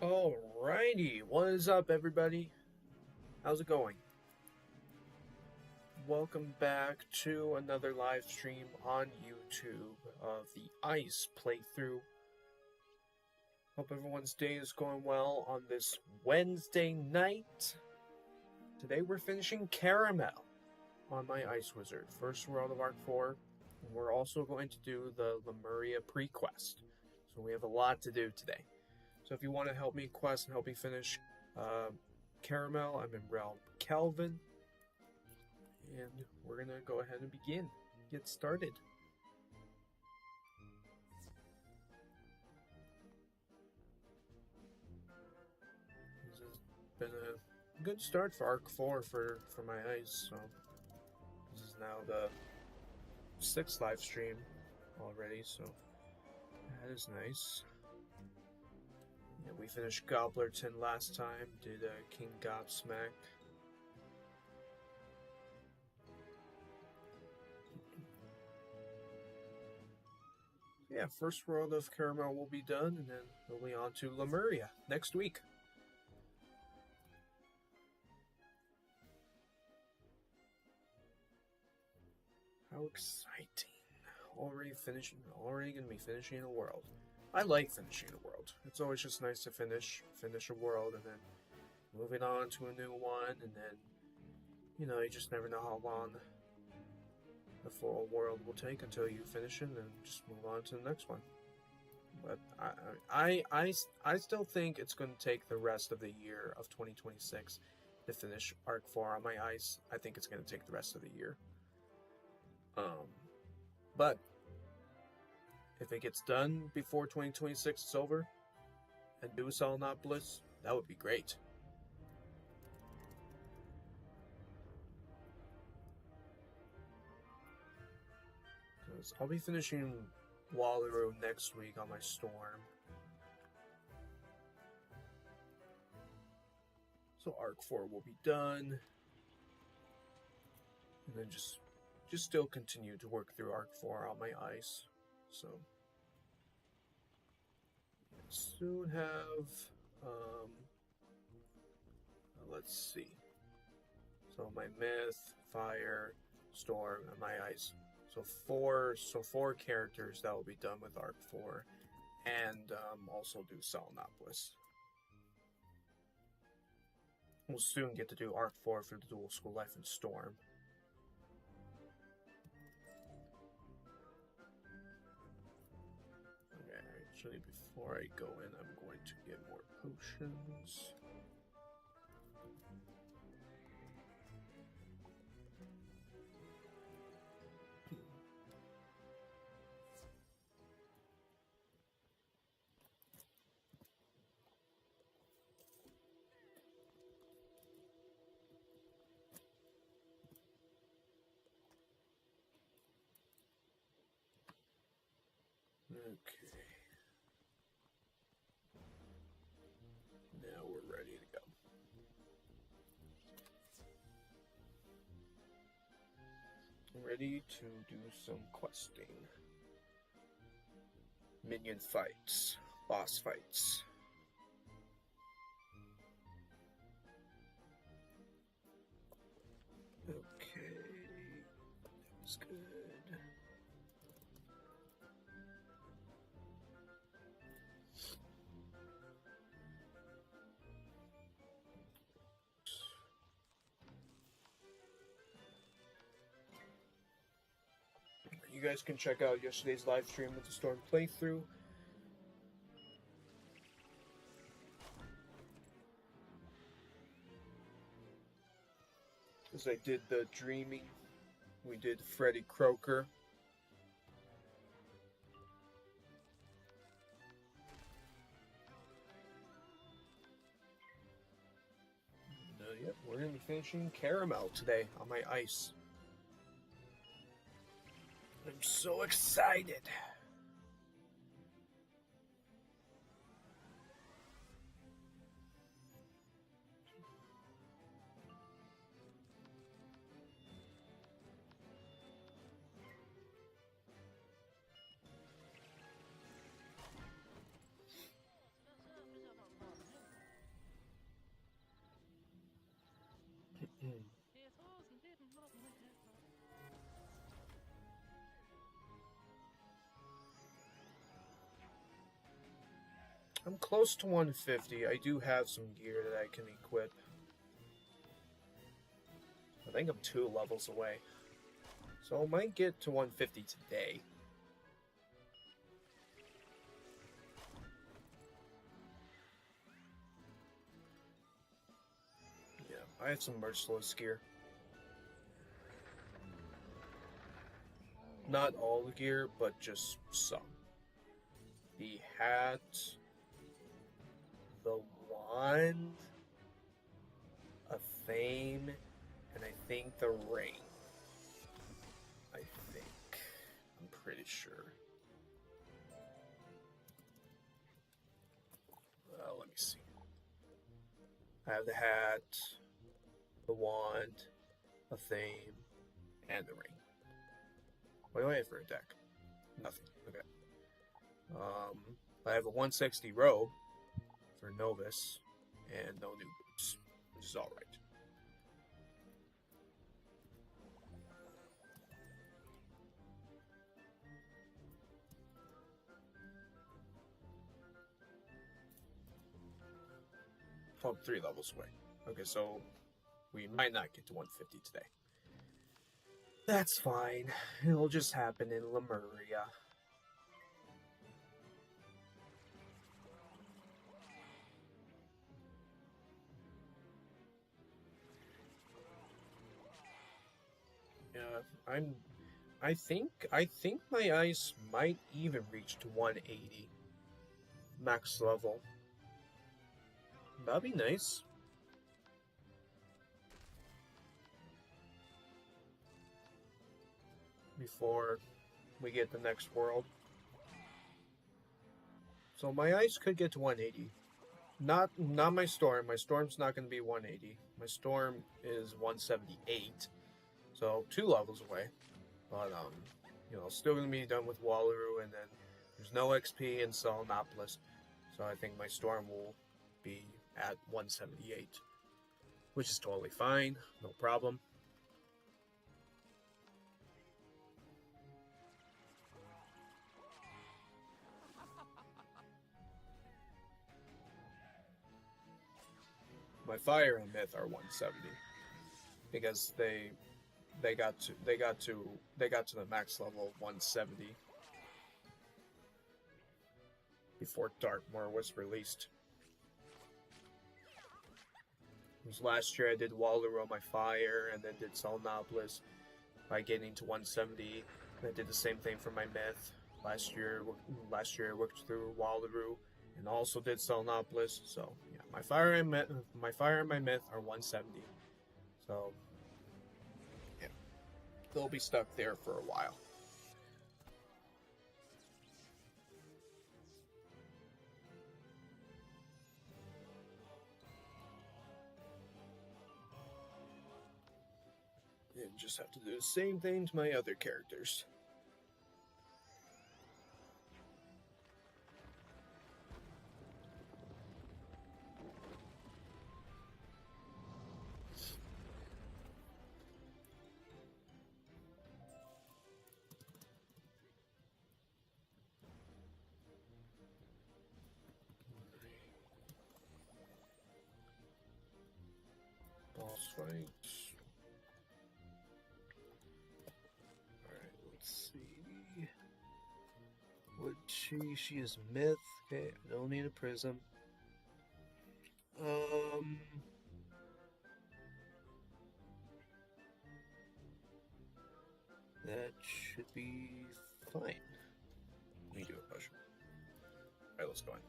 Alrighty, what is up, everybody? How's it going? Welcome back to another live stream on YouTube of the Ice playthrough. Hope everyone's day is going well on this Wednesday night. Today we're finishing Karamelle on my Ice Wizard, first world of Arc 4. And we're also going to do the Lemuria prequest. So we have a lot to do today. So if you want to help me quest and help me finish Karamelle, I'm in Realm Kelvin. And we're going to go ahead and get started. This has been a good start for Arc 4 for my Ice. So this is now the 6th live stream already, so that is nice. Yeah, we finished Gobblerton last time, did King Gobsmack. Yeah, first world of Karamelle will be done, and then we'll be on to Lemuria next week. How exciting. Already gonna be finishing a world. I like finishing a world. It's always just nice to finish a world and then moving on to a new one, and then, you know, you just never know how long the full world will take until you finish it and then just move on to the next one. But I still think it's going to take the rest of the year of 2026 to finish Arc 4 on my Ice. I think it's going to take the rest of the year. But if it gets done before 2026 is over and do Selenopolis, that would be great. Because I'll be finishing Wallaru next week on my Storm. So Arc 4 will be done. And then just still continue to work through Arc 4 on my Ice. So soon have let's see. So my Myth, Fire, Storm, and my Ice. So four characters that will be done with Arc 4, and also do Selenopolis. We'll soon get to do Arc 4 for the Dual School Life and Storm. Actually, before I go in, I'm going to get more potions. Okay. Now we're ready to go. Ready to do some questing. Minion fights. Boss fights. Okay. That was good. You guys can check out yesterday's live stream with the Storm playthrough. Because I did the Dreaming. We did Freddy Croker. Yep, we're going to be finishing Karamelle today on my Ice. I'm so excited. I'm close to 150. I do have some gear that I can equip. I think I'm 2 levels away. So I might get to 150 today. Yeah, I have some merciless gear. Not all the gear, but just some. The hat, the wand, a fame, and I think the ring. I think. I'm pretty sure. Let me see. I have the hat, the wand, a fame, and the ring. What do I have for a deck? Nothing. Okay. I have a 160 robe for Novus, and no new boots, which is alright. Oh, I'm 3 levels away. Okay, so we might not get to 150 today. That's fine. It'll just happen in Lemuria. Yeah, I think my ice might even reach to 180 max level. That'd be nice. Before we get the next world. So my ice could get to 180. Not my storm. My storm's not going to be 180. My storm is 178. So 2 levels away. But still going to be done with Wallaru, and then there's no XP in Selenopolis. So I think my storm will be at 178, which is totally fine. No problem. My fire and myth are 170 because they got to the max level of 170 before Darkmoor was released. Because last year I did Wallaru on my fire and then did Selenopolis by getting to 170. And I did the same thing for my myth. Last year I worked through Wallaru and also did Selenopolis. So yeah, my fire and my myth are 170. So yeah, they'll be stuck there for a while. And just have to do the same thing to my other characters. Boss fights. Alright, let's see. Would she is myth. Okay, I don't need a prism. That should be fine. Let me do a push. Alright, let's go in.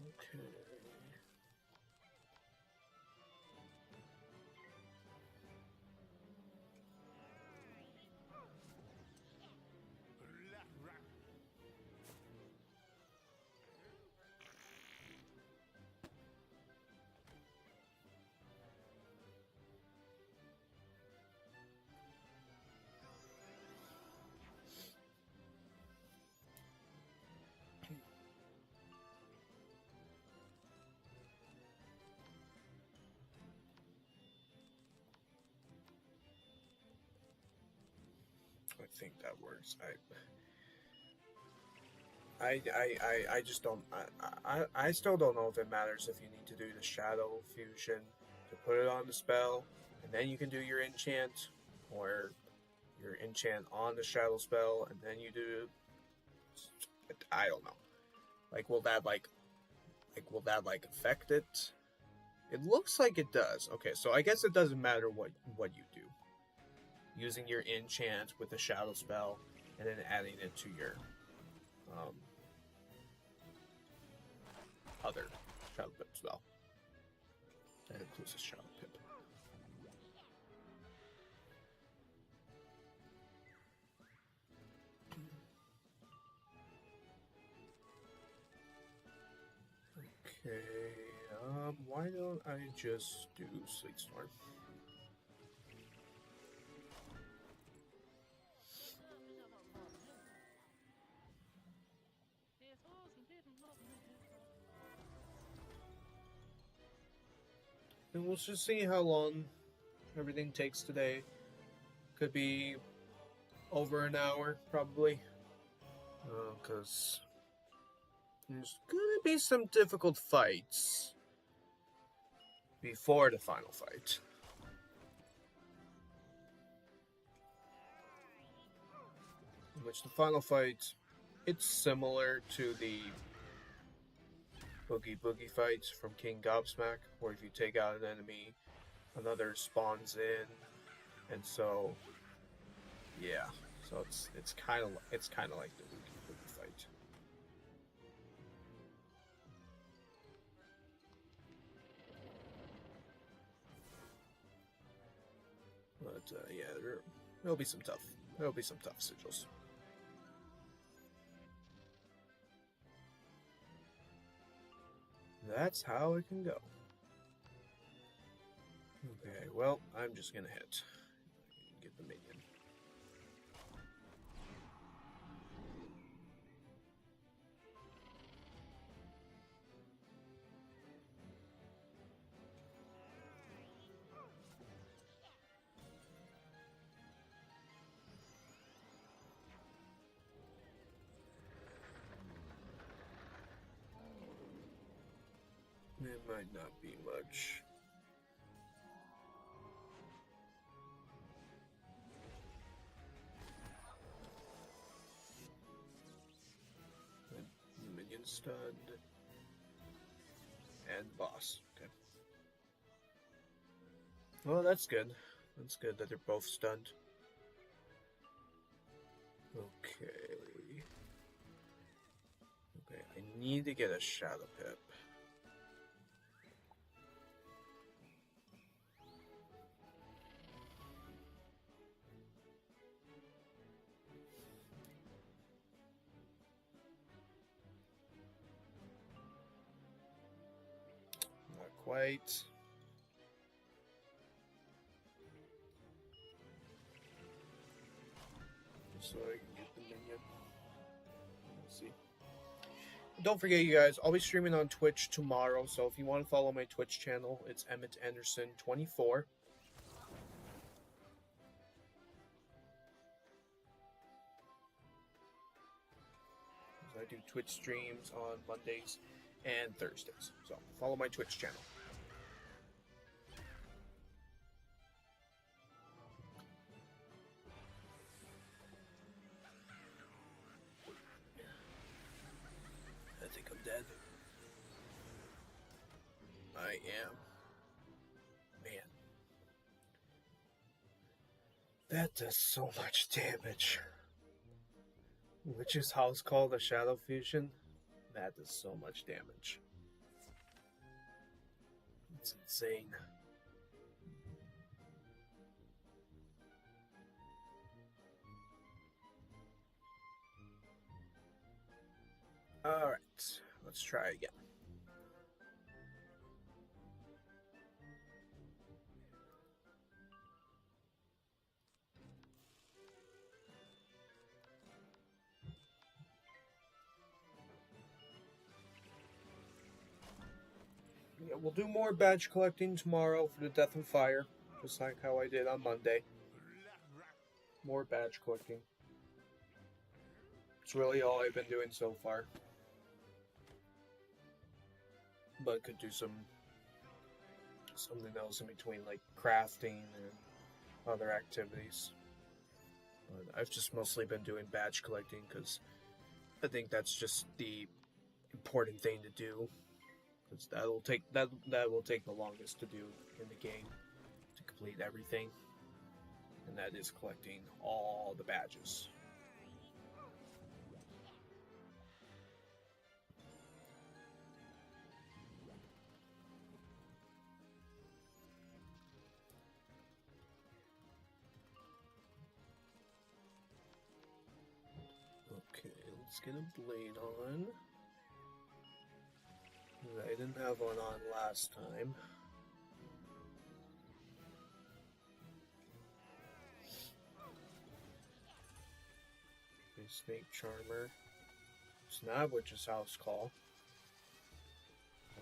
Okay. I think that works. I just don't. I still don't know if it matters if you need to do the shadow fusion to put it on the spell, and then you can do your enchant, or your enchant on the shadow spell, and then you do. I don't know. Like, will that affect it? It looks like it does. Okay, so I guess it doesn't matter what you do. Using your enchant with the shadow spell, and then adding it to your other shadow pip spell. That includes the shadow pip. Okay, why don't I just do Sleet Storm? And we'll just see how long everything takes today. Could be over an hour, probably. Because there's gonna be some difficult fights before the final fight. In which the final fight, it's similar to the Boogie Boogie fights from King Gobsmack, where if you take out an enemy, another spawns in, and so yeah, so it's kind of like the Boogie Boogie fight. But yeah, there'll be some tough sigils. That's how it can go. Okay, well, I'm just gonna hit. Get the minion. It might not be much. Minion stunned. And boss. Okay. Well, that's good. That's good that they're both stunned. Okay. Okay, I need to get a Shadow Pip. Not quite. Just so I can get the minion. Let's see. Don't forget, you guys, I'll be streaming on Twitch tomorrow, so if you want to follow my Twitch channel, it's Emmett Anderson 24. I do Twitch streams on Mondays and Thursdays, so follow my Twitch channel. I think I'm dead. I am. Man. That does so much damage. Witch's House called a Shadow Fusion. That does so much damage. It's insane. Alright, let's try again. Yeah, we'll do more badge collecting tomorrow for the Death and Fire, just like how I did on Monday. more badge collecting. It's really all I've been doing so far. But could do something else in between, like crafting and other activities. But I've just mostly been doing badge collecting because I think that's just the important thing to do. Because that will take the longest to do in the game to complete everything, and that is collecting all the badges. Okay, let's get a blade on. I didn't have one on last time. Okay, Snake Charmer. It's not Witch's House Call.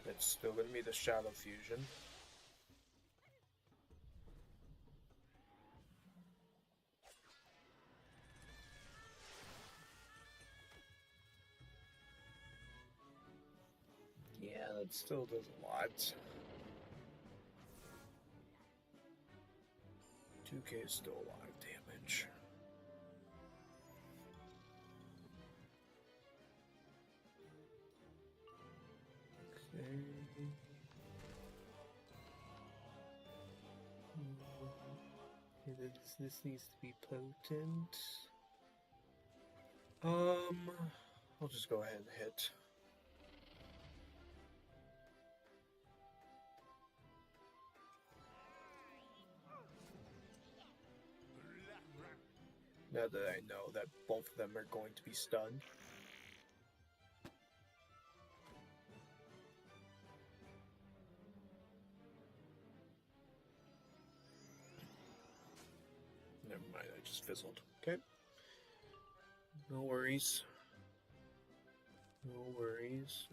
It's still going to be the Shadow Fusion. Yeah, that still does a lot. 2k is still a lot of damage. Okay. This needs to be potent. I'll just go ahead and hit. Now that I know that both of them are going to be stunned. Never mind, I just fizzled. Okay. No worries. No worries.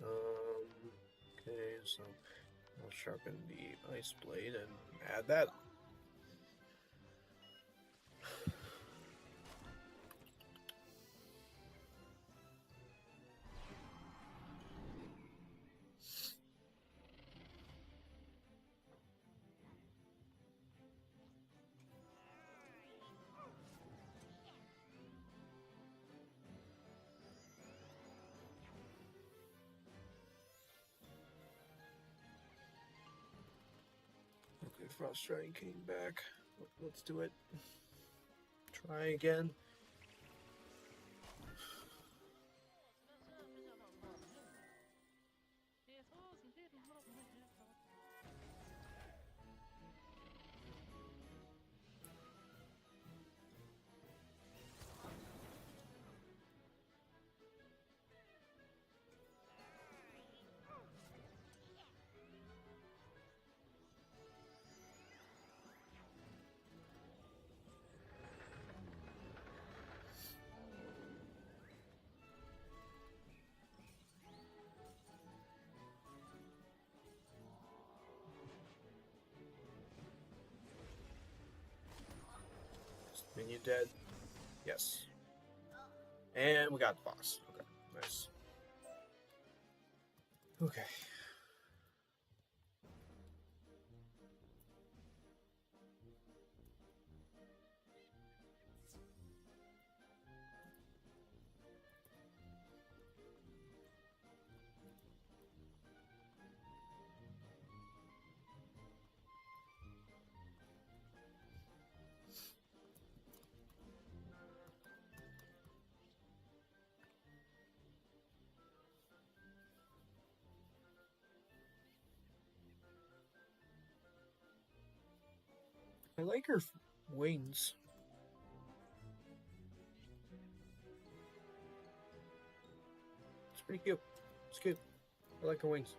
Okay, so I'll sharpen the ice blade and add that on. Okay, Frost Dragon came back. Let's do it. Try again. Minion dead? Yes. And we got the boss. Okay, nice. Okay. I like her wings. It's pretty cute. It's cute. I like her wings.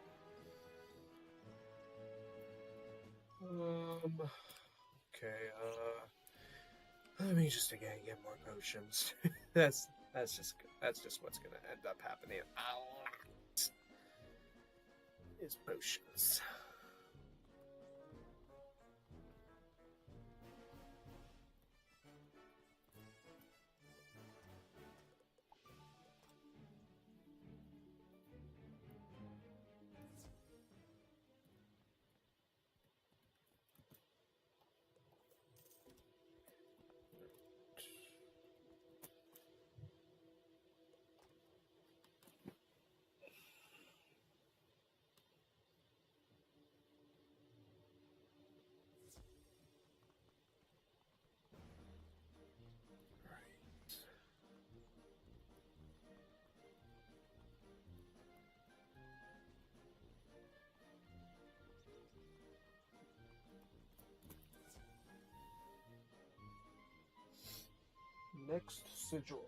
Okay, let me just again get more potions. that's just what's gonna end up happening. Is potions. Next sigil.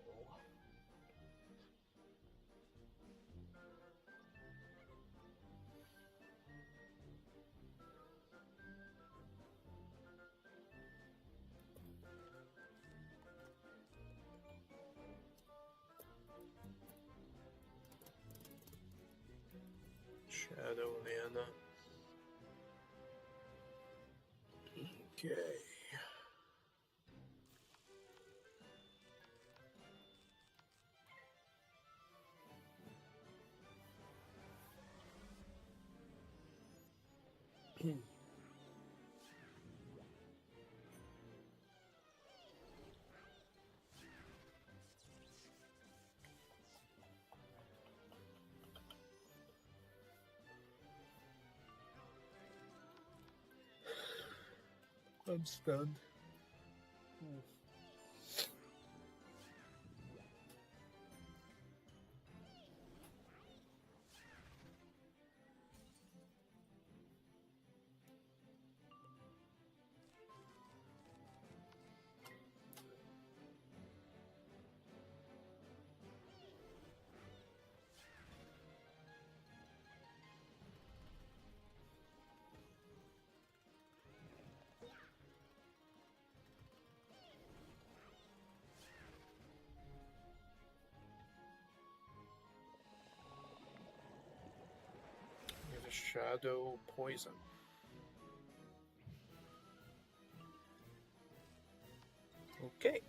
Shadow Mana. Okay. I'm stunned. Get a shadow poison. Okay.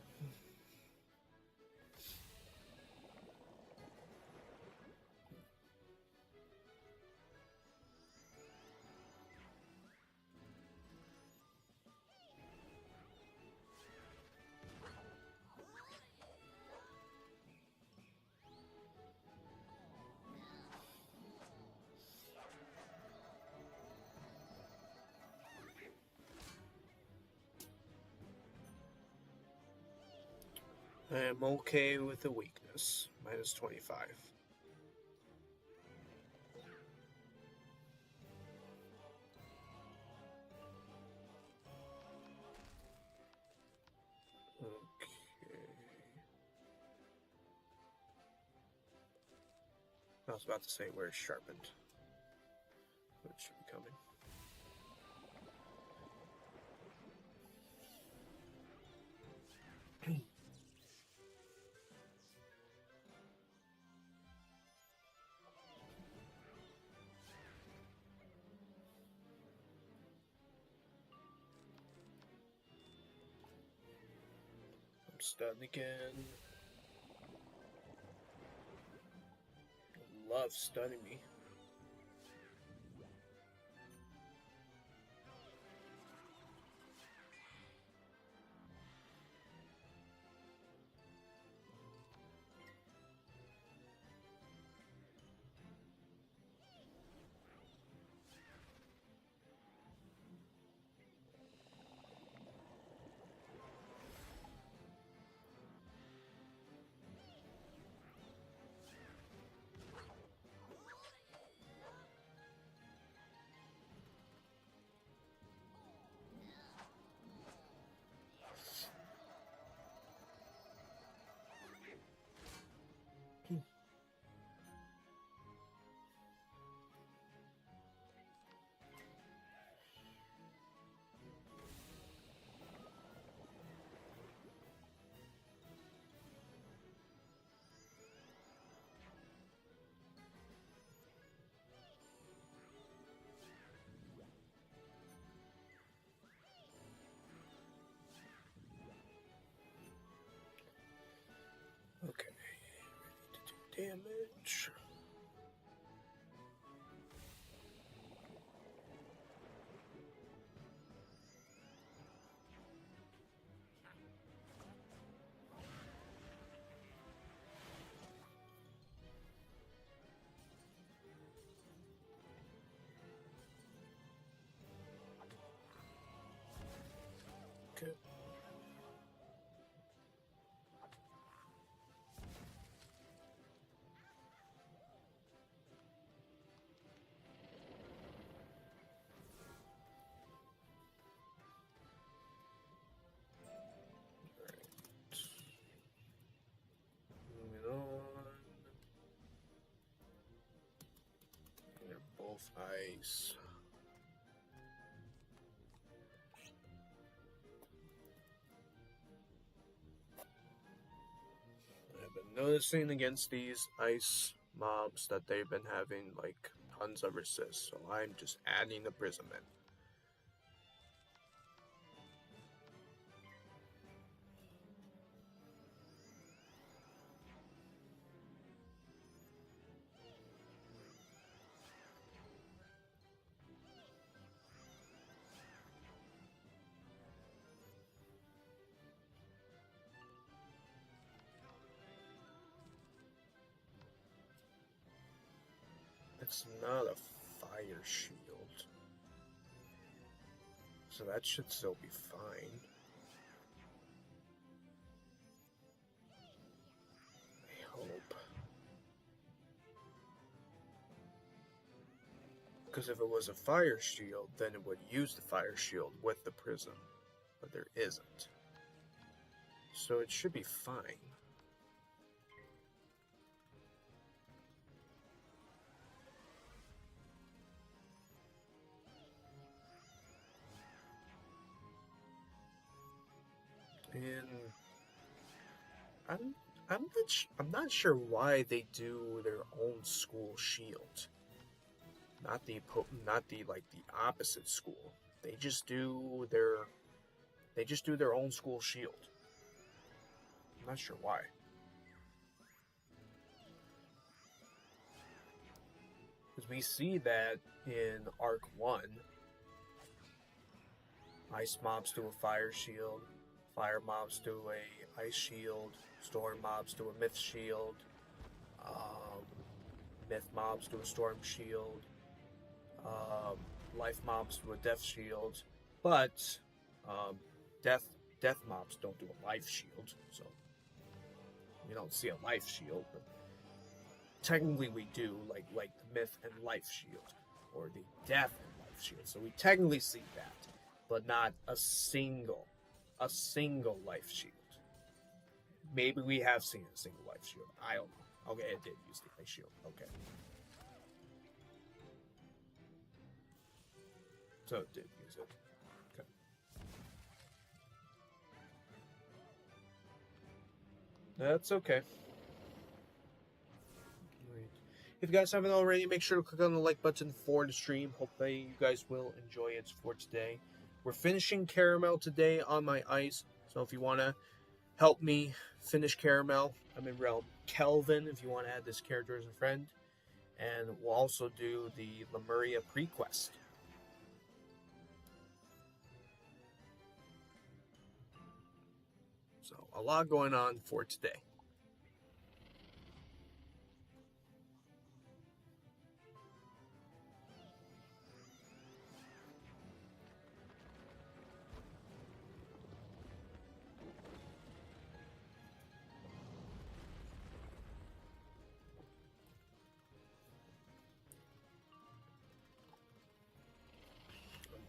I am okay with the weakness. Minus 25. Okay. I was about to say where's sharpened. But it should be coming. I'm stunned again. Love stunning me. Okay, ready to do damage. Okay. both ice. I've been noticing against these ice mobs that they've been having like tons of resist, so I'm just adding the prism in. It's not a fire shield, so that should still be fine. I hope. Because if it was a fire shield, then it would use the fire shield with the prism, but there isn't. So it should be fine. And I'm not sure why they do their own school shield. Not the like the opposite school. They just do their own school shield. I'm not sure why. Because we see that in Arc 1. Ice mobs do a fire shield. Fire mobs do a ice shield. Storm mobs do a myth shield. Myth mobs do a storm shield. Life mobs do a death shield. But death mobs don't do a life shield. So we don't see a life shield, but technically we do, like the myth and life shield, or the death and life shield. So we technically see that, but not a single life shield. Maybe we have seen a single life shield. I don't know. Okay, it did use the life shield. Okay. So it did use it. Okay. That's okay. If you guys haven't already, make sure to click on the like button for the stream. Hopefully you guys will enjoy it for today. We're finishing Karamelle today on my ice, so if you want to help me finish Karamelle, I'm in Realm Kelvin if you want to add this character as a friend. And we'll also do the Lemuria prequest. So a lot going on for today.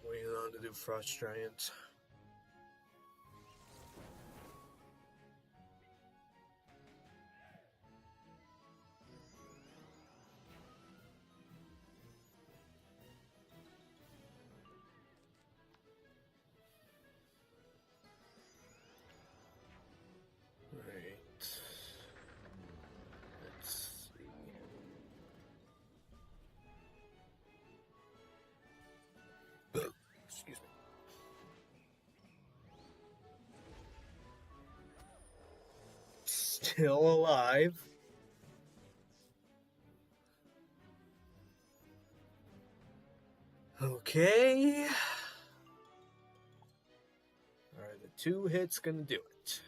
Waiting on to do Frost Giant. Right. Let's see. Excuse me. Still alive. Okay. Alright, the 2 hits gonna do it.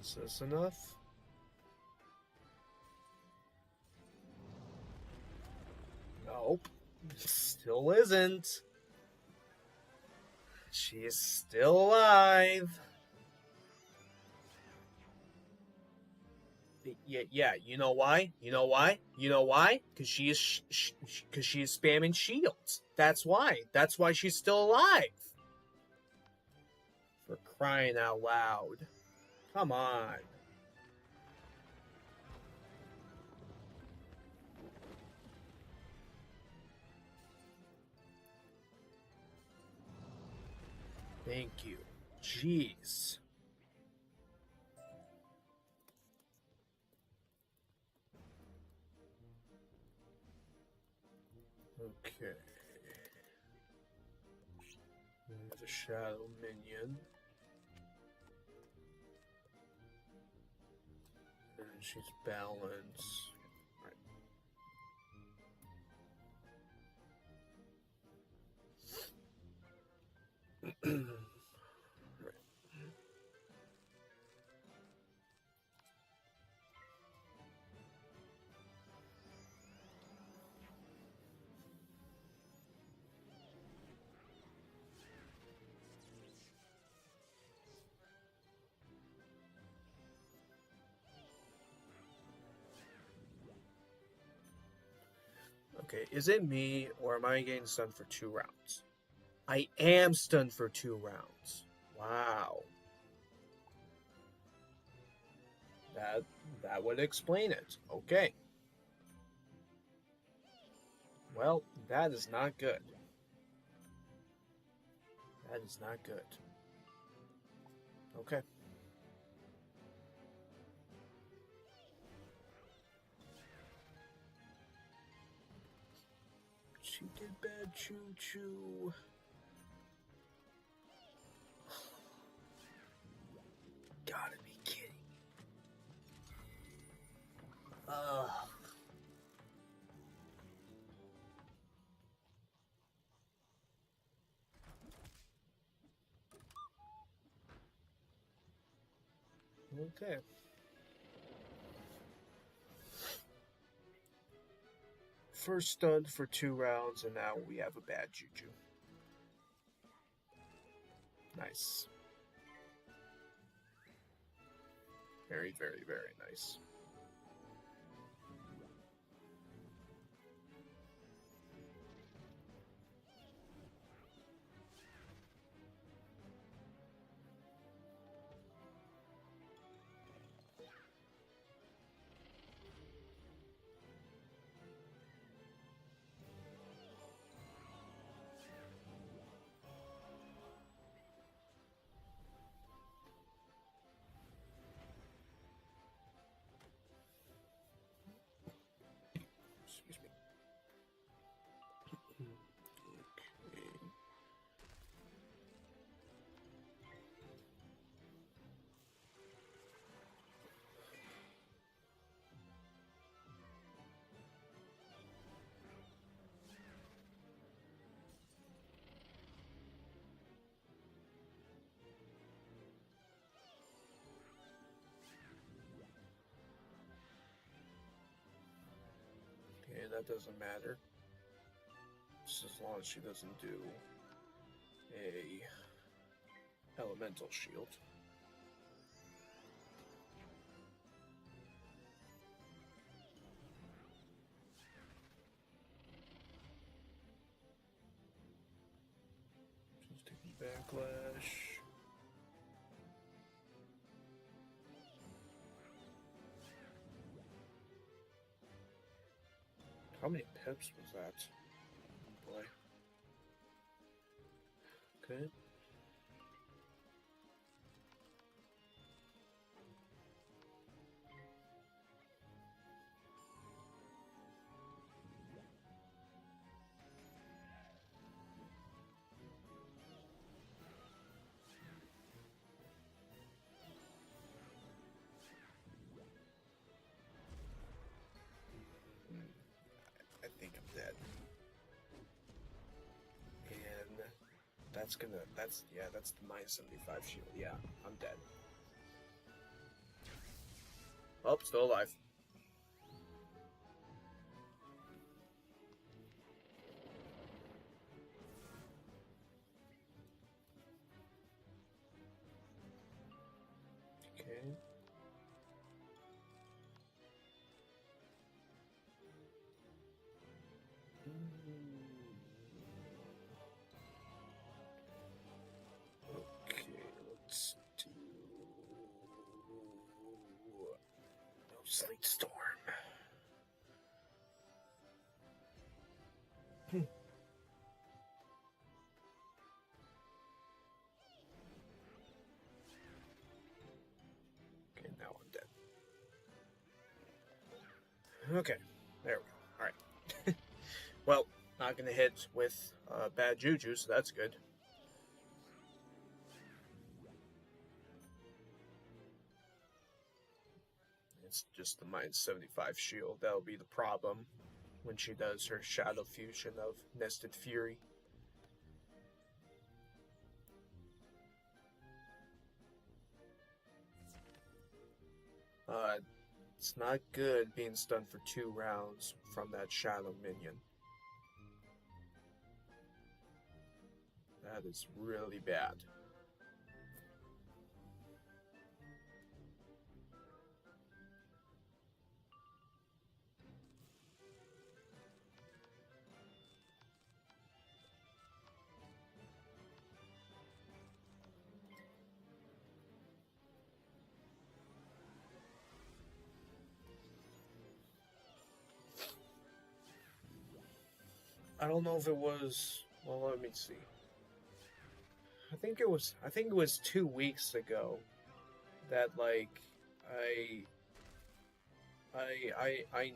Is this enough? Nope. Still isn't. She is still alive. Yeah. You know why? You know why? You know why? Because she is spamming shields. That's why. That's why she's still alive. For crying out loud! Come on. Thank you. Jeez. Okay. There's a shadow minion. And she's balanced. Right. Okay, is it me or am I getting stunned for 2 rounds? I am stunned for 2 rounds. Wow. That would explain it. Okay. Well, that is not good. That is not good. Okay. She did bad, choo-choo. Gotta be kidding me. Okay. First stunned for 2 rounds, and now we have a bad juju. Nice. Very, very, very nice. Excuse me. Okay. Okay, that doesn't matter. Just as long as she doesn't do a elemental shield. Just taking backlash. How many pips was that? Oh boy. Okay. I think I'm dead. And that's the minus 75 shield. Yeah, I'm dead. Oh, still alive. Okay. Sleet Storm. Okay, now I'm dead. Okay, there we go. Alright. Well, not gonna hit with bad juju, so that's good. It's just the -75 shield. That'll be the problem when she does her Shadow Fusion of Nested Fury. It's not good being stunned for 2 rounds from that Shadow minion. That is really bad. I don't know if it was. Well, let me see. I think it was 2 weeks ago that I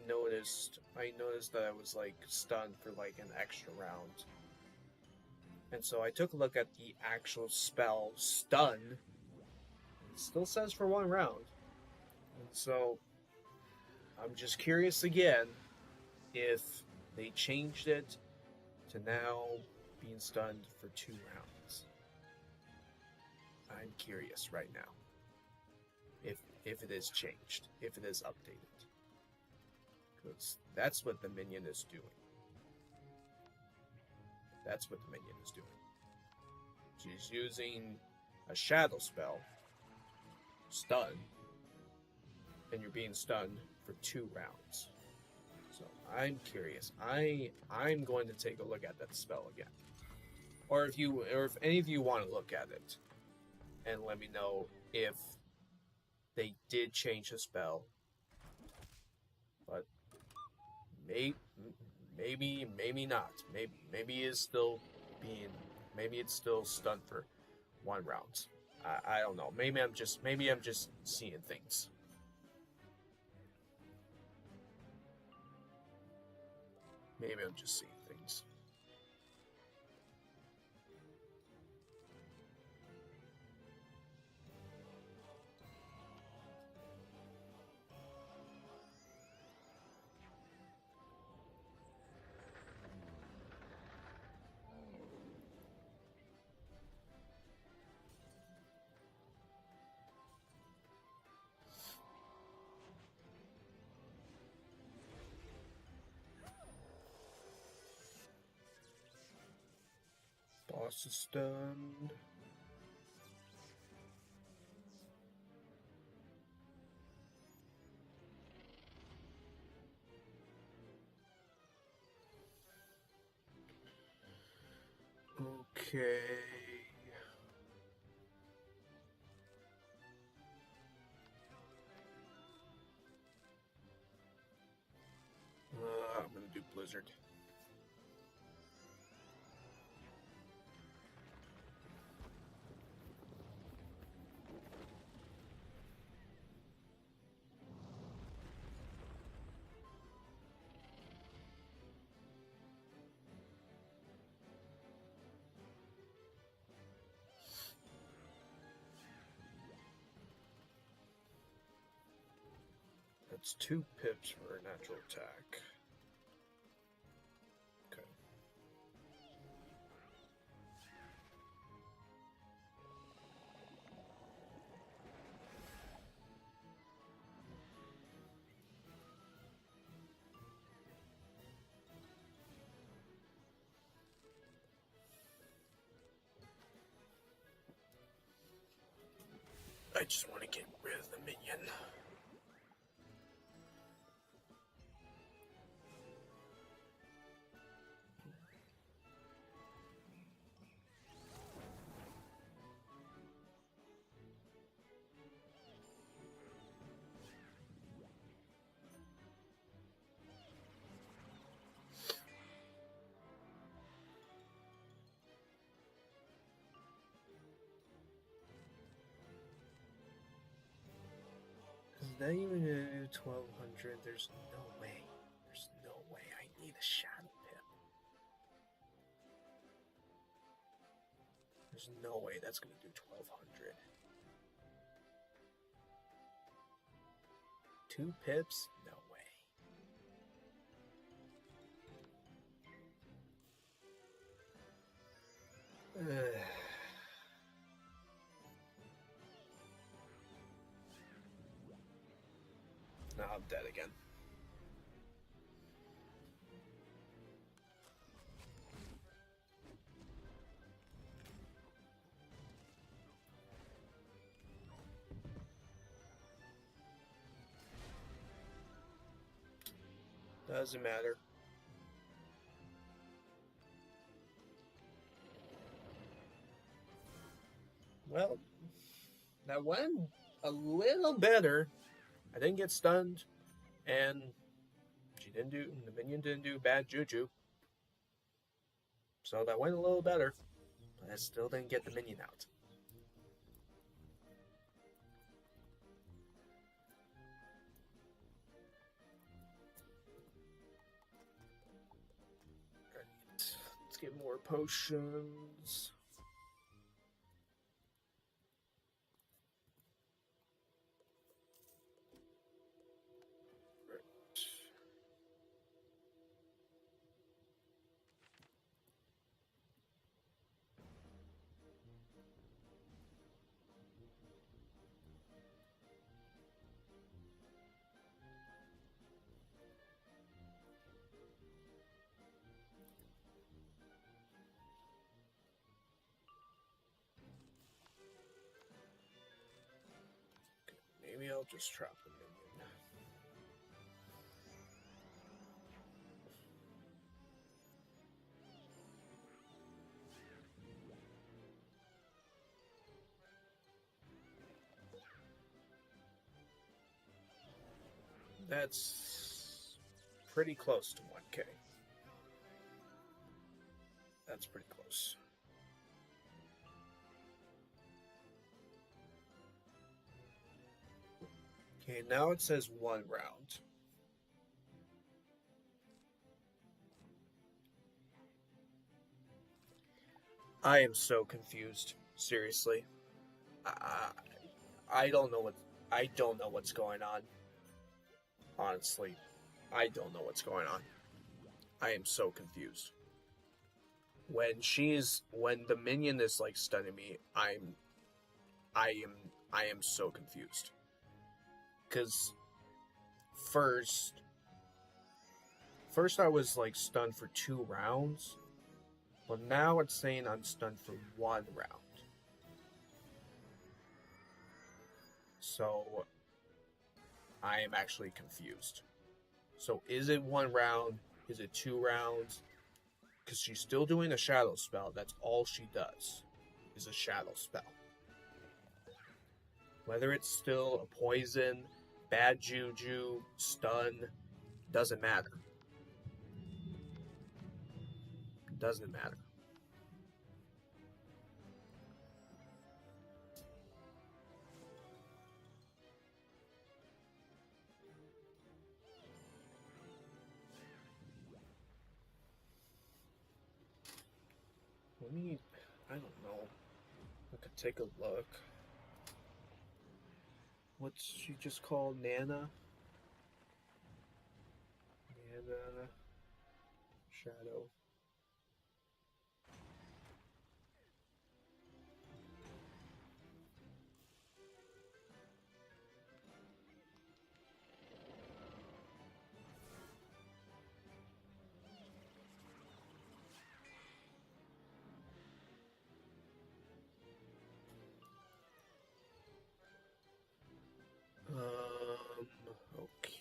noticed that I was like stunned for like an extra round. And so I took a look at the actual spell stun. It still says for 1 round. And so I'm just curious again if they changed it to now being stunned for 2 rounds. I'm curious right now if it is changed, if it is updated. Because that's what the minion is doing. That's what the minion is doing. She's using a shadow spell, stun, and you're being stunned for 2 rounds. So I'm curious. I'm going to take a look at that spell again. Or if any of you want to look at it and let me know if they did change the spell. But maybe not. Maybe it's still stunned for 1 round. I don't know. Maybe I'm just seeing things. Maybe I'm just seeing things. Boss is stunned. Okay. I'm gonna do Blizzard. That's 2 pips for a natural attack. Okay. I just want to get rid of the minion. that even gonna do 1200? There's no way. There's no way. I need a shadow pip. There's no way that's gonna do 1200. 2 pips? No way. Now I'm dead again. Doesn't matter. Well, that went a little better. I didn't get stunned, and the minion didn't do bad juju. So that went a little better, but I still didn't get the minion out. Alright, let's get more potions. Maybe I'll just trap the minion. That's pretty close to 1k. That's pretty close. Okay, now it says 1 round. I am so confused. Seriously. I don't know what's going on. Honestly, I don't know what's going on. I am so confused. When the minion is like stunning me, I am so confused. Cause first I was like stunned for 2 rounds, but now it's saying I'm stunned for 1 round. So I am actually confused. So is it 1 round? Is it 2 rounds? Because she's still doing a shadow spell. That's all she does, is a shadow spell. Whether it's still a poison, bad juju, stun, doesn't matter. Doesn't matter. I don't know. I could take a look. What's she just called? Nana? Nana. Shadow. Okay.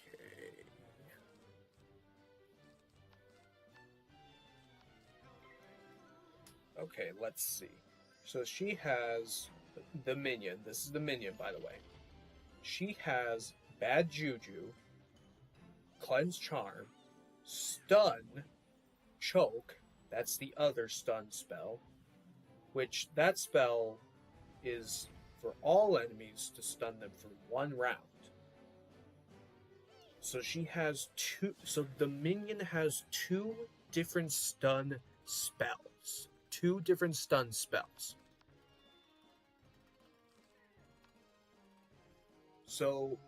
Okay, let's see. So she has the minion. This is the minion, by the way. She has bad juju, cleanse charm, stun, choke. That's the other stun spell. Which that spell is for all enemies to stun them for 1 round. So she has two. So the minion has two different stun spells. Two different stun spells. So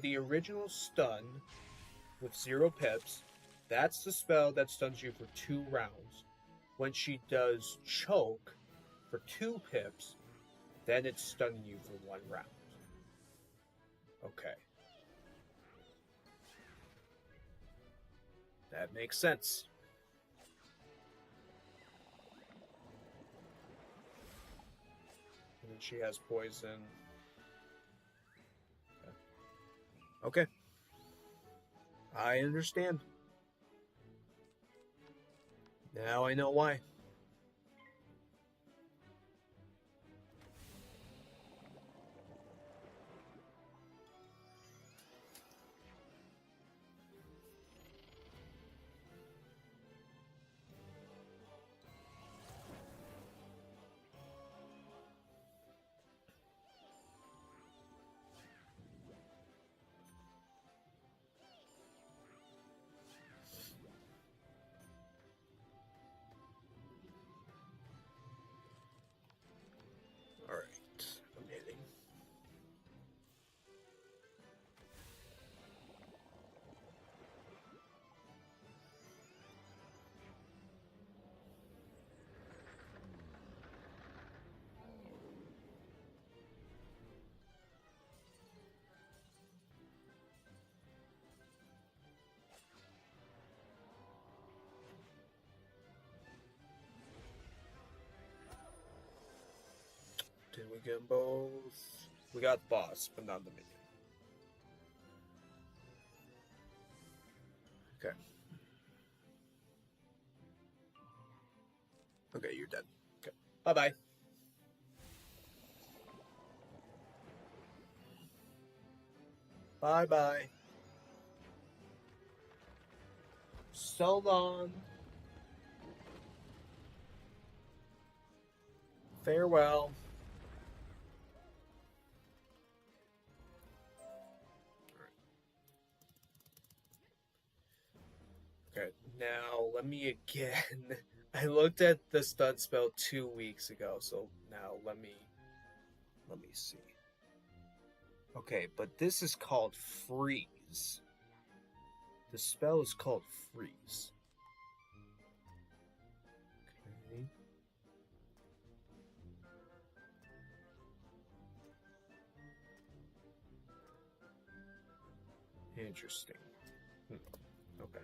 the original stun with 0 pips, that's the spell that stuns you for 2 rounds. When she does choke for 2 pips, then it's stunning you for 1 round. Okay. That makes sense. And then she has poison. Okay. I understand. Now I know why. Alright, I'm hitting. Did we get them both? We got the boss, but not the minion. Okay. Okay, you're dead. Okay. Bye-bye. Bye-bye. So long. Farewell. Okay, now let me again. I looked at the stun spell 2 weeks ago, so now let me see. Okay, but this is called freeze. The spell is called freeze. Okay. Interesting. Okay.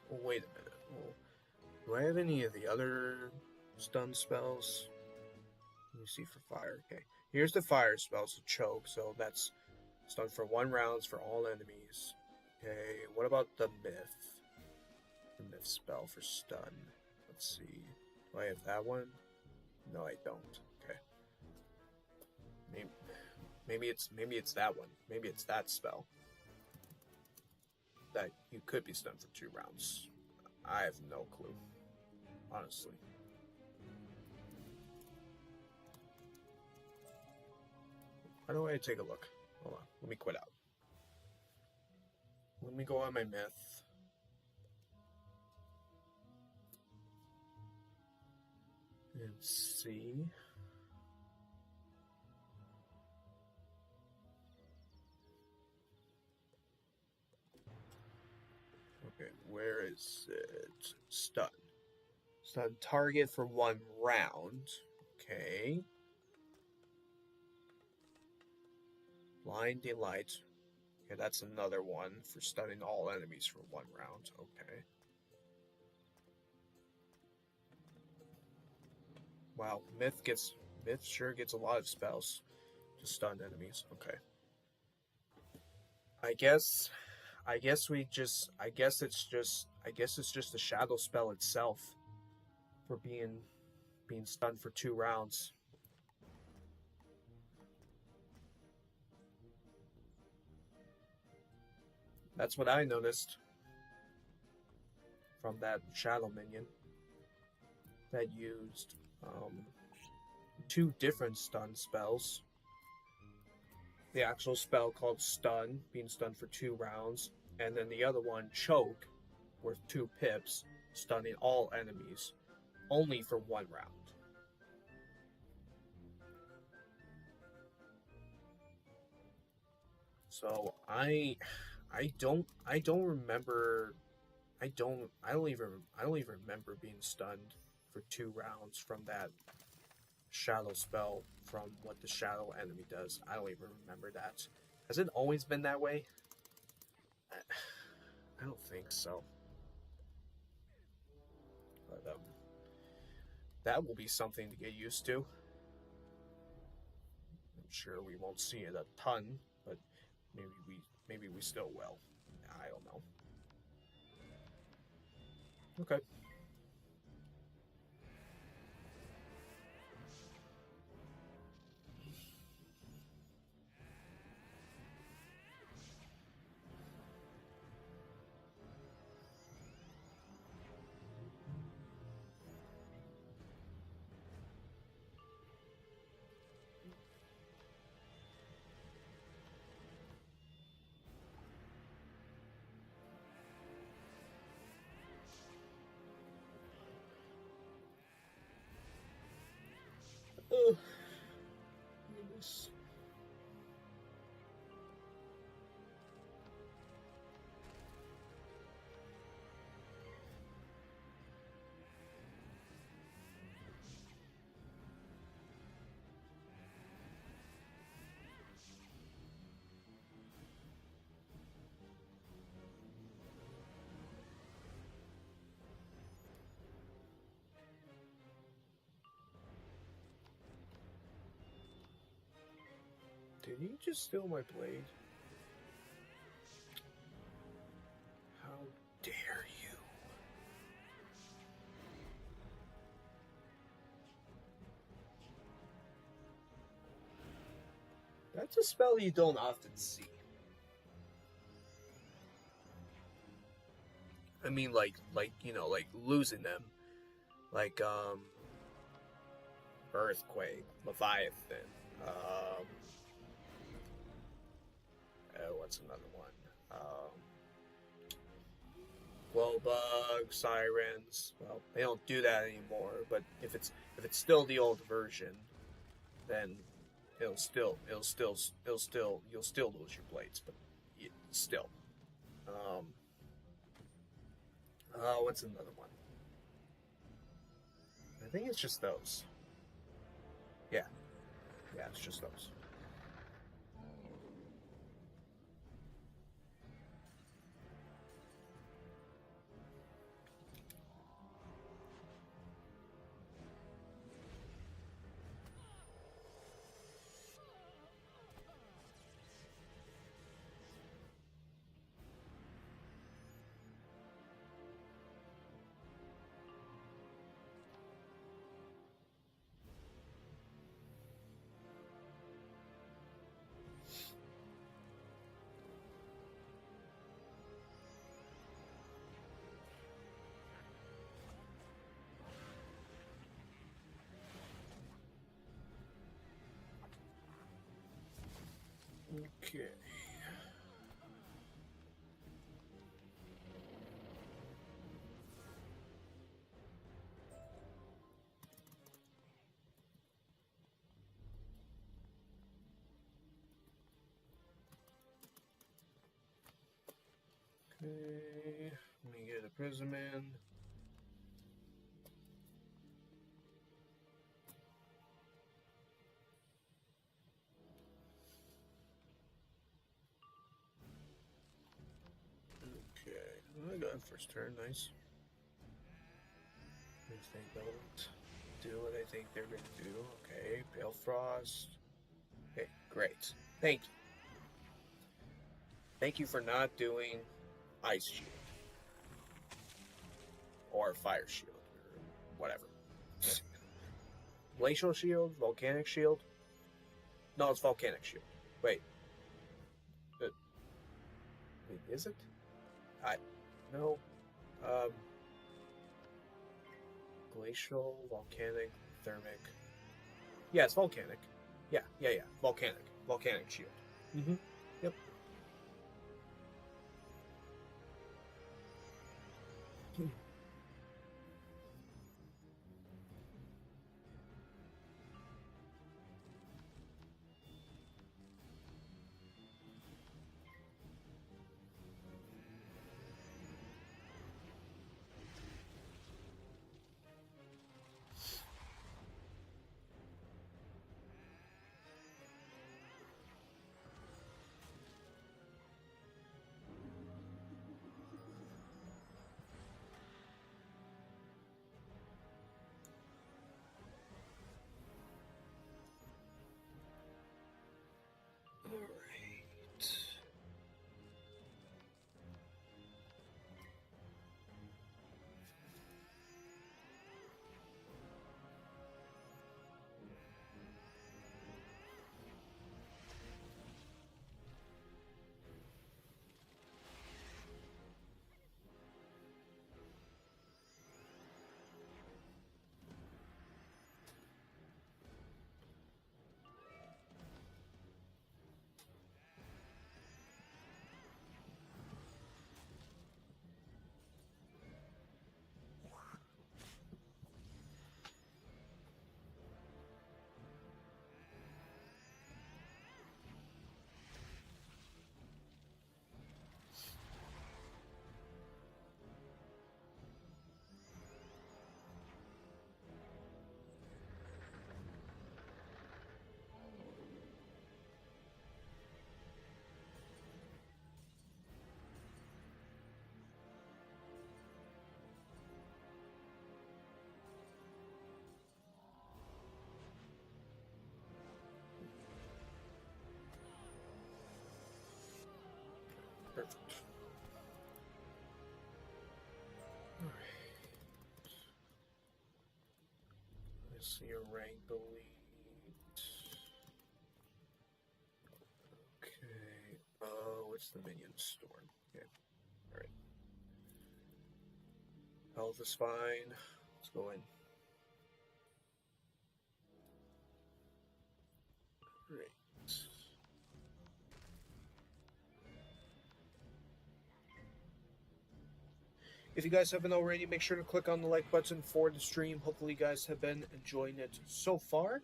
Wait a minute. Do I have any of the other stun spells? Let me see for fire. Okay. Here's the fire spell, so choke. So that's stun for 1 round for all enemies. Okay. What about the myth? The myth spell for stun. Let's see. Do I have that one? No, I don't. Okay. Maybe it's that one. Maybe it's that spell. That you could be stunned for 2 rounds. I have no clue. Honestly. How do I take a look? Hold on. Let me quit out. Let me go on my myth. And see. Okay, where is it? Stun. Stun target for 1 round. Okay. Blinding light. Okay, that's another one for stunning all enemies for 1 round. Okay. Wow, Myth sure gets a lot of spells to stun enemies. Okay. I guess it's just the shadow spell itself for being stunned for 2 rounds. That's what I noticed from that shadow minion. that used 2 different stun spells. The actual spell called Stun, being stunned for 2 rounds, and then the other one, Choke, worth 2 pips, stunning all enemies, only for 1 round. So I don't remember. I don't even remember being stunned for 2 rounds from that shadow spell, from what the shadow enemy does. I don't even remember that. Has it always been that way? I don't think so. But that will be something to get used to. I'm sure we won't see it a ton, but maybe we still will. I don't know. Okay. Oh, goodness. Did he just steal my blade? How dare you? That's a spell you don't often see. I mean, like losing them, like Earthquake, Leviathan, what's another one? Glowbug, Sirens. Well, they don't do that anymore. But if it's still the old version, then you'll still lose your blades. But still, what's another one? I think it's just those. Yeah, it's just those. Okay. Okay, let me get a Prism in. Okay, I got first turn, nice. If they don't do what I think they're going to do, okay, Pale Frost. Okay, great. Thank you. Thank you for not doing Ice Shield. Or Fire Shield, or whatever. Glacial Shield? Volcanic Shield? No, it's Volcanic Shield. Wait, is it? No. glacial, volcanic, thermic. Yeah, it's volcanic. Yeah. Volcanic. Volcanic shield. Mm-hmm. Yep. Perfect. All right. Let's see your rank elite. Okay. Oh, it's the minion storm. Okay. All right. Health is fine. Let's go in. Great. If you guys haven't already, make sure to click on the like button for the stream. Hopefully you guys have been enjoying it so far.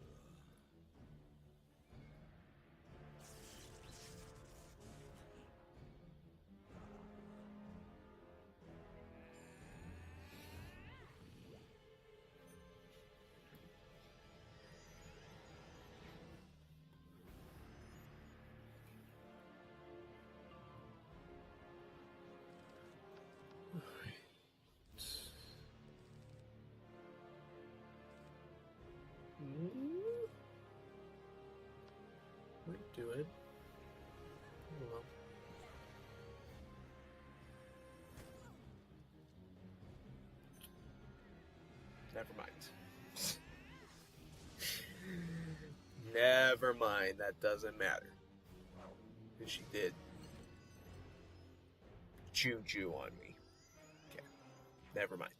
Might do it. Oh well. Never mind. Never mind. That doesn't matter. Because she did juju on me. Okay. Never mind.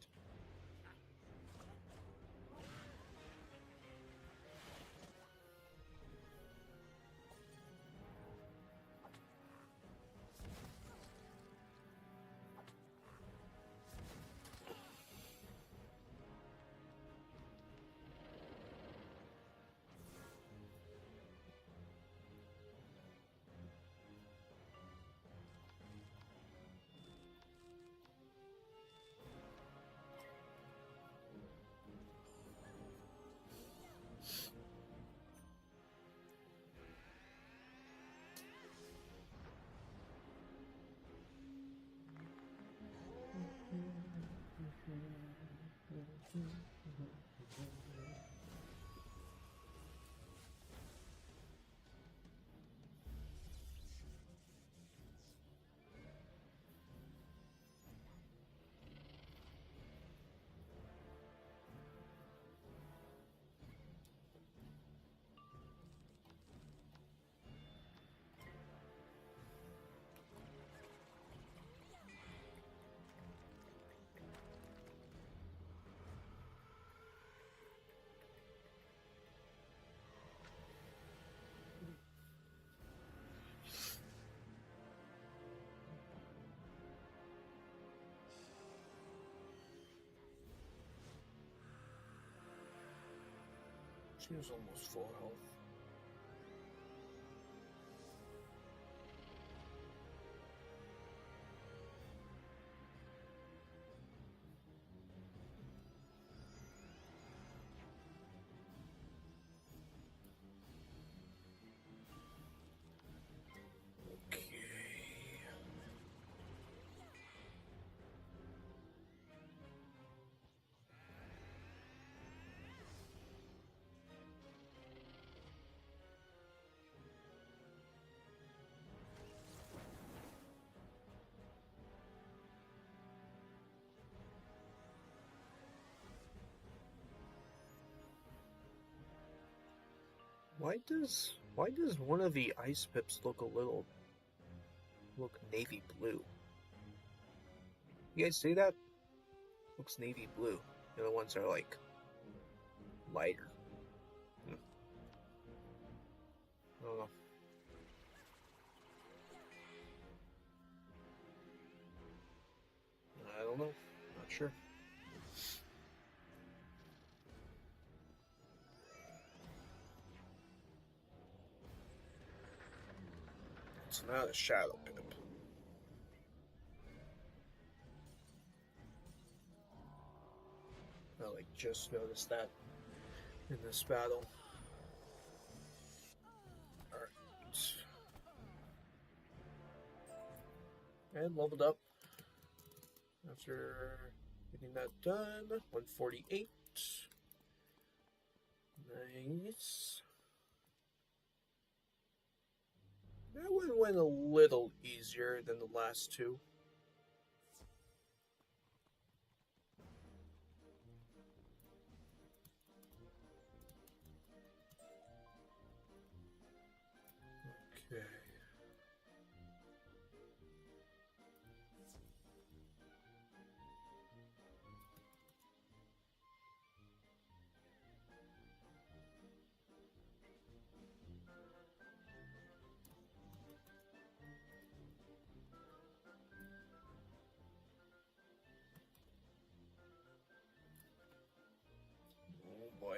She was almost full health. Why does one of the ice pips look navy blue? You guys see that? Looks navy blue. The other ones are like lighter. I don't know. I don't know. Not sure. It's not a shadow pip. I just noticed that in this battle. Alright. And leveled up. After getting that done, 148. Nice. That one went a little easier than the last two. Okay. Oh boy.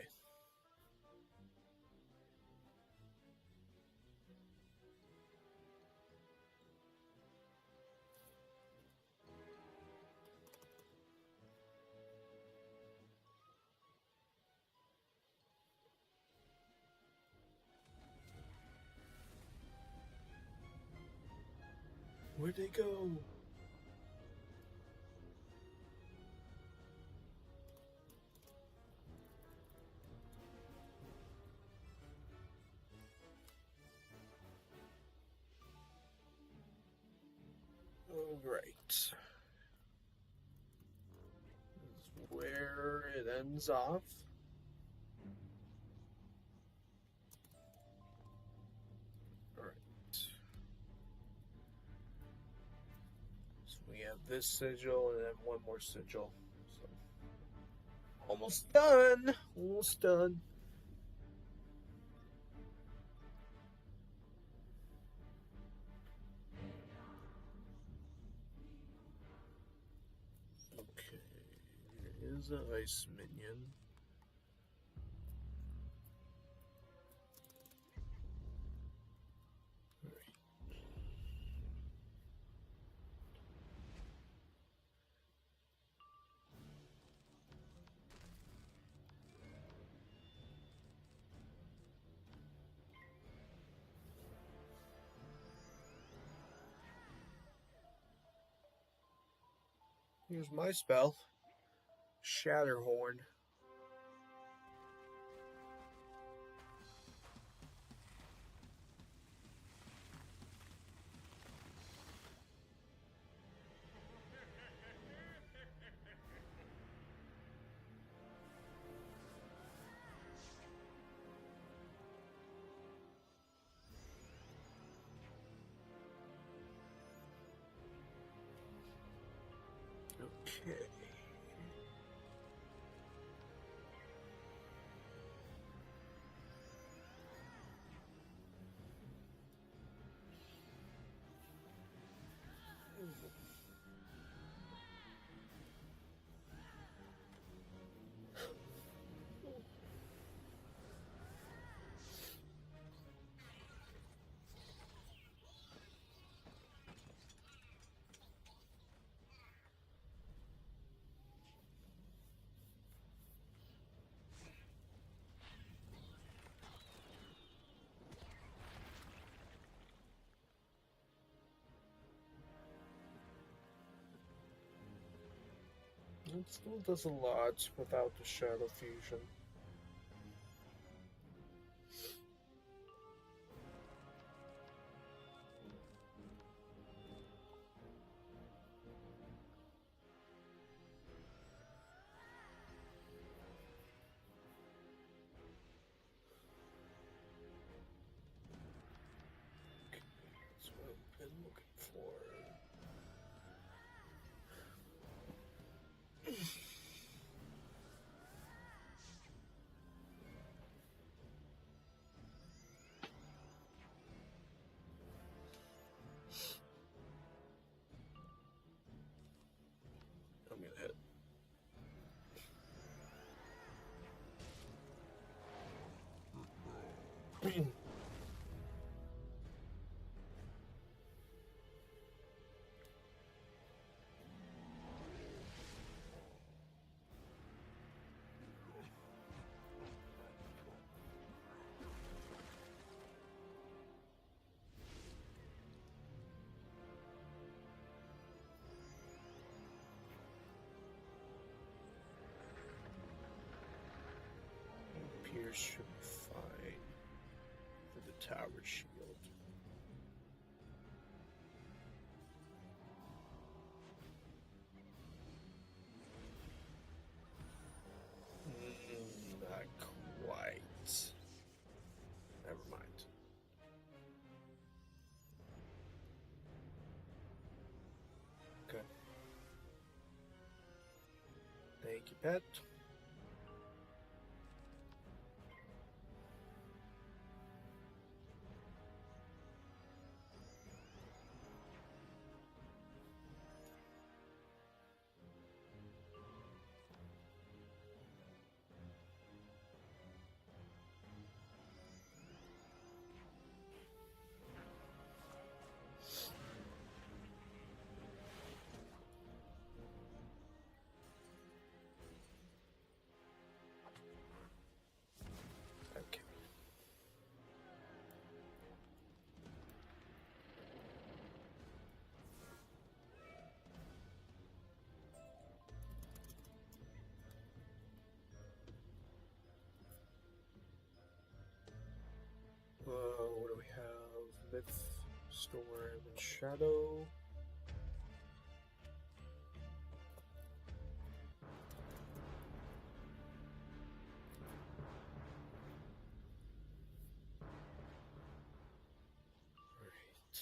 Where'd they go? Alright. This is where it ends off. Alright. So we have this sigil and then one more sigil. So almost done. Almost done. Okay. Here is an ice minion. Here's my spell. Shatterhorn. Okay. It still does a lot without the shadow fusion. That's what I've been looking for. I'm gonna hit. Pierce should be fine for the tower shield. Not quite. Never mind. Okay. Thank you, pet. Okay. What do we have? Myth, Storm, and Shadow. Alright.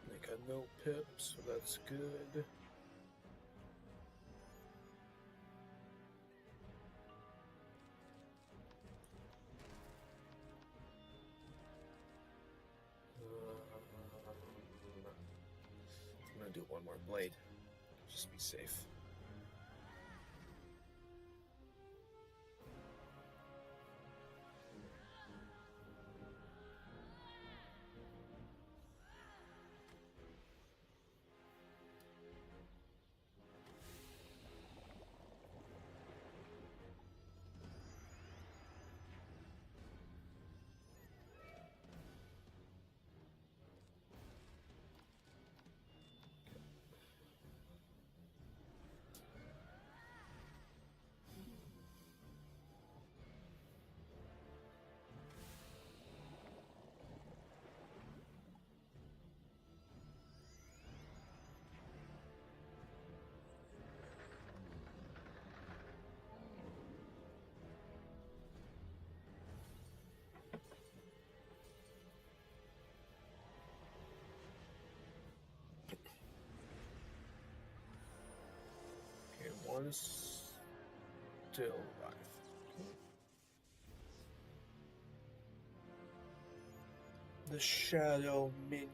They got no pip, so that's good. I'm gonna do one more blade. Just be safe. one is still alive. The shadow minion.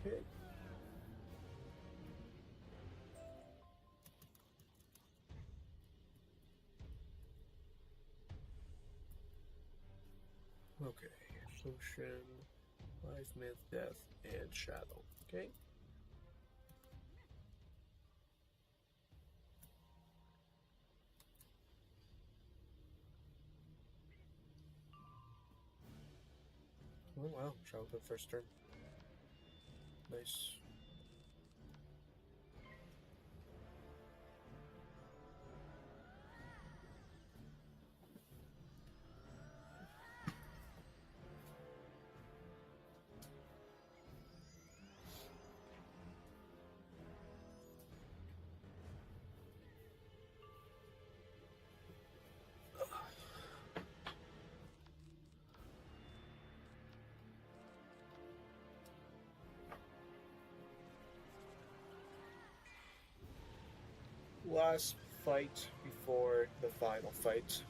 Okay. Okay. Potion, life, myth, death, and shadow. Okay. Oh wow, shadow the first turn. Nice. Last fight before the final fight.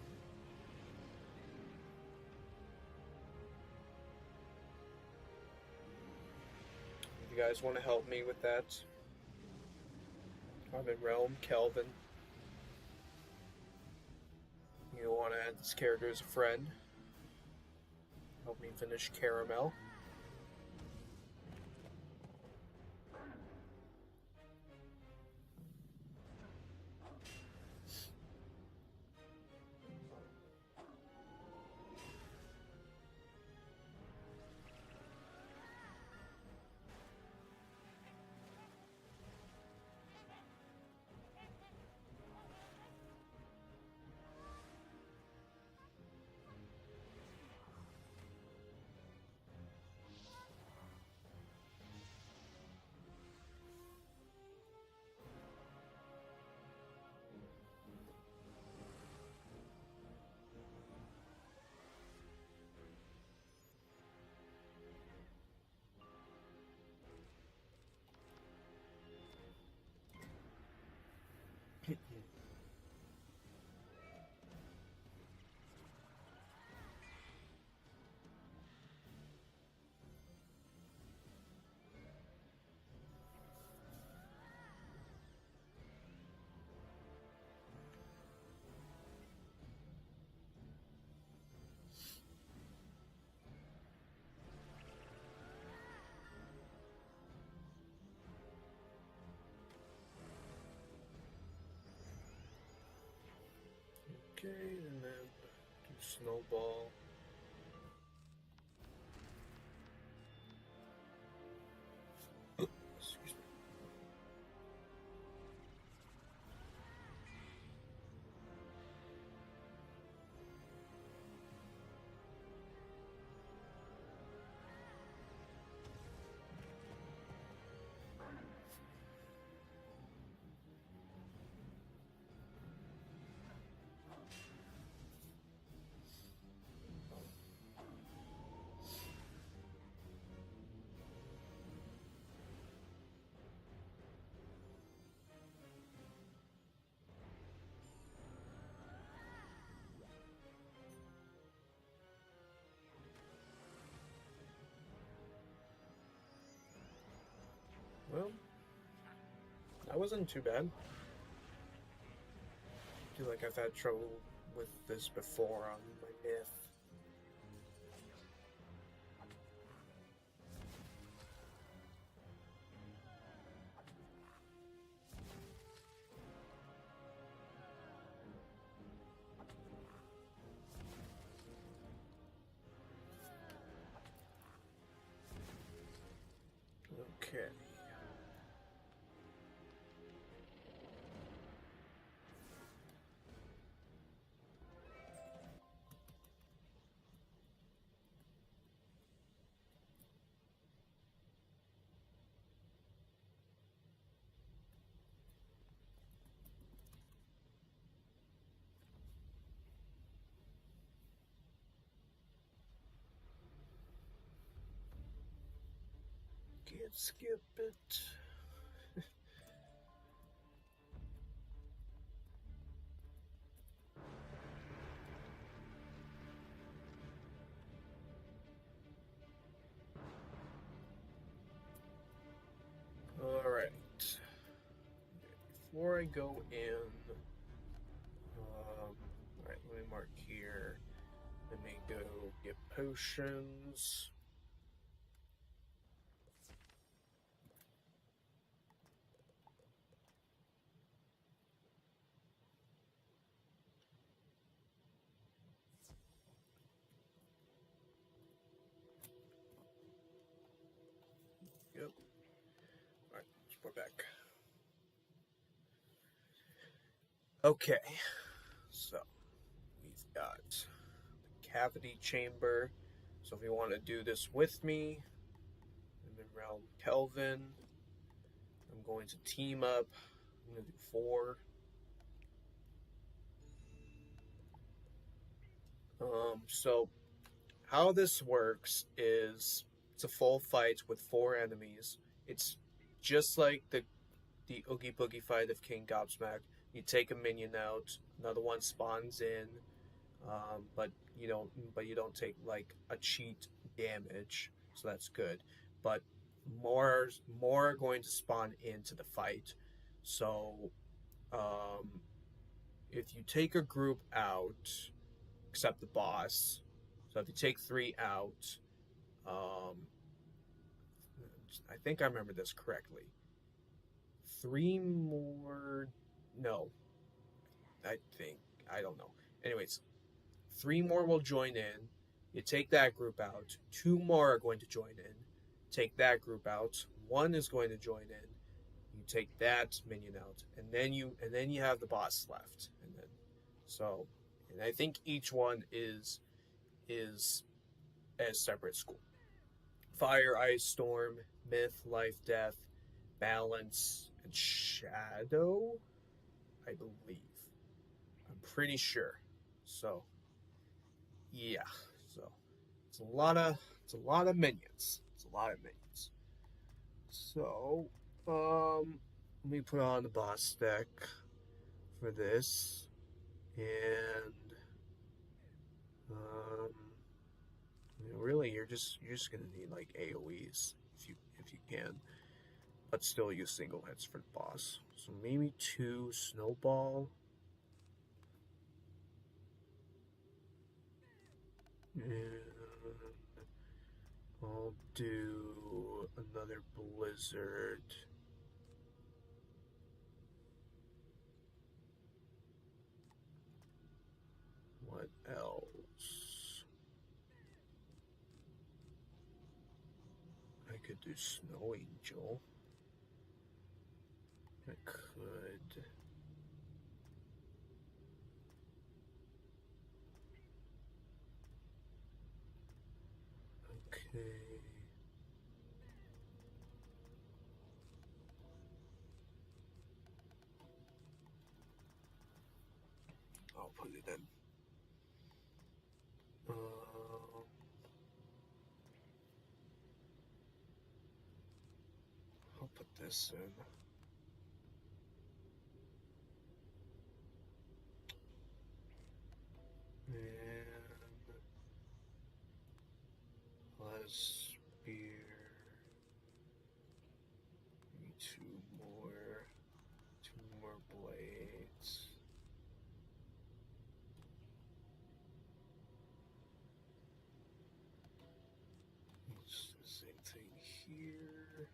If you guys want to help me with that, I'm in Realm, Kelvin. You want to add this character as a friend. Help me finish Karamelle. Okay, and then do snowball. Excuse me. Well, that wasn't too bad. I feel like I've had trouble with this before on my myth. Okay. Can't skip it. Alright. Before I go in, alright, let me mark here. Let me go get potions. Yep. Alright, let's put back. Okay, so we've got the cavity chamber. So if you want to do this with me, I'm in Realm Kelvin. I'm going to team up. I'm going to do 4. So how this works is it's a full fight with 4 enemies. It's just like the Oogie Boogie fight of King Gobsmack. You take a minion out, another one spawns in, but you don't take like a cheat damage, so that's good. But more are going to spawn into the fight. So if you take a group out, except the boss, so if you take 3 out, I think I remember this correctly. 3 more, no, I don't know. Anyways, 3 more will join in. You take that group out. 2 more are going to join in. Take that group out. 1 is going to join in. You take that minion out, and then you have the boss left. And I think each one is a separate school. Fire, ice, storm, myth, life, death, balance, and shadow, I believe. I'm pretty sure. So yeah. So it's a lot of minions. It's a lot of minions. So let me put on the boss deck for this. And really you're just gonna need like AoEs if you can. But still use single hits for the boss. So maybe 2 snowball. And I'll do another blizzard. What else? I could do Snow Angel. I could. Okay. I'll put it in. I'll put this in. And let's spear. Maybe 2 more blades. It's the same thing here.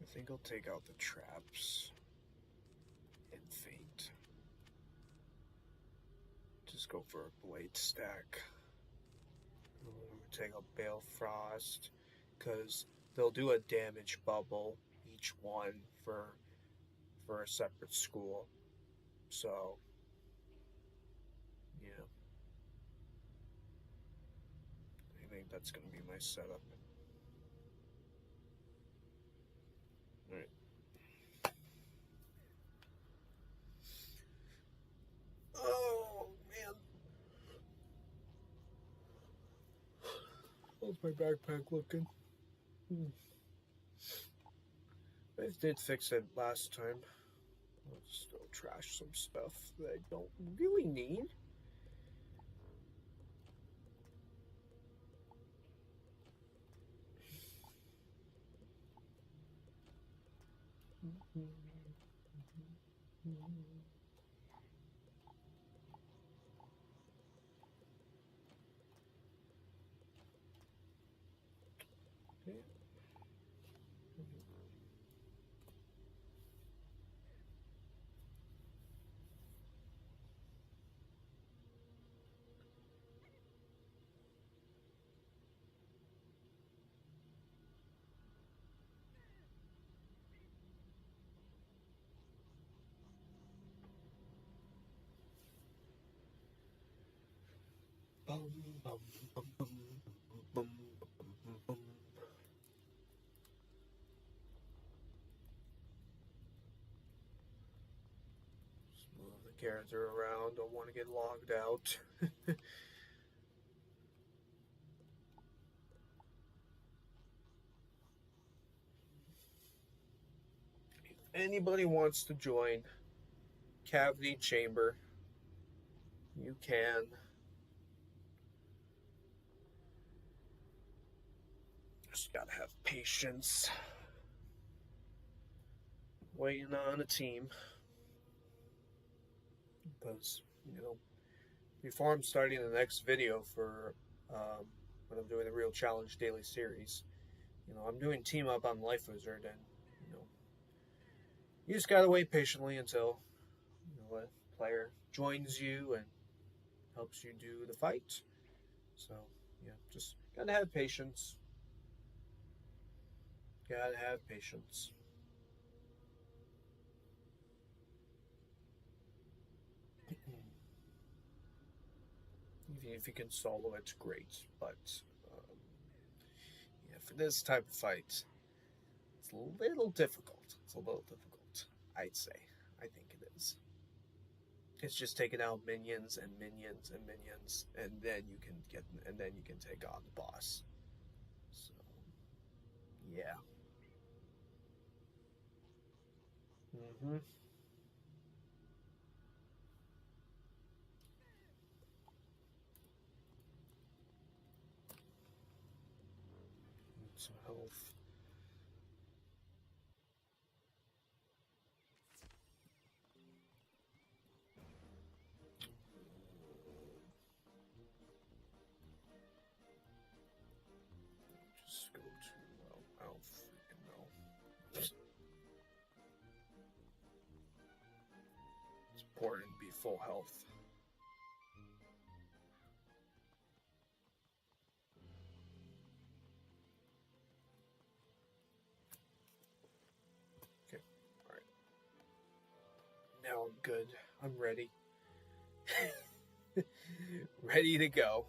I think I'll take out the traps and faint. Just go for a blade stack. Take out Balefrost, because they'll do a damage bubble each one for a separate school. So yeah, I think that's gonna be my setup. Alright. How's my backpack looking? I did fix it last time. I'll still trash some stuff that I don't really need. Bum, bum, bum, bum, bum, bum, bum. Just move the character around. Don't want to get logged out. If anybody wants to join Cavity Chamber, you can. Just gotta have patience. Waiting on a team. Because, before I'm starting the next video for when I'm doing the Real Challenge Daily Series, I'm doing Team Up on Life Wizard, and, you just gotta wait patiently until, a player joins you and helps you do the fight. So, yeah, just gotta have patience. Gotta have patience. Even if you can solo, it's great. But, yeah, for this type of fight, it's a little difficult. I'd say. I think it is. It's just taking out minions and minions and minions, and then you can take on the boss. So, yeah. Mm-hmm. Some health. Just go to Alf. It's important to be full health. Okay, alright. Now I'm good. I'm ready. Ready to go.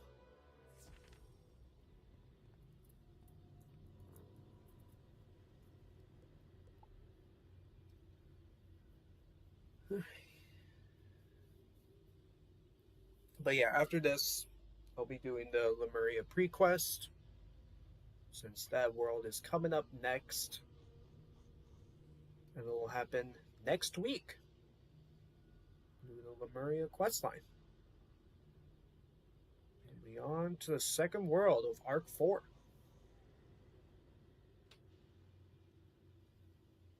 But yeah, after this, I'll be doing the Lemuria prequest, since that world is coming up next. And it will happen next week. Do the Lemuria questline. We'll be on to the second world of Arc 4.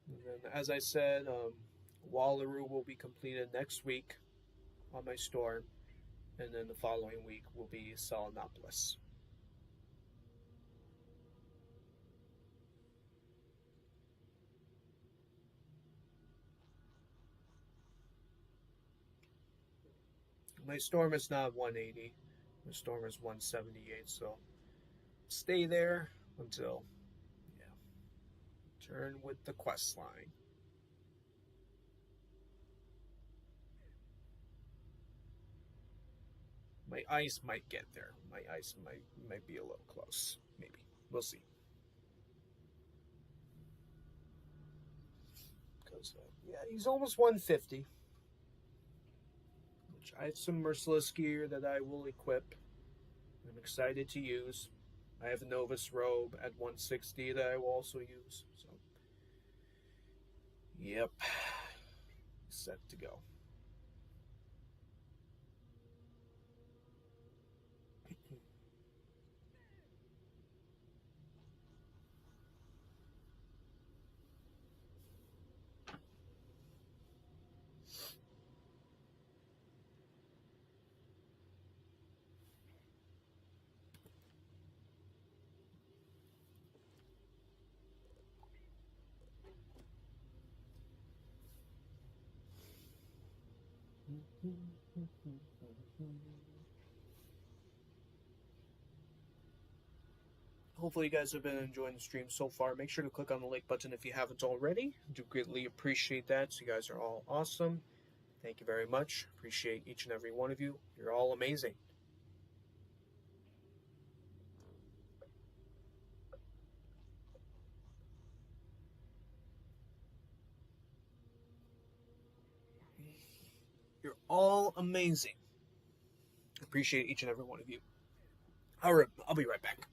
And then, as I said, Wallaru will be completed next week on my store. And then the following week will be Selenopolis. My storm is not 180. My storm is 178, so stay there until, turn with the quest line. My ice might get there. My ice might be a little close. Maybe. We'll see. Because, he's almost 150. Which I have some merciless gear that I will equip. I'm excited to use. I have a Novus robe at 160 that I will also use. So, yep, set to go. Hopefully you guys have been enjoying the stream so far. Make sure to click on the like button if you haven't already. I do greatly appreciate that. So you guys are all awesome. Thank you very much. Appreciate each and every one of you. You're all amazing. You're all amazing. Appreciate each and every one of you. Alright, I'll be right back.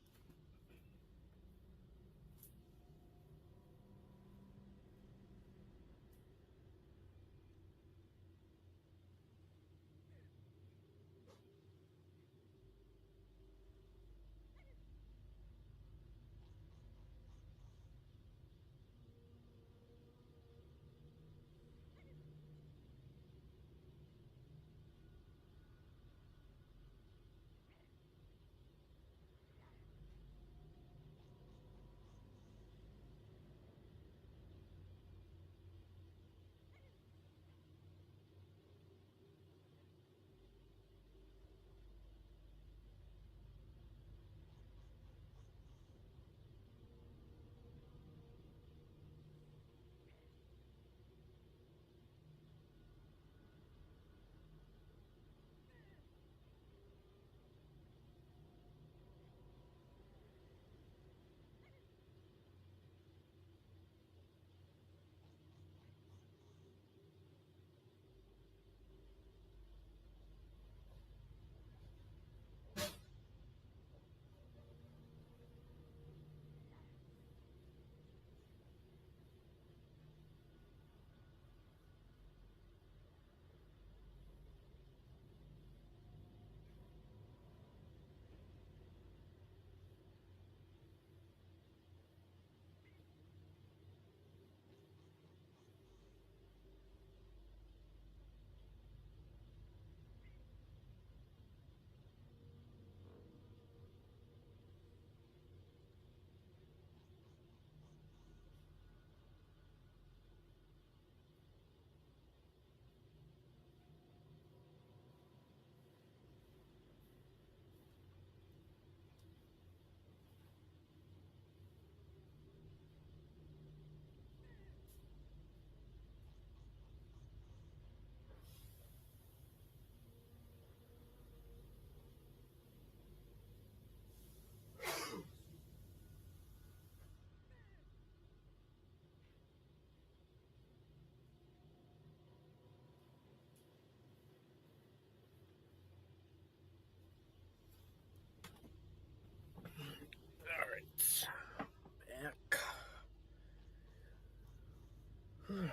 Alright. Back. Alright.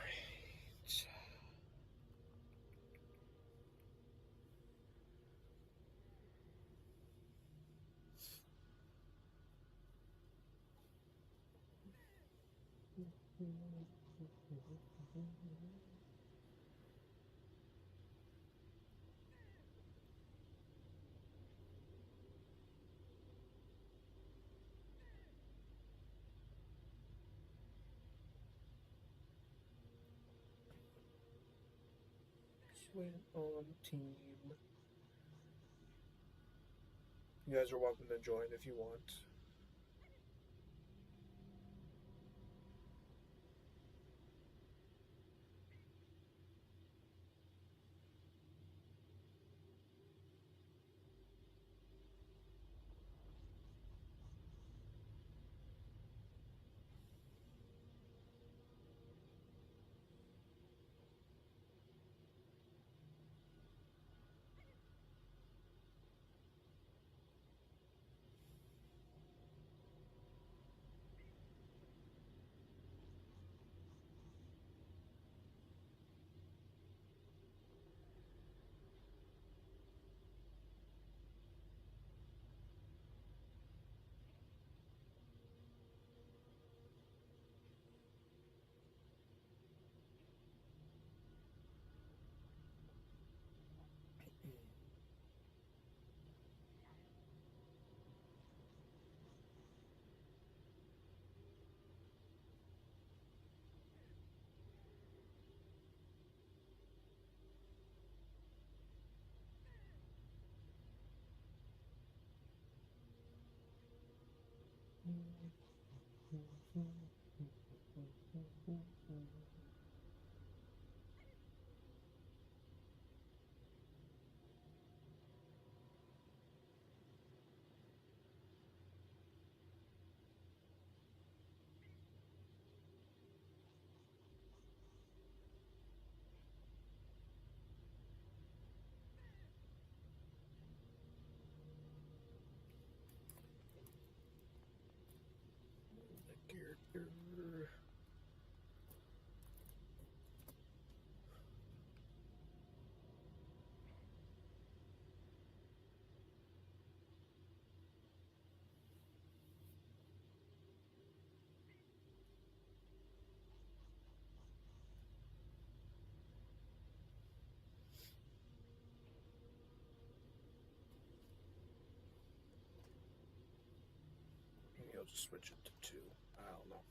Swing on team. You guys are welcome to join if you want. Maybe I'll just switch it to 2. I don't know.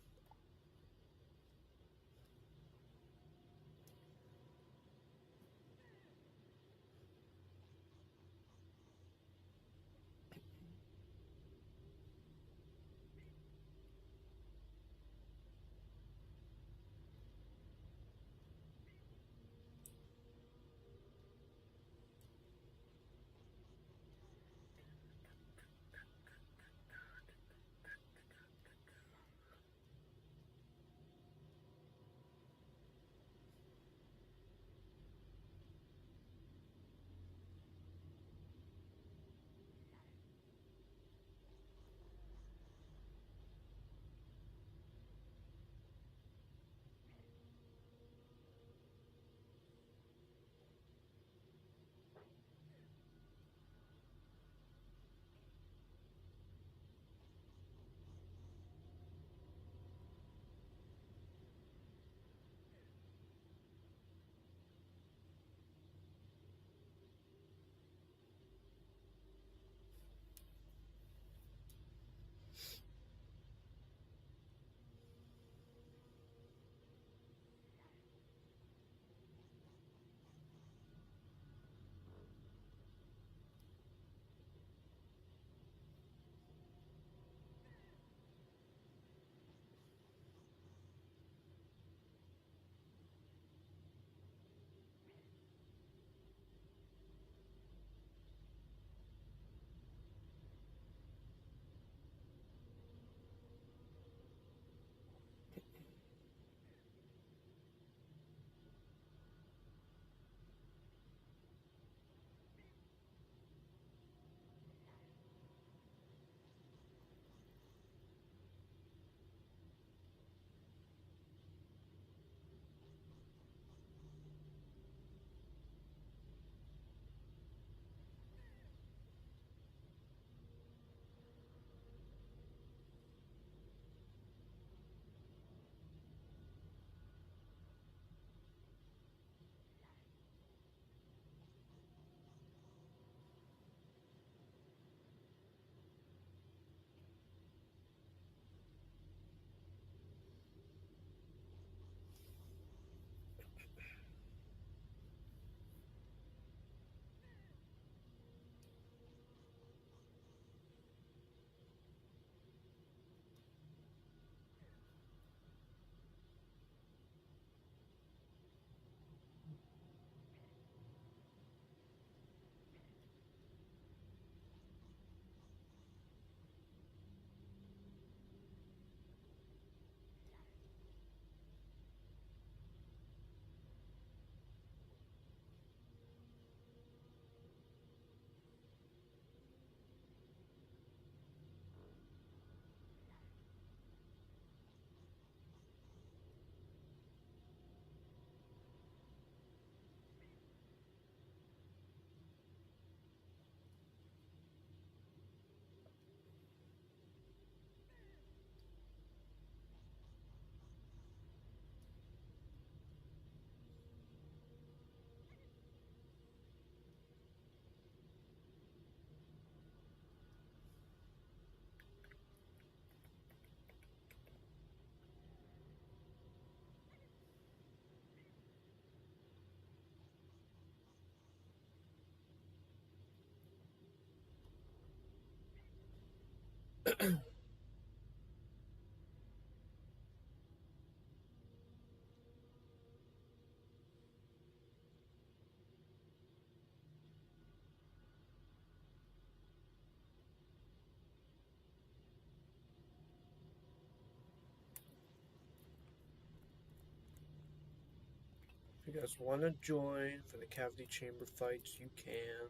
If you guys want to join for the cavity chamber fights, you can.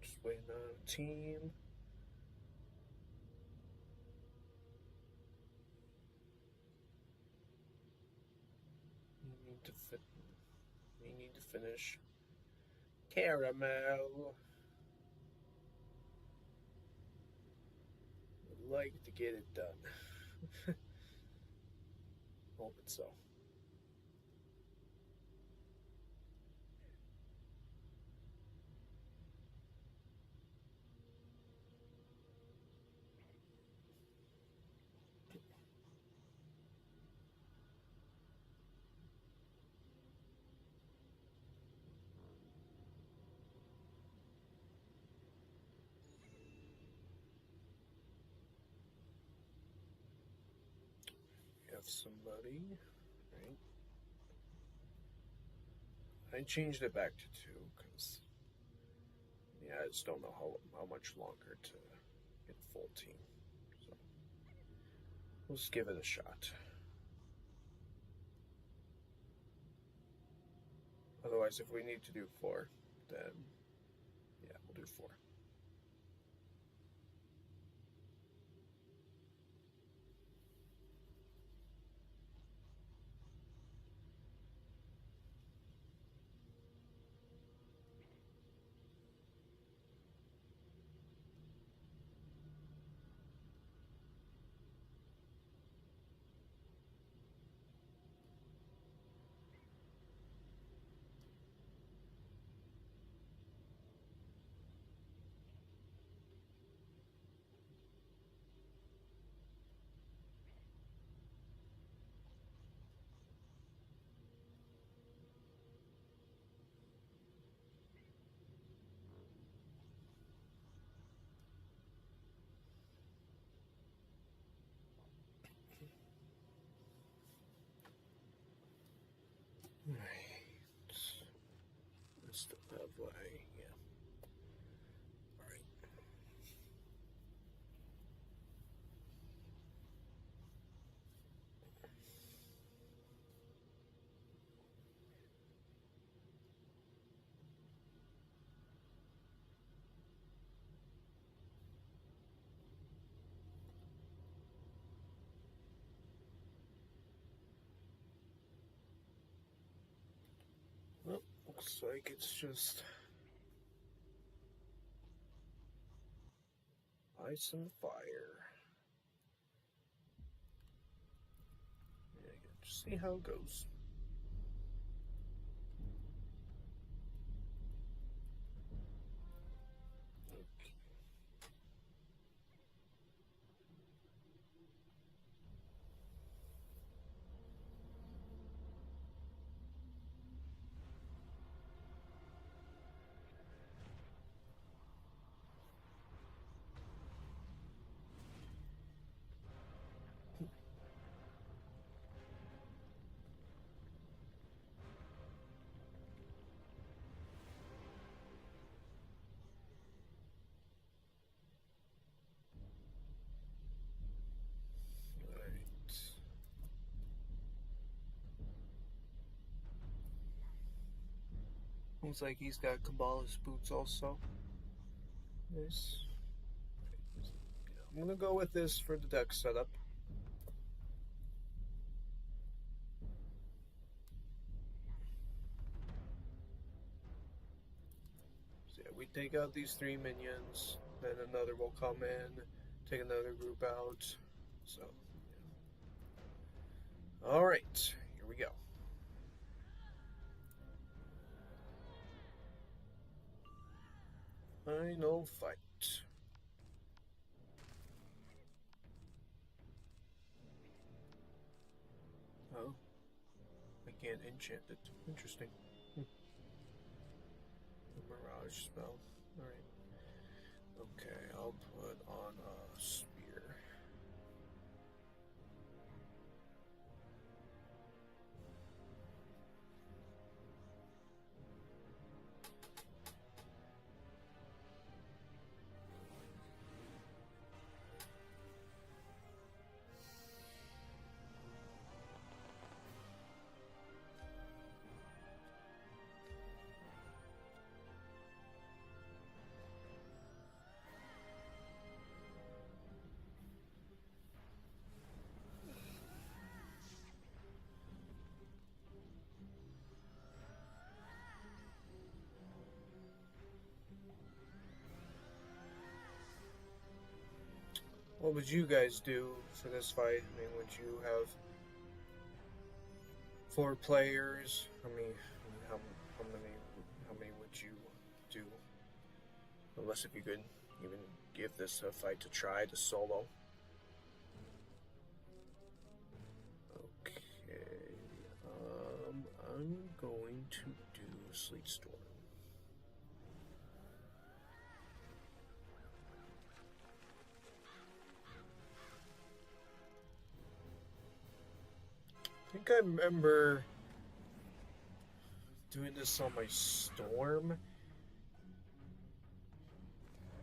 Just waiting on a team. We need to finish Karamelle. Would like to get it done. Hoping so. Have somebody, right? I changed it back to 2 because, yeah, I just don't know how much longer to get full team. So we'll just give it a shot. Otherwise, if we need to do 4, then yeah, we'll do 4. Right. I still have yeah. Alright. Well, looks like it's just ice and fire. Yeah, just see how it goes. Looks like he's got Kabbalist boots also. Nice. I'm gonna go with this for the deck setup. So yeah, we take out these 3 minions, then another will come in, take another group out. So, yeah. Alright, here we go. Final fight. Oh, I can't enchant it. Interesting. The Mirage spell. Alright. Okay, I'll put on a spear. what would you guys do for this fight? I mean, would you have 4 players? How many would you do? Unless if you could even give this a fight to try to solo. Okay, I'm going to do Sleet Storm. I think I remember doing this on my Storm.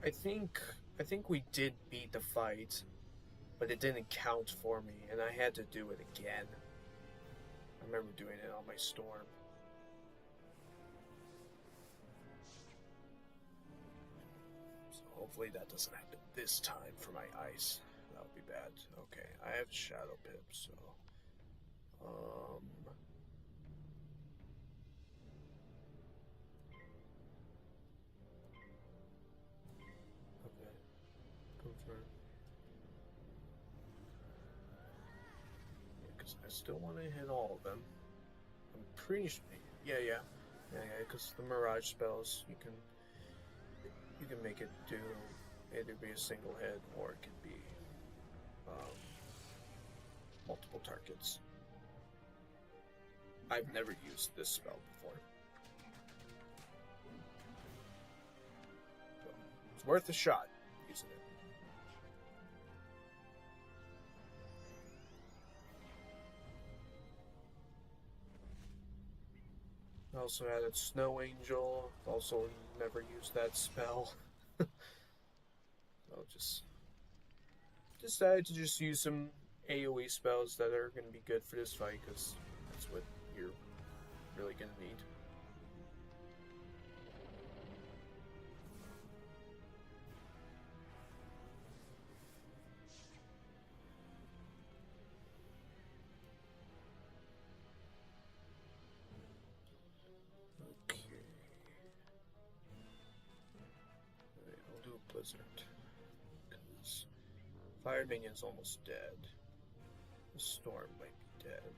I think we did beat the fight, but it didn't count for me, and I had to do it again. I remember doing it on my Storm. So hopefully that doesn't happen this time for my Ice. That would be bad. Okay, I have Shadow Pip, so... Okay. Confirm. Yeah, because I still want to hit all of them. I'm pretty sure... Yeah, because the Mirage spells, you can make it do either be a single hit, or it can be multiple targets. I've never used this spell before. So it's worth a shot using it. I also added Snow Angel. Also never used that spell. I'll just decided to just use some AoE spells that are going to be good for this fight, because that's what you're really going to need. Okay. Alright, I'll do a Blizzard, because Fire Minion's almost dead. The Storm might be dead.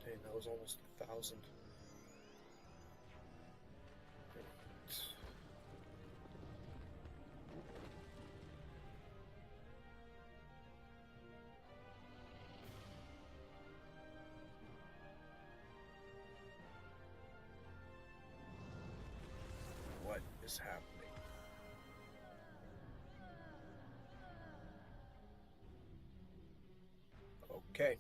Dang, that was almost 1,000. What is happening? Okay.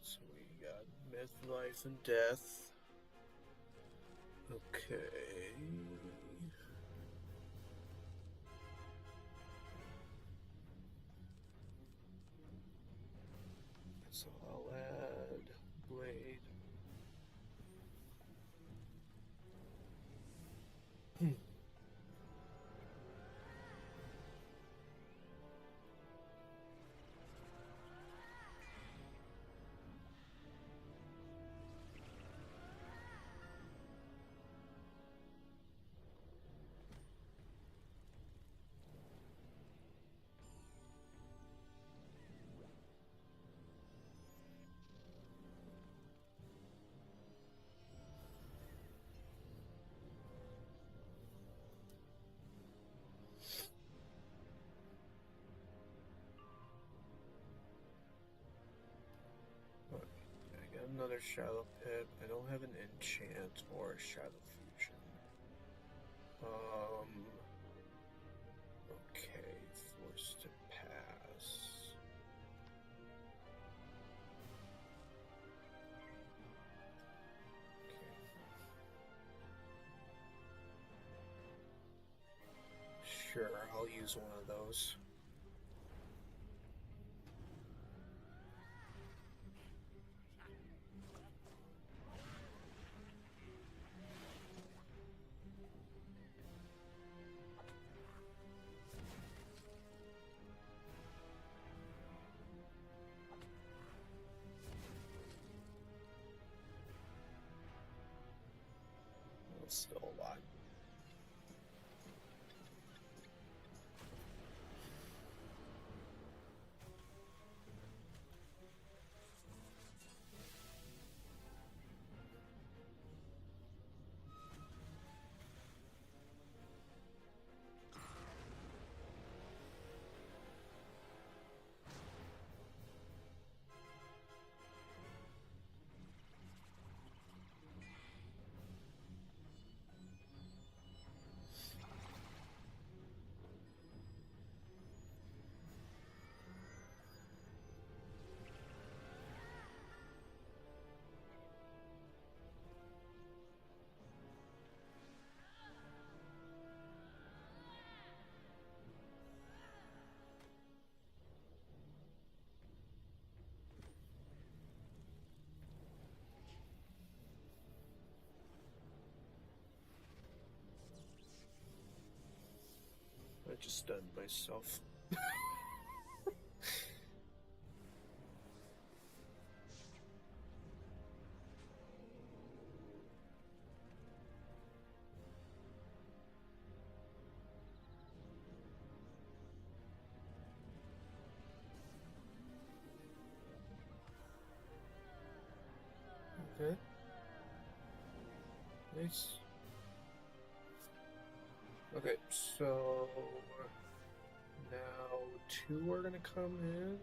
So we got Myth, Life, and Death. Okay. So I'll add Blade. another Shadow Pit. I don't have an enchant or a Shadow Fusion. Okay, forced to pass. Okay. Sure, I'll use one of those. Still a lot. I just stunned myself. Okay. Nice. Okay, so now 2 are gonna come in.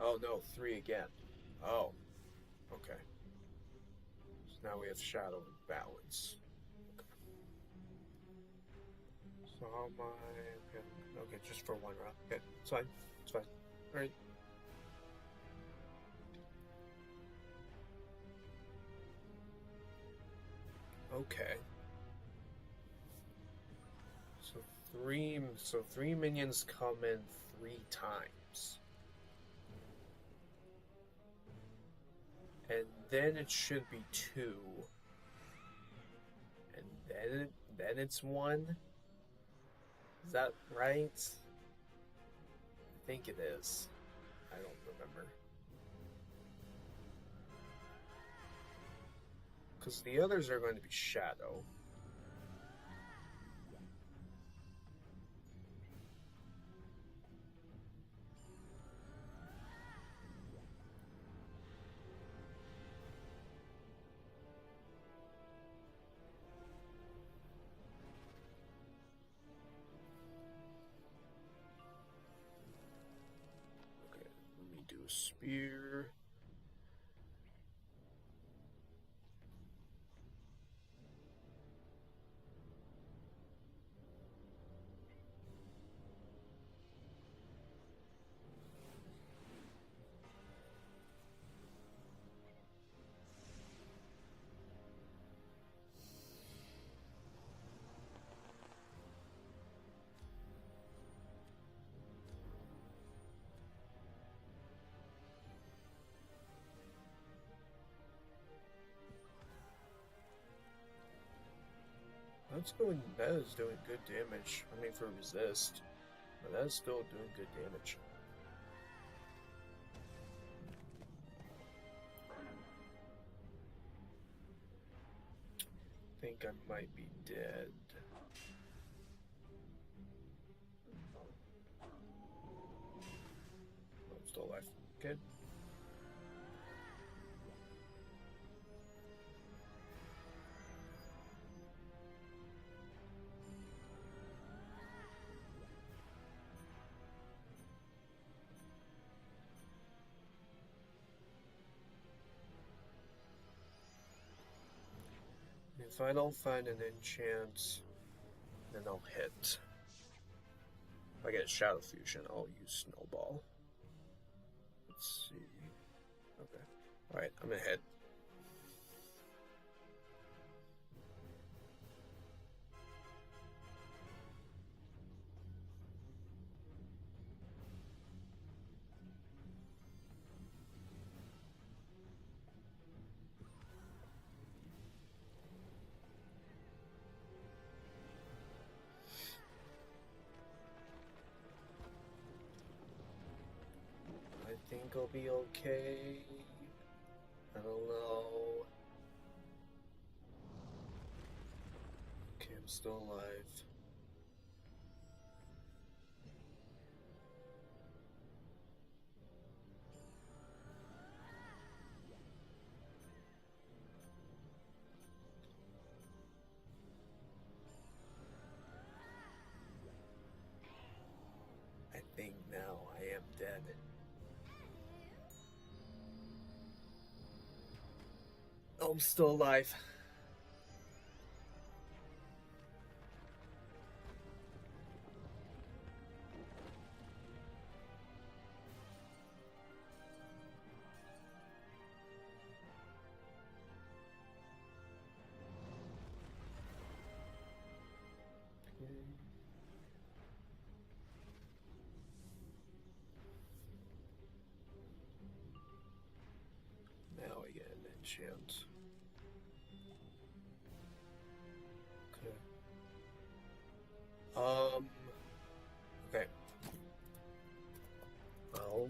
Oh no, 3 again. Oh, okay. So now we have Shadow and Balance. Okay. So how am I? Okay, just for 1 round. Okay, it's fine. It's fine. All right. Okay. So 3 minions come in 3 times. And then it should be 2. And then it's 1. Is that right? I think it is. I don't remember. Because the others are going to be Shadow. Okay, let me do a spear. That is doing good damage. I mean, for resist, but that is still doing good damage. I think I might be dead. Oh, I'm still alive. Good. If I don't find an enchant, then I'll hit. If I get Shadow Fusion, I'll use Snowball. Let's see. Okay. Alright, I'm gonna hit. I think I'll be okay. I don't know. Okay, I'm still alive. I think now I am dead. Oh, I'm still alive. Now I get an enchant. Okay. Okay. I'll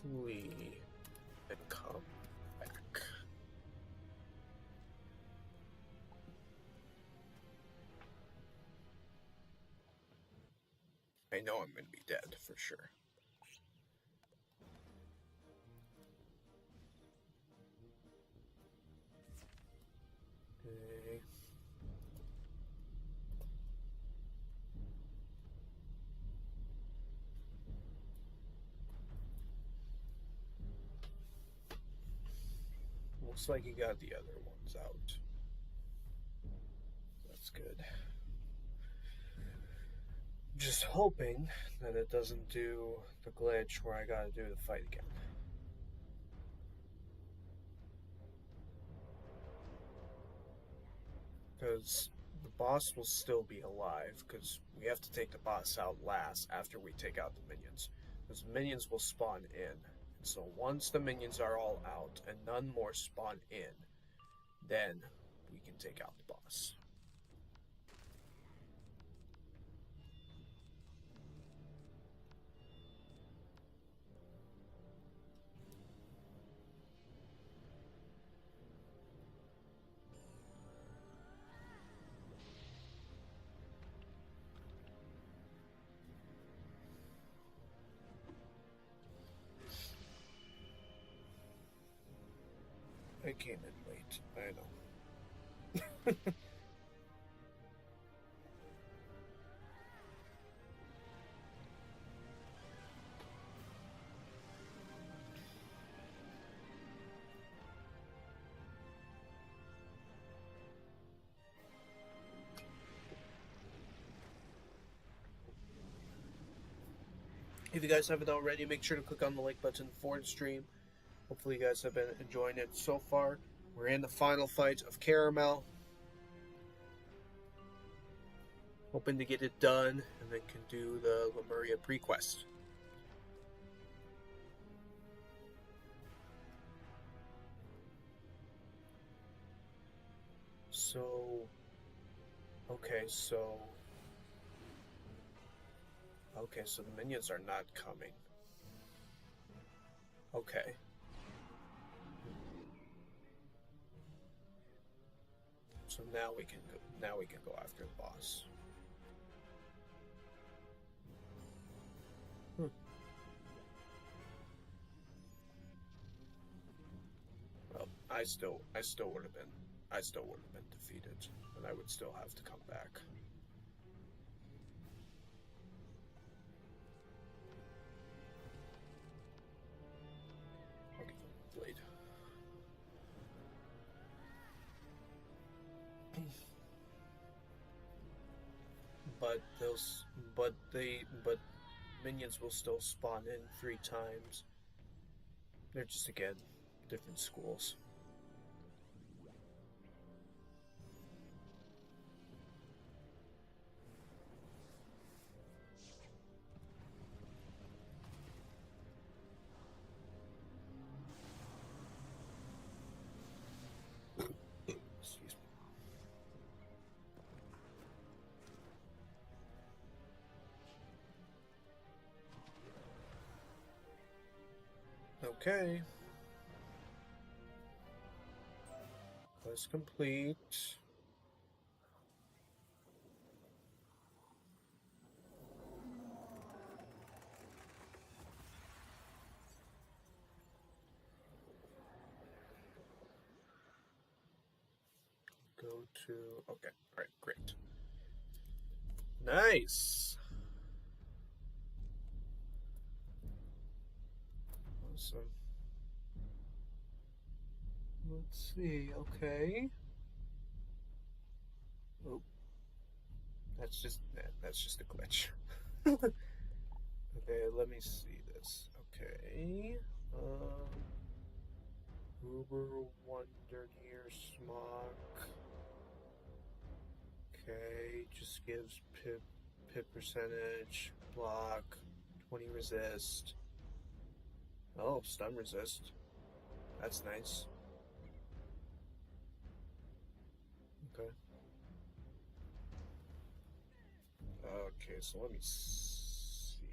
flee and come back. I know I'm gonna be dead for sure. Okay. Looks like you got the other ones out. That's good. Just hoping that it doesn't do the glitch where I gotta do the fight again. Because the boss will still be alive, because we have to take the boss out last after we take out the minions. Because the minions will spawn in. And so once the minions are all out and none more spawn in, then we can take out the boss. I came in late, I know. If you guys haven't already, make sure to click on the like button for the stream. Hopefully you guys have been enjoying it so far. We're in the final fight of Karamelle. Hoping to get it done and then can do the Lemuria prequest. So, okay, so the minions are not coming. Okay. So now we can go after the boss. Well, I still would have been defeated, and I would still have to come back. I'll give him a blade. but but minions will still spawn in 3 times. They're just, again, different schools. Excuse me. Okay. Quest complete. Go to... Okay, alright, great. Nice! Awesome. Let's see, okay. Oh. That's just a glitch. Okay, let me see this. Okay. Uber Wonder Near Smock. Okay, just gives pip percentage, block, 20 resist. Oh, stun resist. That's nice. Okay. Okay, so let me see.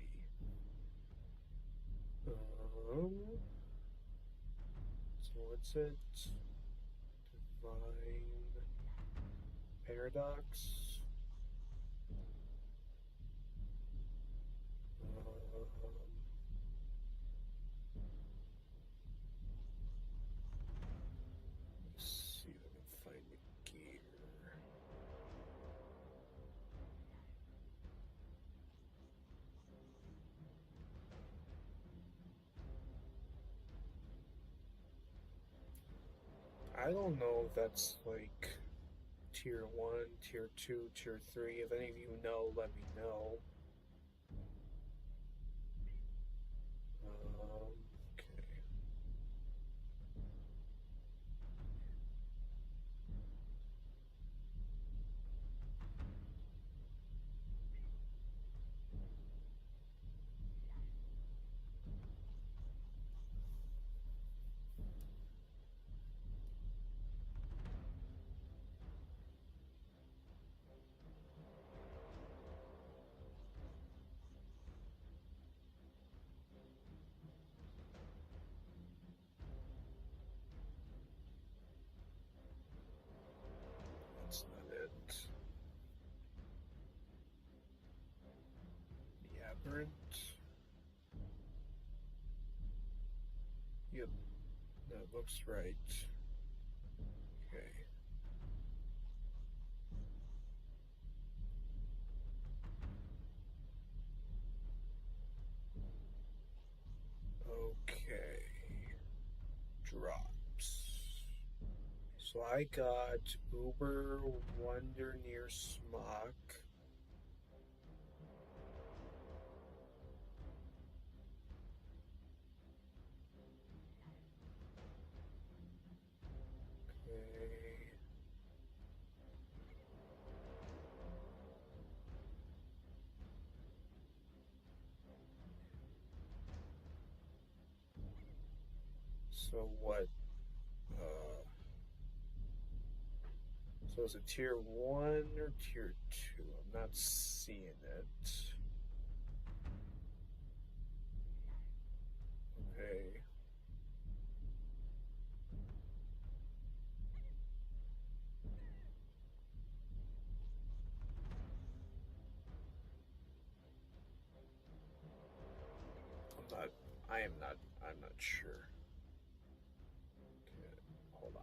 So what's it? Divine Paradox. Let's see if I can find the gear. I don't know if that's like tier 1, tier 2, tier 3. If any of you know, let me know. Okay. That's not it. The Aberrant. Yep, that looks right. Okay. Okay. Drops. So I got Uber Wonder Near Smock. Okay. So what? So is it tier 1 or tier 2? I'm not seeing it. Okay. I'm not sure. Okay, hold on.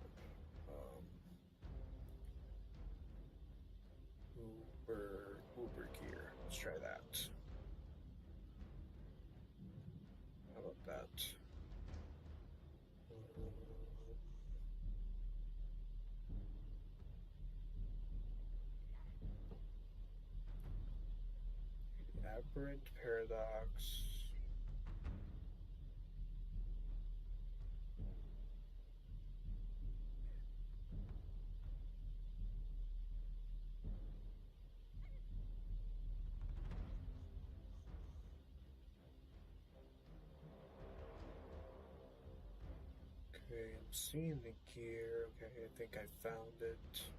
Uber gear. Let's try that. How about that? Aberrant Paradox. Okay, I'm seeing the gear. Okay, I think I found it.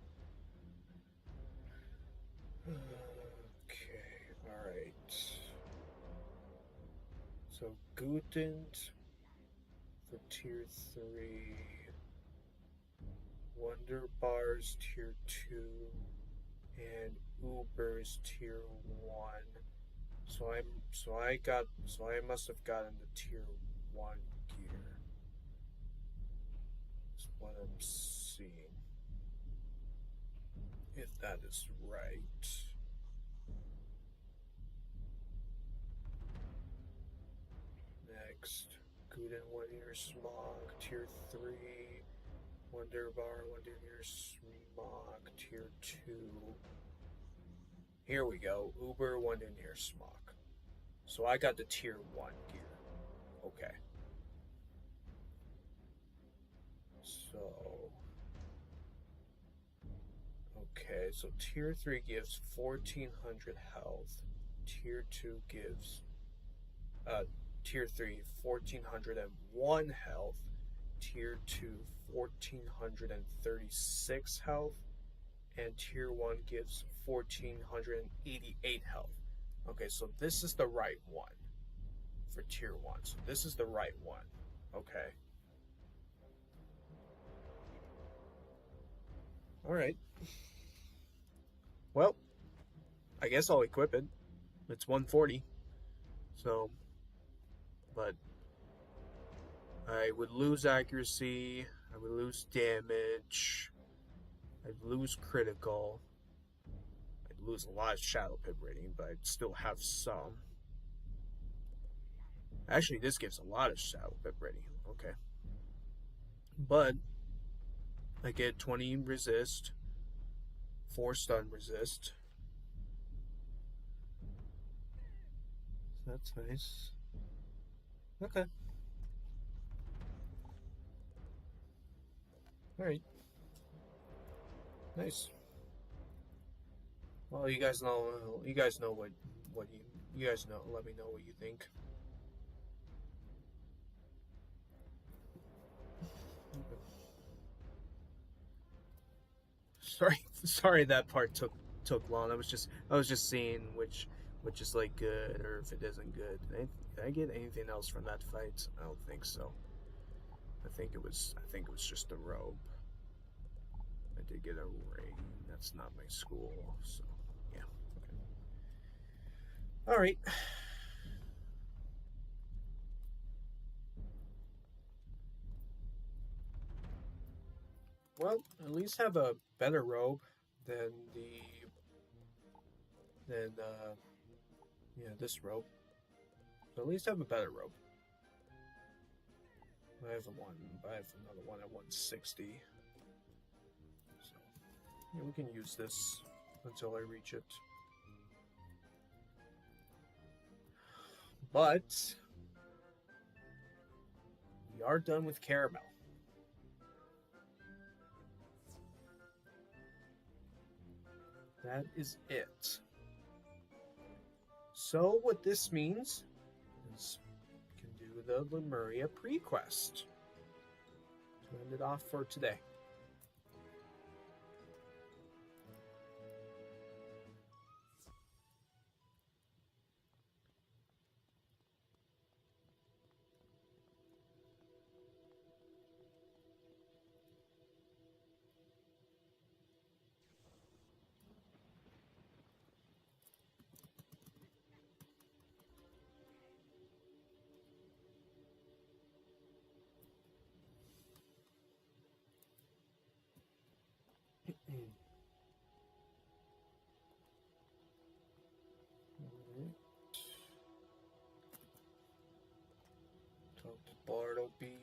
Okay, alright. So, Gutend for tier 3. Wonder Bars tier 2. And Uber's tier 1. So I must have gotten the tier 1 gear. That's what I'm seeing. If that is right. Next, Guden One-Ear Smog, tier 3. Wonder Bar, One-Ear Smog, tier 2. Here we go, Uber One-Ear Smog. So I got the tier 1 gear. Okay. So tier 3 gives 1400 health. Tier 2 gives tier 3 1401 health. Tier 2 1436 health. And tier 1 gives 1488 health. Okay, so this is the right one for tier 1. So this is the right one. Okay. Alright. Well, I guess I'll equip it. It's 140. So, but I would lose accuracy, I would lose damage, I'd lose critical, I'd lose a lot of Shadow Pip rating, but I'd still have some. Actually, this gives a lot of Shadow Pip rating, okay. But I get 20 resist, 4 stun resist. That's nice. Okay. Alright. Nice. Well, you guys know what you guys know. Let me know what you think. Sorry that part took long. I was just seeing which is like good or if it isn't good. Did I get anything else from that fight? I don't think so. I think it was just a robe. I did get a ring. That's not my school, so yeah. Okay. All right. Well, at least have a better robe than this robe. So at least have a better robe. I have another one at 160. So yeah, we can use this until I reach it. But we are done with Karamelle. That is it. So what this means is we can do the Lemuria prequest to end it off for today. Talk to Bartleby.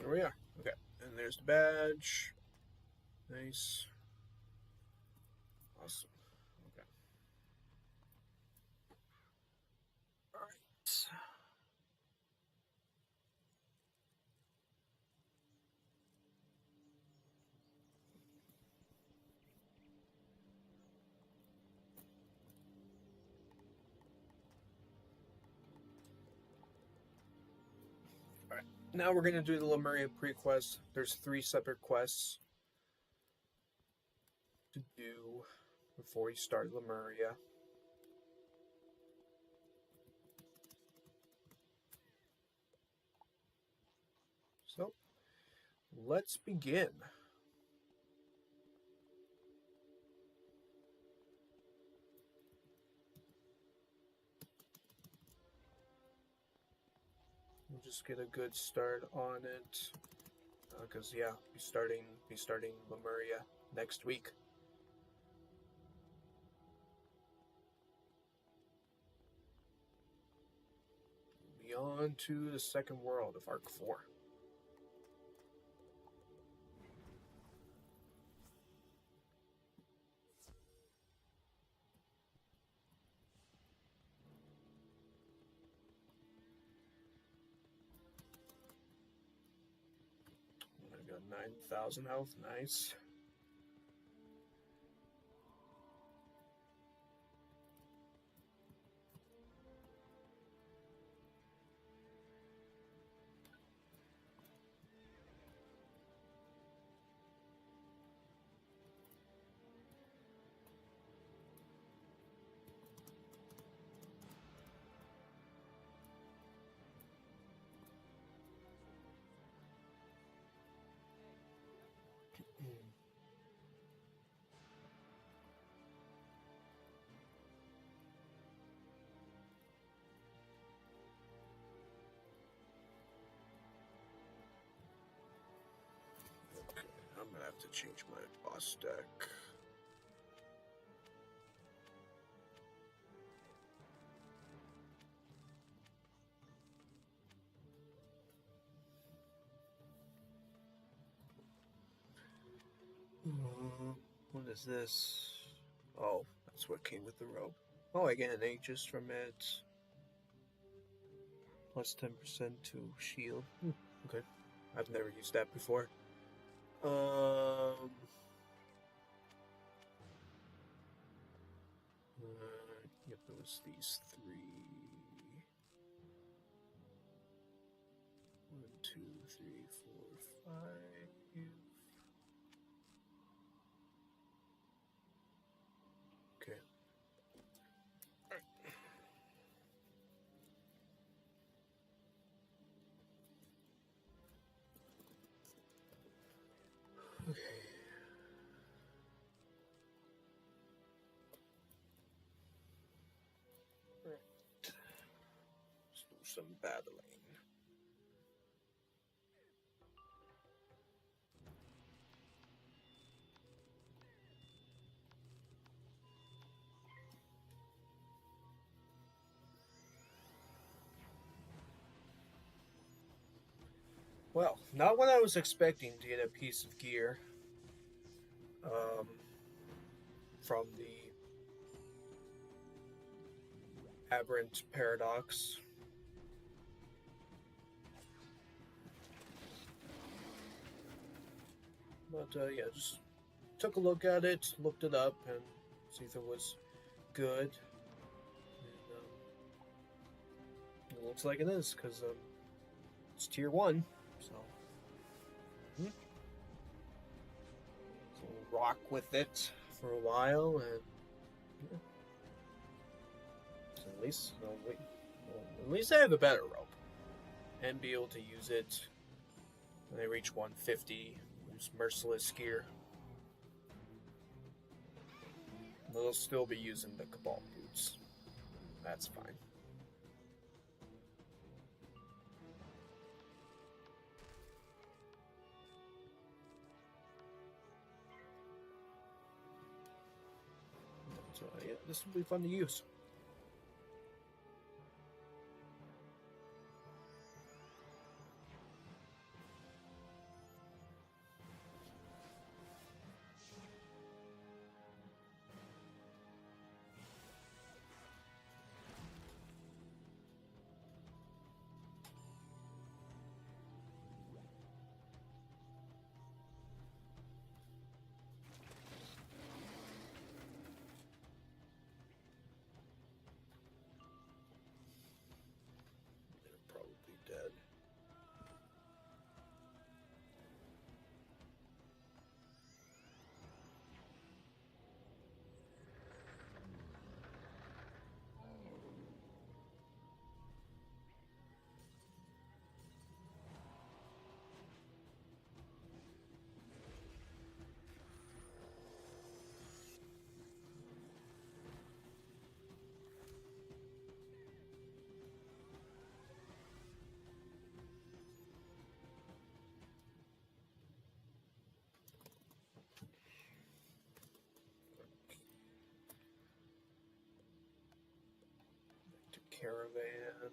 There we are. Okay, and there's the badge. Nice. Awesome. Okay. All right. All right. Now we're gonna do the Lemuria prequest. There's 3 separate quests to do before you start Lemuria. So, let's begin. We'll just get a good start on it, because yeah, be starting Lemuria next week. Beyond to the second world of Arc 4. I got 9,000 health, nice. I'm gonna have to change my boss deck. What is this? Oh, that's what came with the robe. Oh, I get an Aegis from it. Plus 10% to shield. Okay. I've never used that before. Yep, there was these 3. 1, 2, 3, 4, 5. Okay. Okay. Right. Let's do some battling. Well, not what I was expecting to get a piece of gear from the Aberrant Paradox. But yeah, just took a look at it, looked it up, and see if it was good. And, it looks like it is, because it's tier 1, so... So we'll rock with it for a while, and... Yeah. So at least I have a better rope. And be able to use it when I reach 150, use Merciless gear. But I'll still be using the Cabal boots. That's fine. So yeah, this will be fun to use. caravan.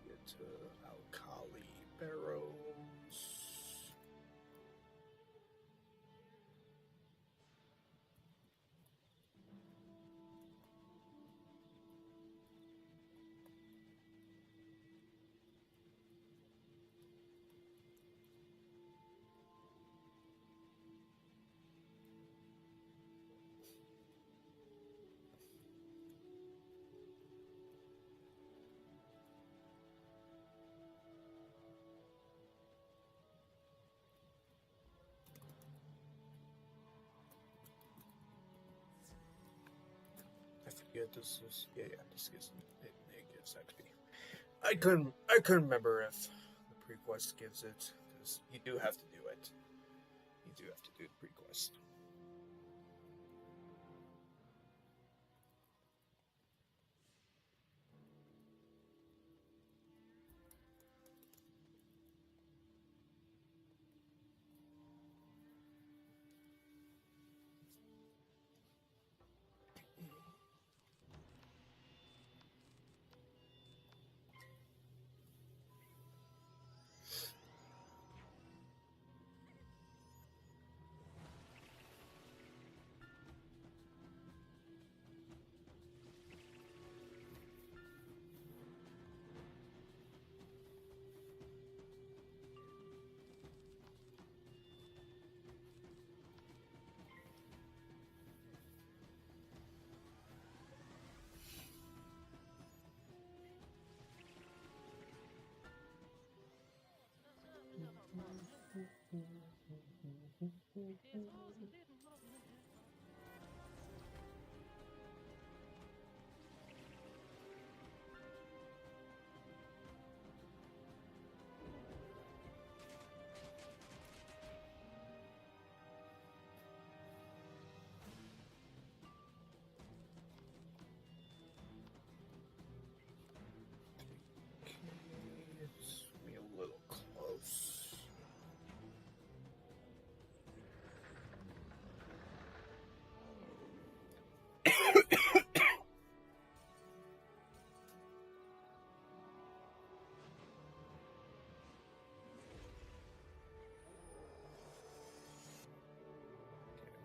Get to Alkali Barrows. I forget this is this gives it gives XP. I couldn't remember if the prequest gives it, because you do have to do it. You do have to do the prequest. It's me a little close.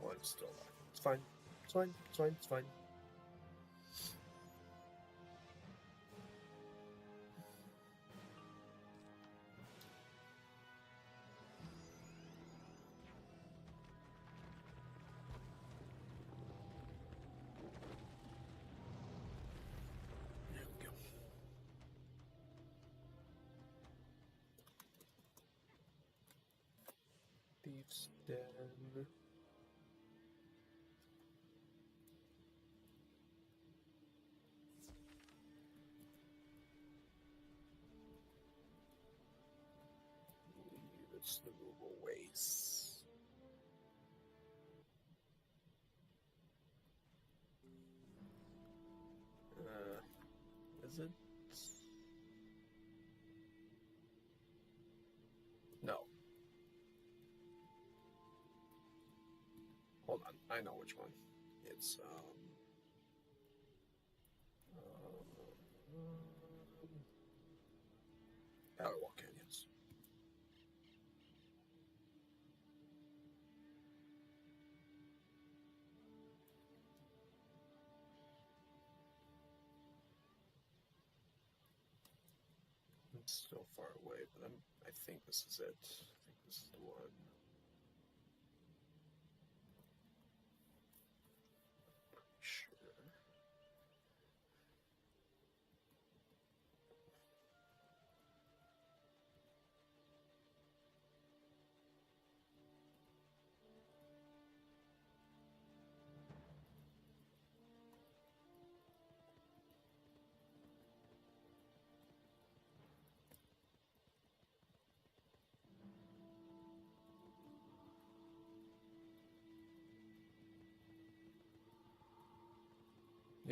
One's still alive. It's fine. It's fine. It's fine. It's fine. There we go. Thieves Den. It's the Google Waste. Is it? No. Hold on, I know which one. It's Outerwall Canyons. It's so far away, but I think this is it. I think this is the one. Pretty sure.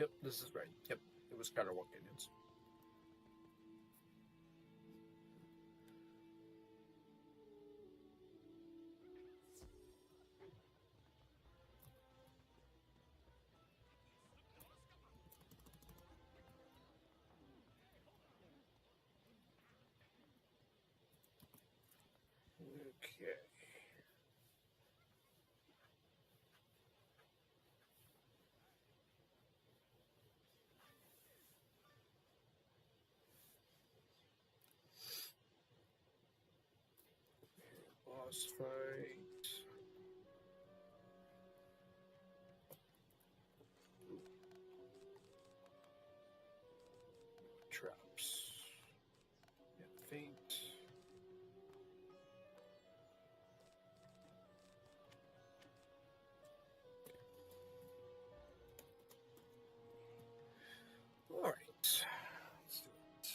Yep, this is right. Yep, it was Karamelle Canyons. Okay. Boss fight. Traps. And feint. Alright. Let's do it.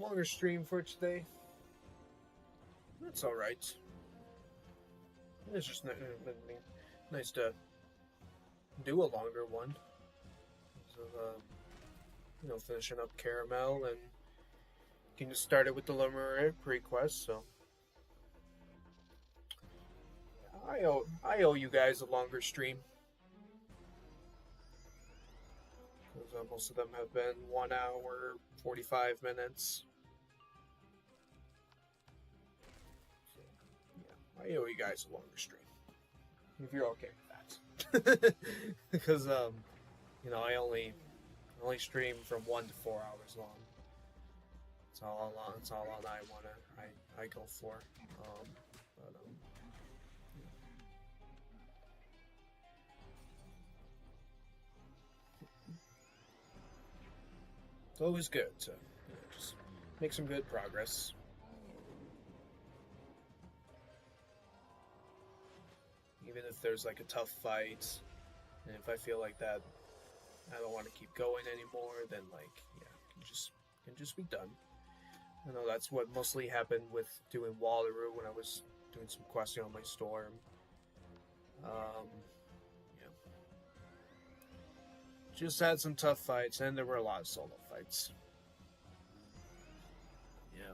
Longer stream for today. That's alright. It's just nice to do a longer one. So, finishing up Karamelle, and can just start it with the Lemuria prequest. So I owe you guys a longer stream, because most of them have been 1 hour 45 minutes. So, yeah, I owe you guys a longer stream, if you're okay with that. Because I only stream from 1 to 4 hours long. It's all I go for. It's always good to just make some good progress. Even if there's like a tough fight, and if I feel like that I don't want to keep going anymore, then can just be done. I know that's what mostly happened with doing Wallaru when I was doing some questing on my storm. Just had some tough fights, and there were a lot of solo fights. Yeah.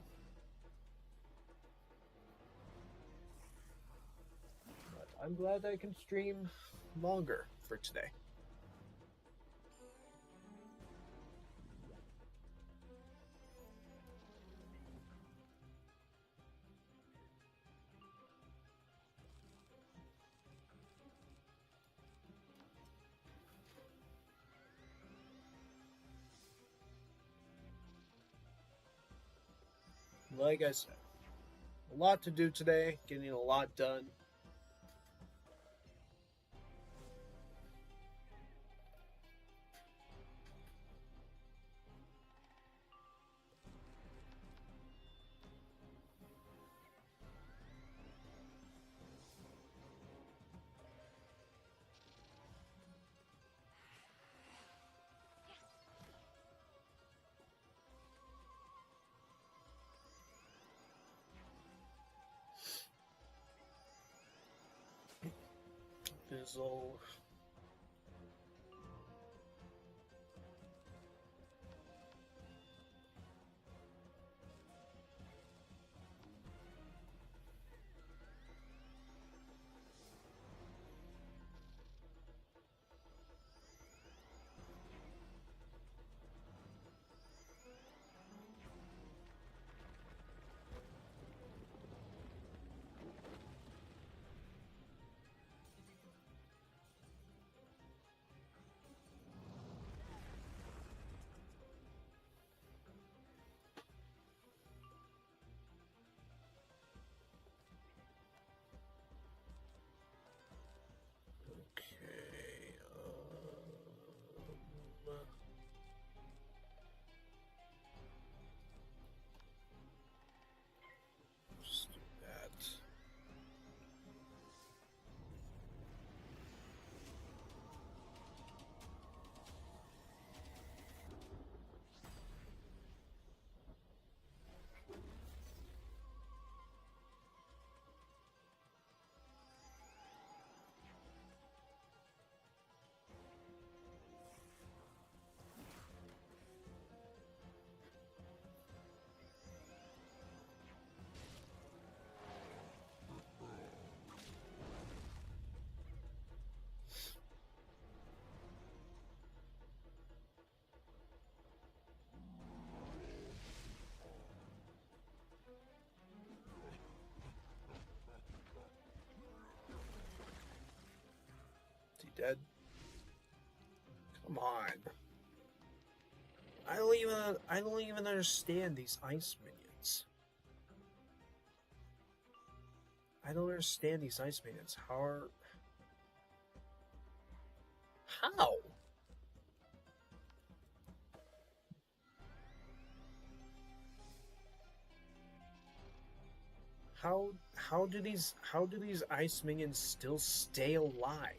But I'm glad I can stream longer for today. Like I said, a lot to do today, getting a lot done. Fizzle. dead? Come on. I don't even understand these ice minions. I don't understand these ice minions. How? How do these ice minions still stay alive?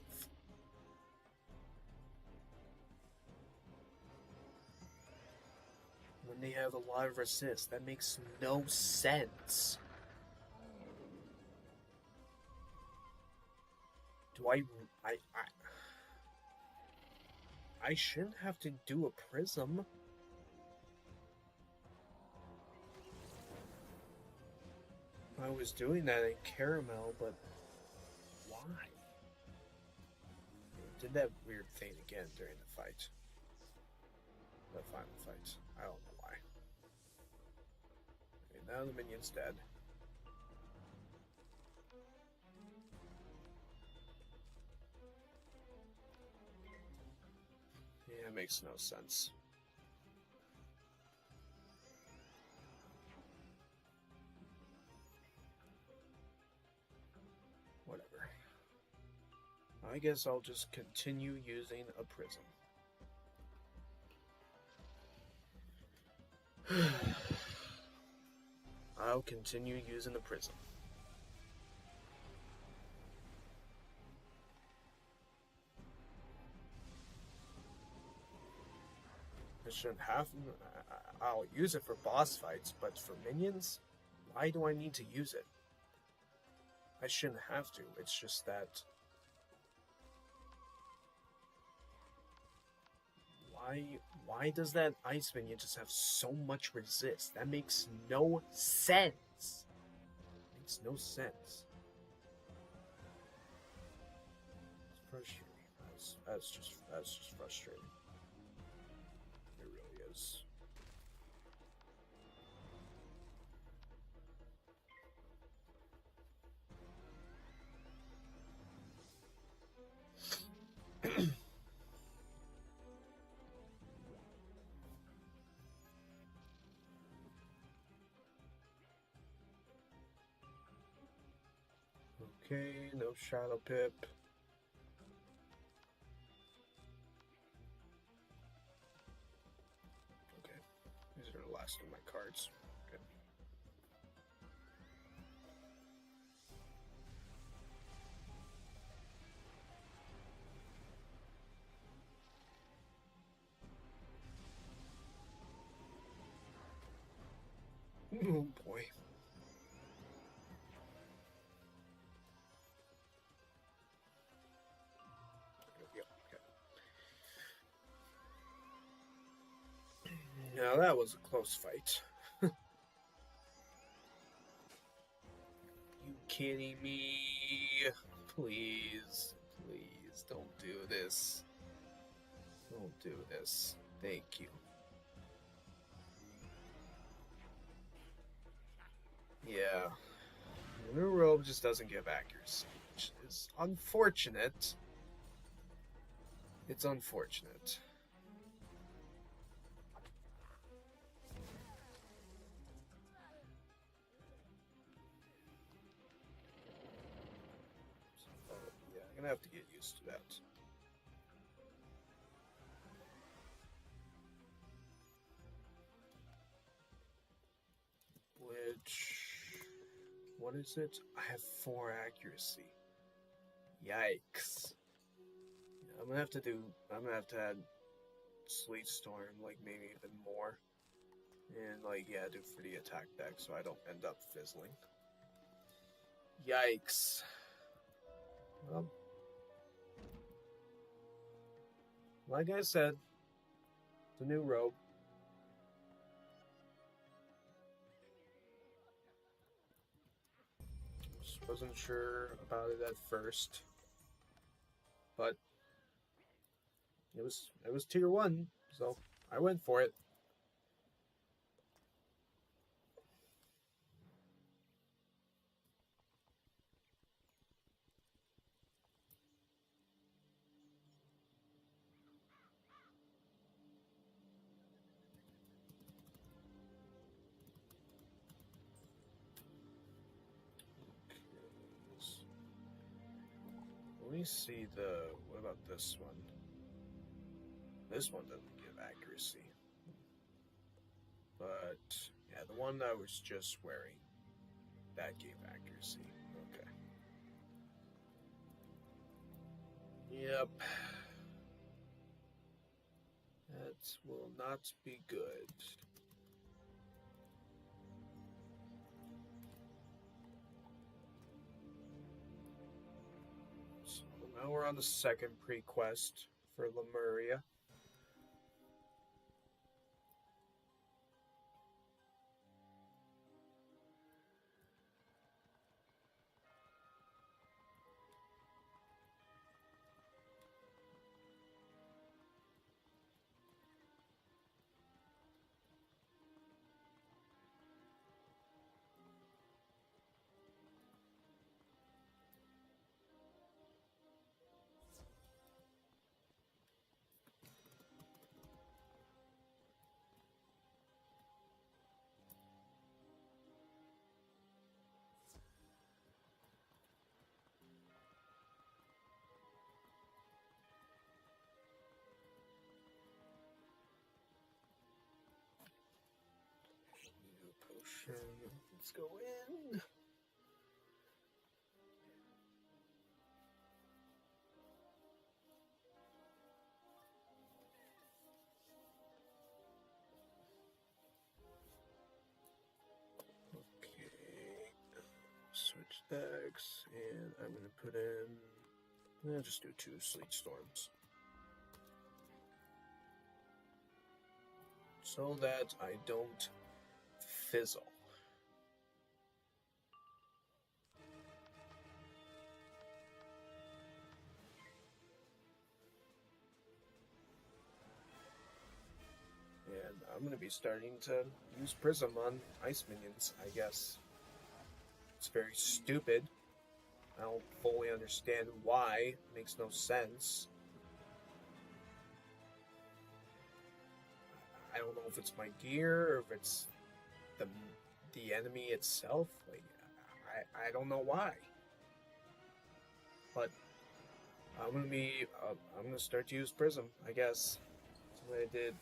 When they have a lot of resist, that makes no sense. Do I shouldn't have to do a prism. I was doing that in Karamelle, but why? It did that weird thing again during the fight. The final fight. I don't know why. Okay, now the minion's dead. Yeah, it makes no sense. Whatever. I guess I'll just continue using a prism. I'll continue using the prism. I shouldn't have. I'll use it for boss fights, but for minions, why do I need to use it? I shouldn't have to. It's just that. Why does that ice minion just have so much resist? That makes no sense. Makes no sense. It's frustrating. That's just frustrating. It really is. Okay, no Shadow Pip. Okay, these are the last of my cards. Good. Oh boy. Now that was a close fight. You kidding me? Please, please don't do this. Don't do this. Thank you. Yeah. The new robe just doesn't give accuracy, which is unfortunate. It's unfortunate. Yeah, I'm gonna have to get used to that. What is it? I have 4 accuracy. Yikes. I'm gonna have to add Sleet Storm, like maybe even more. And like, yeah, do for the attack deck so I don't end up fizzling. Yikes. Well, like I said, the new robe. Just wasn't sure about it at first, but it was tier 1, so I went for it. see the... What about this one? This one doesn't give accuracy. But, yeah, the one I was just wearing, that gave accuracy. Okay. Yep. That will not be good. So now we're on the second prequest for Lemuria. Let's go in. Okay. Switch decks, and I'm going to put in... I'll just do 2 Sleet Storms. So that I don't fizzle. And I'm going to be starting to use Prism on ice minions, I guess. It's very stupid. I don't fully understand why. It makes no sense. I don't know if it's my gear or if it's the enemy itself. Like, I don't know why. But I'm gonna start to use Prism, I guess. That's what I did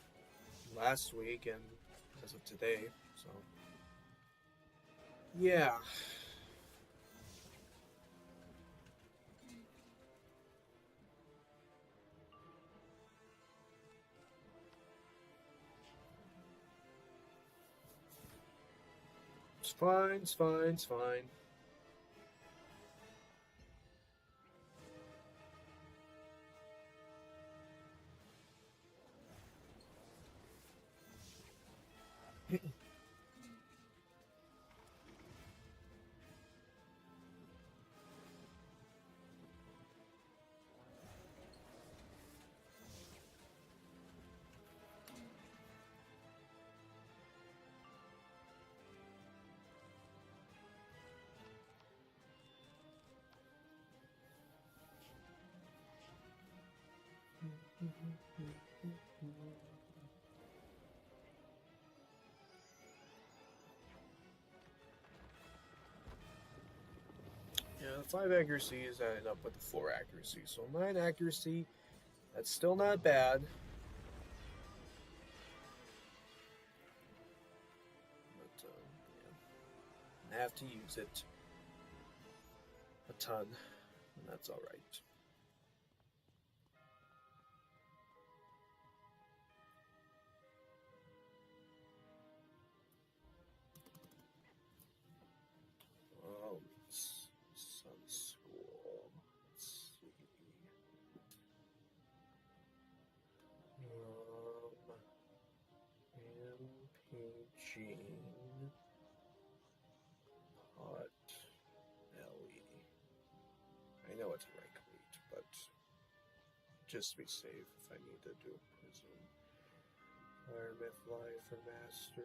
last week and as of today. So yeah. It's fine, it's fine, it's fine. Yeah, the 5 accuracy is added up with the 4 accuracy, so 9 accuracy, that's still not bad. But, yeah, I have to use it a ton, and that's alright. Gene, Pot, Belly. I know it's rank 8, but just to be safe, if I need to do Prism. Fire Myth Life for Mastery.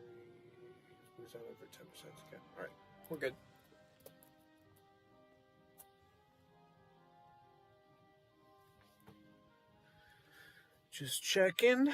Boost on over 10% again. Alright, we're good. Just checking.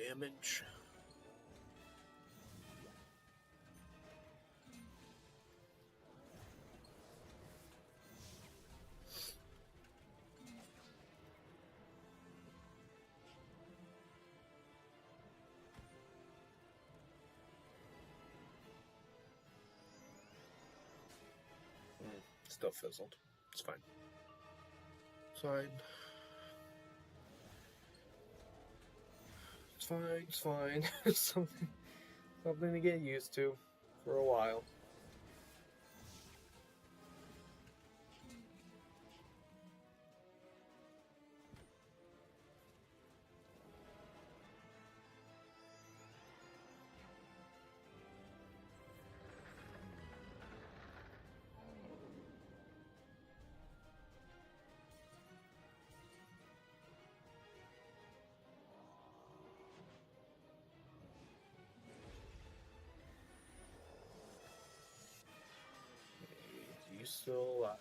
damage. Still fizzled. It's fine. It's fine. It's fine. It's fine. something to get used to for a while. He's still alive.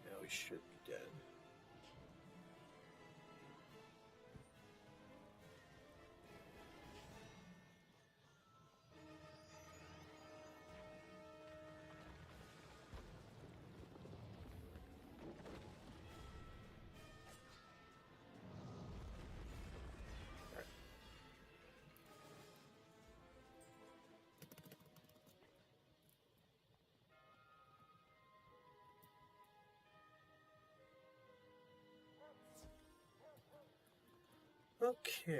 Now he should be dead. Okay.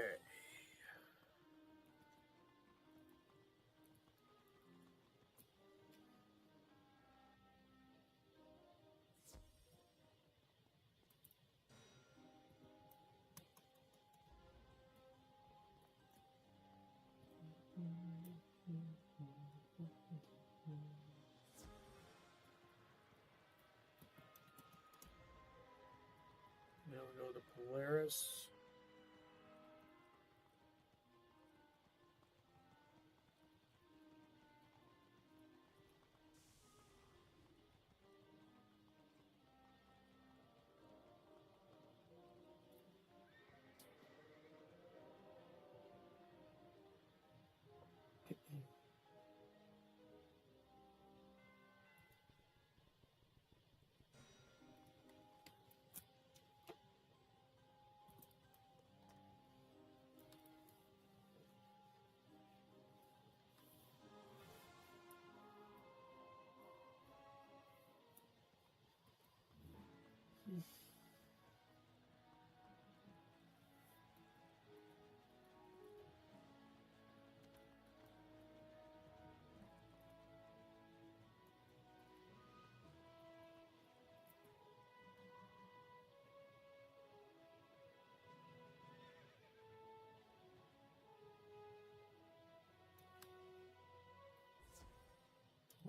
Now we go to Polaris.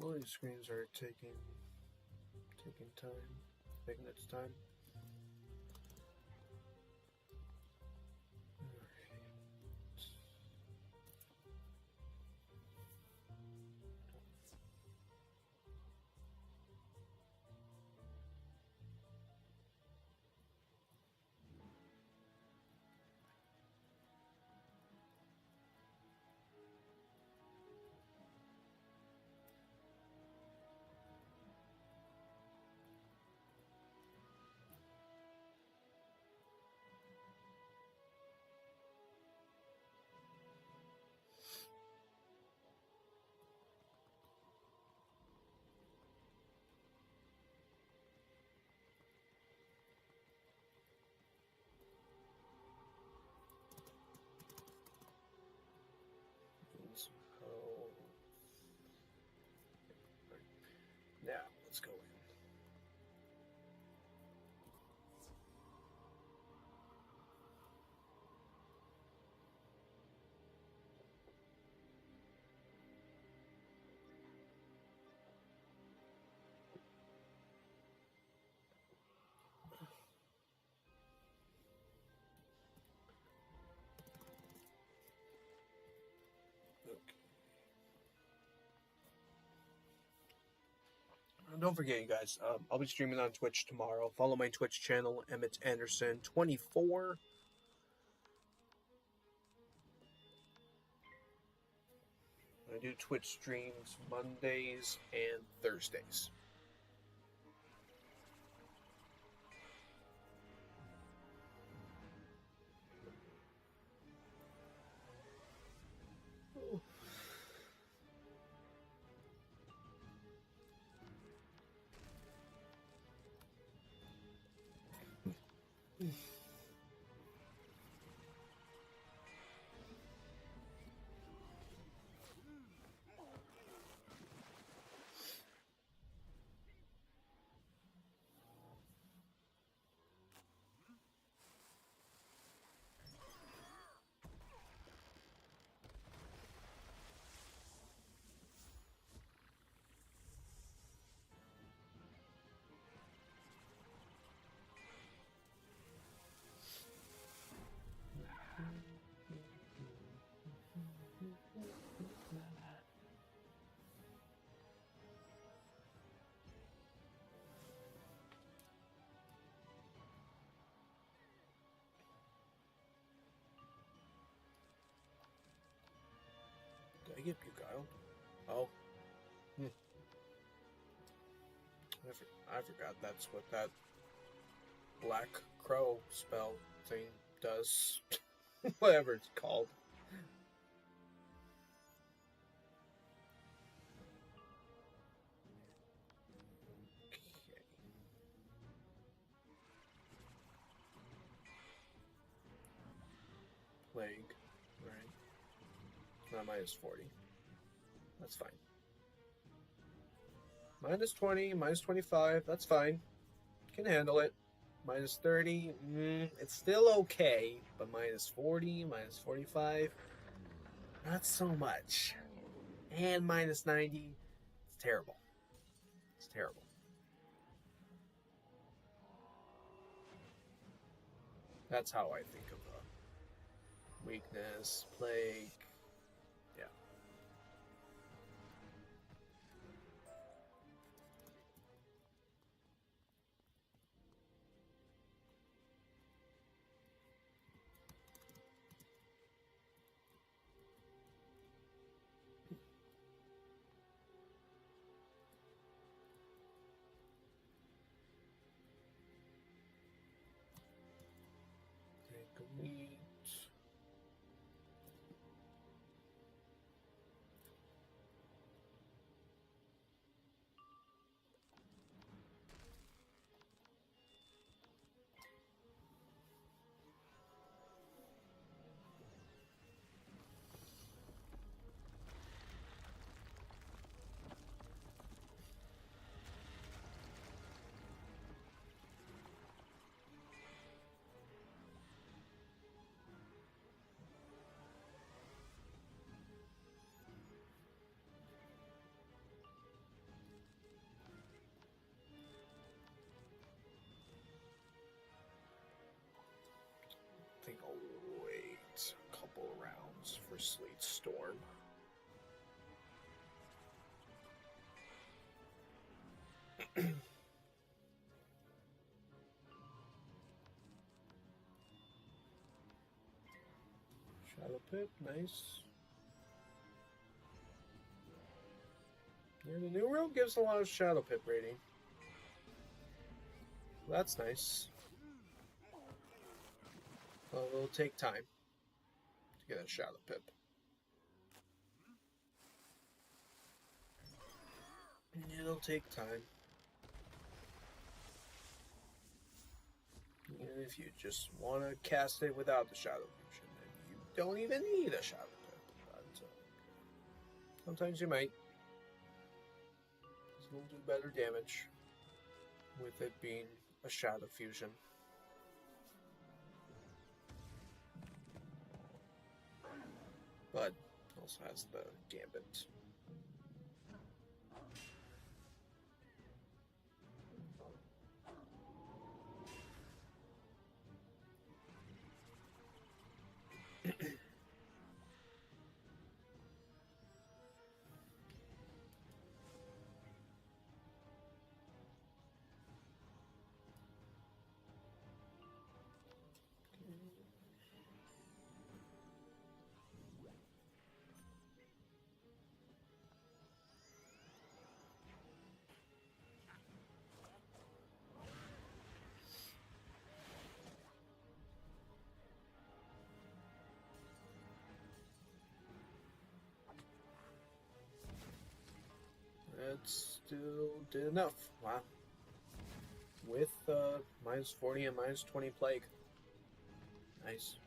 All these screens are taking time, taking its time. Now, let's go in. Okay. don't forget, you guys, I'll be streaming on Twitch tomorrow. Follow my Twitch channel, Emmett Anderson 24. I do Twitch streams Mondays and Thursdays. Did I get Buguiled? Oh. I forgot that's what that Black Crow spell thing does. Whatever it's called. Okay. Plague. Right. Not minus 40. That's fine. Minus 20, minus 25, that's fine. Can handle it. Minus 30, it's still okay. But minus 40, minus 45, not so much. And minus 90, it's terrible. It's terrible. That's how I think of weakness, plague. Yeah. Take a wheat. I think I'll wait a couple rounds for Sleet Storm. Shadow Pip, nice. Yeah, the new rule gives a lot of Shadow Pip rating. That's nice. Well, it'll take time to get a Shadow Pip. It'll take time. Even if you just want to cast it without the Shadow Fusion, then you don't even need a Shadow Pip. But, sometimes you might. It'll do better damage with it being a Shadow Fusion. But also has the Gambit. still did enough. Wow. With minus 40 and minus 20 plague. Nice.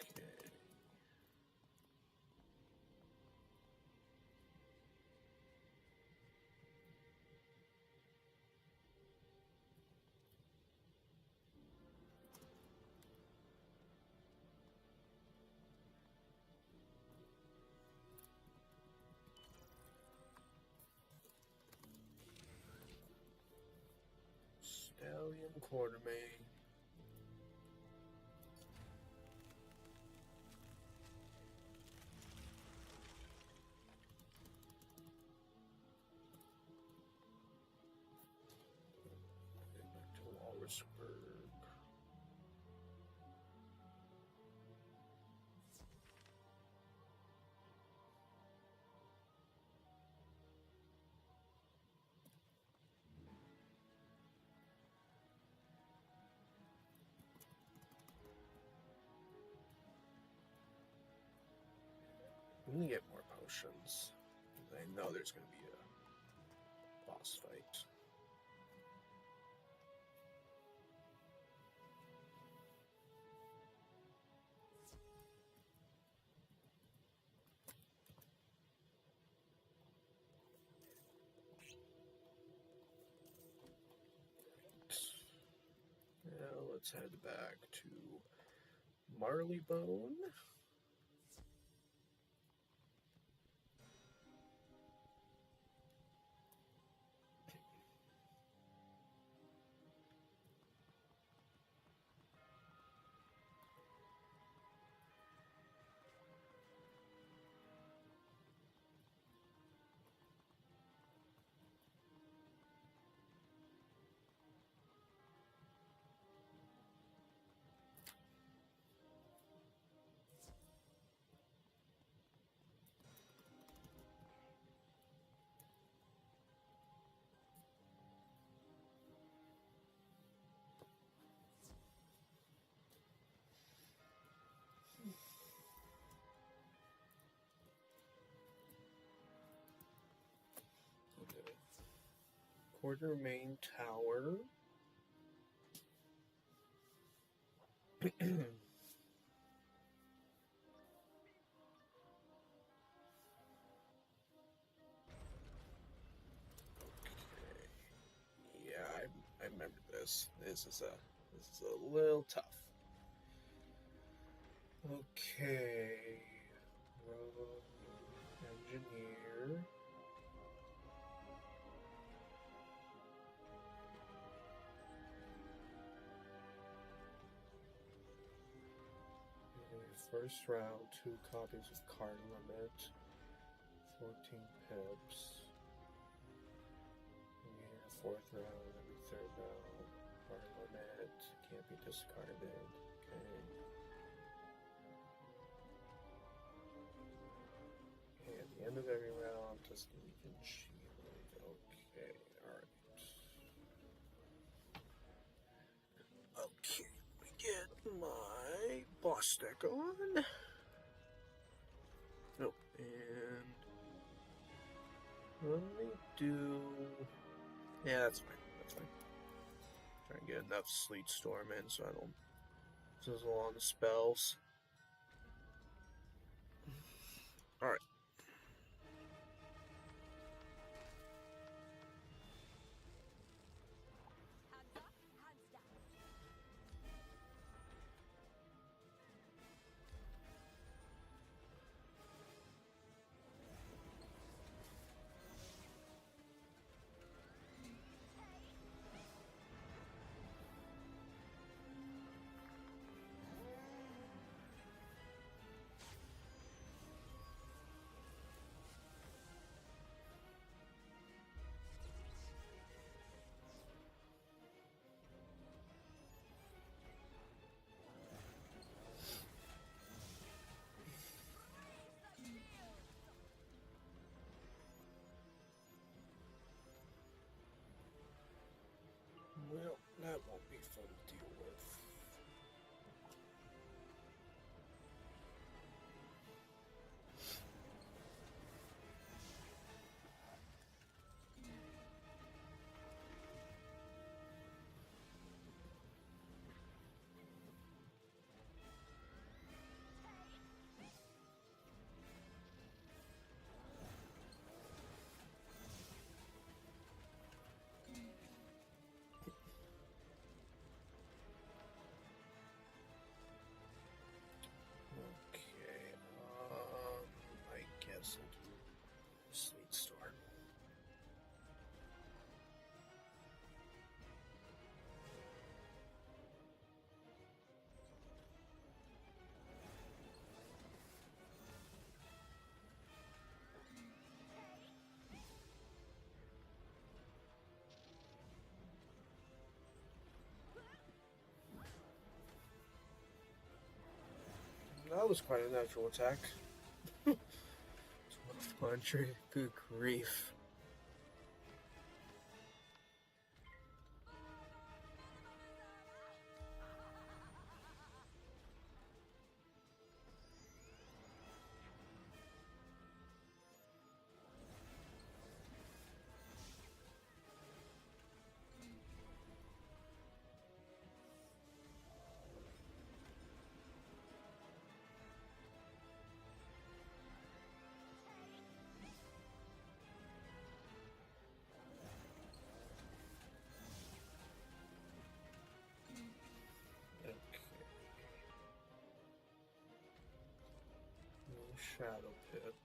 Okay. Stallion Quartermain. Back to Walrusburg. I'm gonna get more potions. I know there's gonna be a boss fight. Now let's head back to Marleybone. Quartermain Tower. Yeah, I remember this. This is a little tough. Okay. Road engineer. First round, 2 copies of card limit, 14 pips. Yeah, fourth round, every third round, card limit, can't be discarded. Okay. Okay, at the end of every round, just leave and shield. Okay, alright. Okay, let me get my boss deck on. Oh, and let me do. Yeah, that's fine. That's fine. Try and get enough Sleet Storm in so I don't fizzle on the spells. Alright. Well, that won't be fun to deal with. That was quite a natural attack. 1200, good grief. Shadow Pip.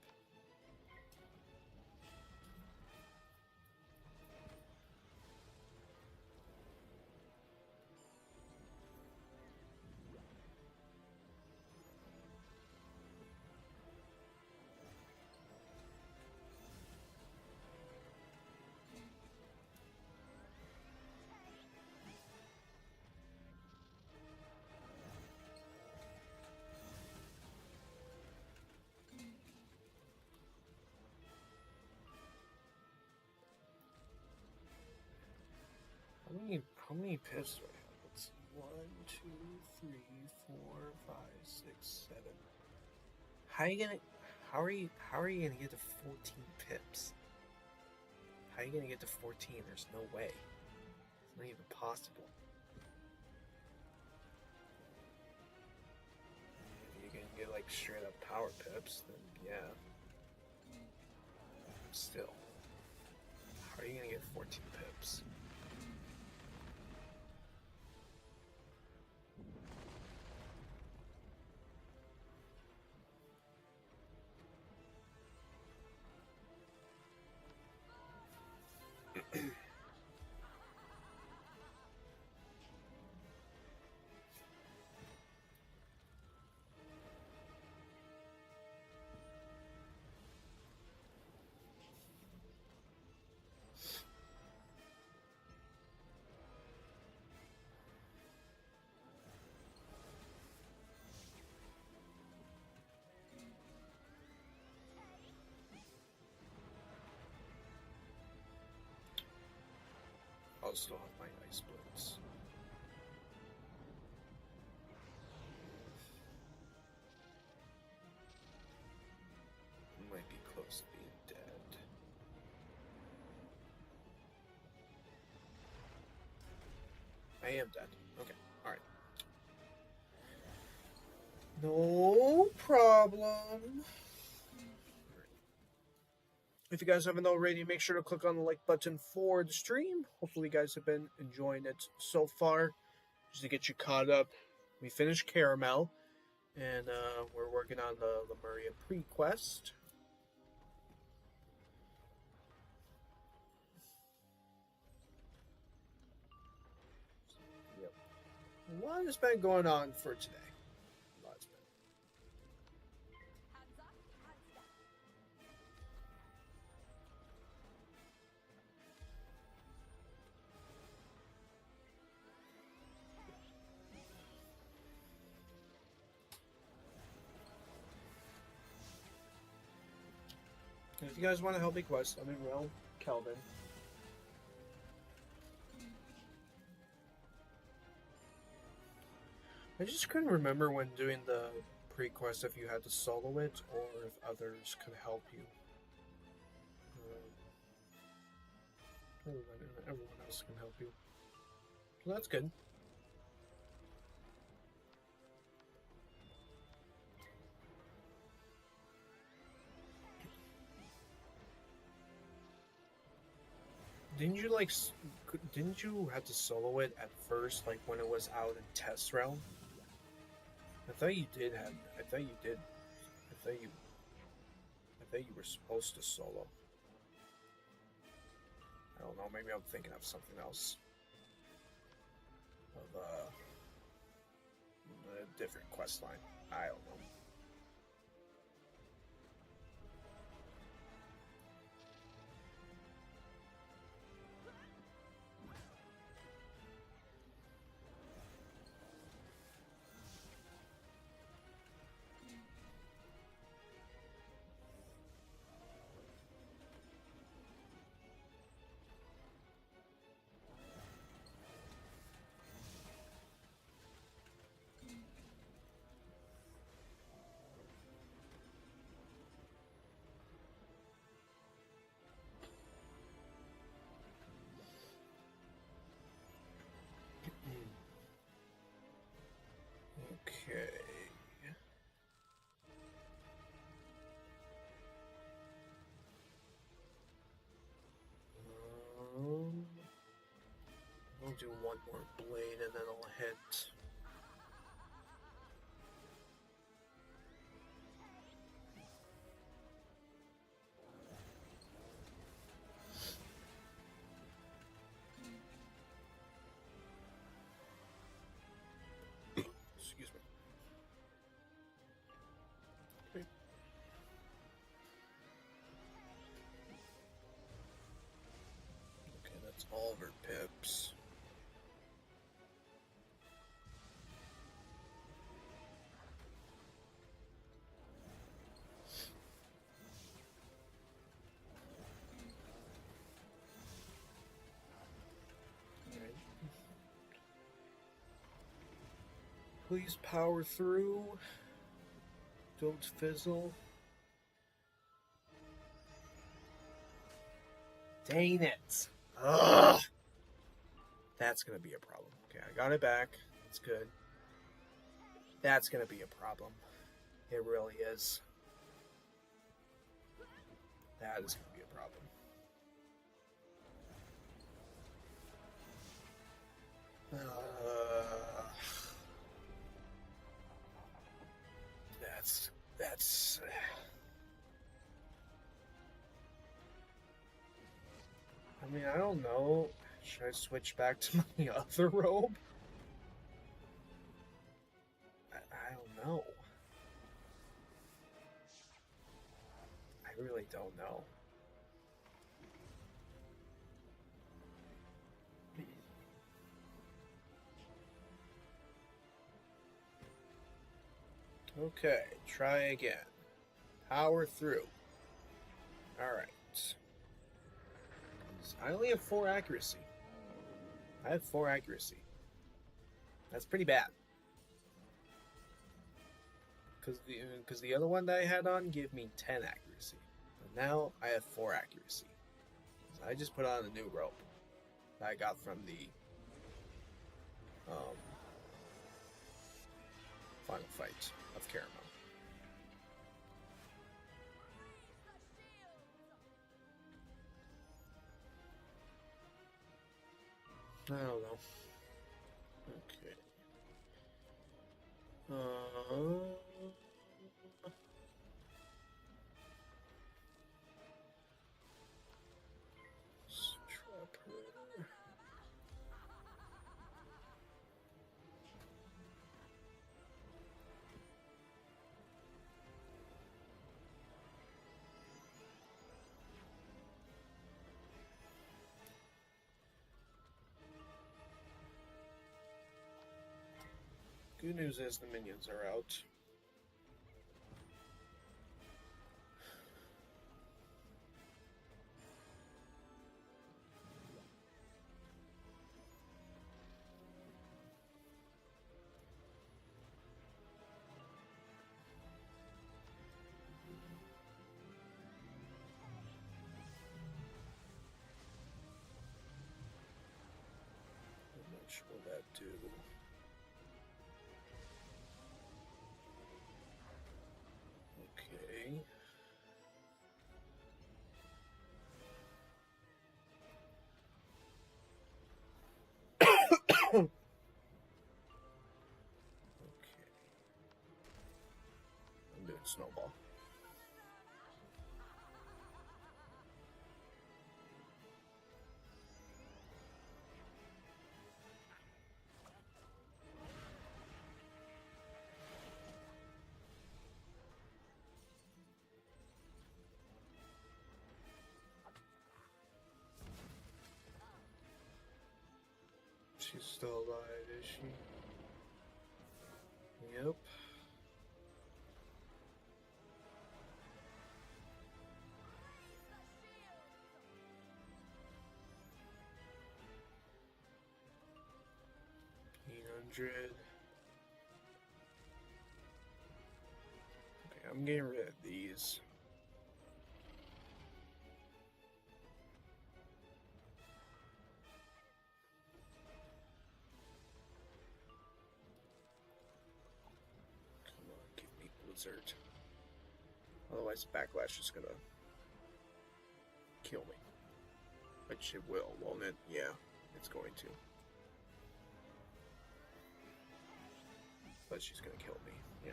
How many pips do I have? Let's see. 1, 2, 3, 4, 5, 6, 7. How are you gonna get to 14 pips? How are you gonna get to 14? There's no way. It's not even possible. If you can get like straight up power pips, then yeah. Still. How are you gonna get 14 pips? I'll still have my ice blades. Might be close to being dead. I am dead. Okay, alright. No problem. If you guys haven't already, make sure to click on the like button for the stream. Hopefully you guys have been enjoying it so far. Just to get you caught up, we finished Karamelle, and we're working on the Lemuria prequest. Yep. A lot has been going on for today. And if you guys want to help me quest, I'm in Realm Kelvin. I just couldn't remember when doing the pre-quest if you had to solo it or if others could help you. Everyone else can help you. So that's good. Didn't you have to solo it at first, like when it was out in test realm? I thought you did. I thought you were supposed to solo. I don't know. Maybe I'm thinking of something else. Of a different quest line. I don't know. I'll do one more blade and then I'll hit. Excuse me. Okay. Okay, that's all of her pips. Please power through. Don't fizzle. Dang it. Ugh. That's going to be a problem. Okay, I got it back. That's good. That's going to be a problem. It really is. That is going to be a problem. That's. I mean, I don't know. Should I switch back to my other robe? I don't know. I really don't know. Okay, try again. Power through. Alright. I only have 4 accuracy. I have 4 accuracy. That's pretty bad. Because the other one that I had on gave me 10 accuracy. But now I have 4 accuracy. So I just put on a new rope that I got from the final fight of Karamelle. I don't know. Okay. Trap her. Good news is the minions are out. How much will that do? Okay. Okay. I'm doing snowball. She's still alive, is she? Yep. $800. Okay, I'm getting rid of these. Come on, give me Blizzard. Otherwise, Backlash is gonna kill me. Which it will, won't it? Yeah, it's going to. but she's gonna kill me. Yeah.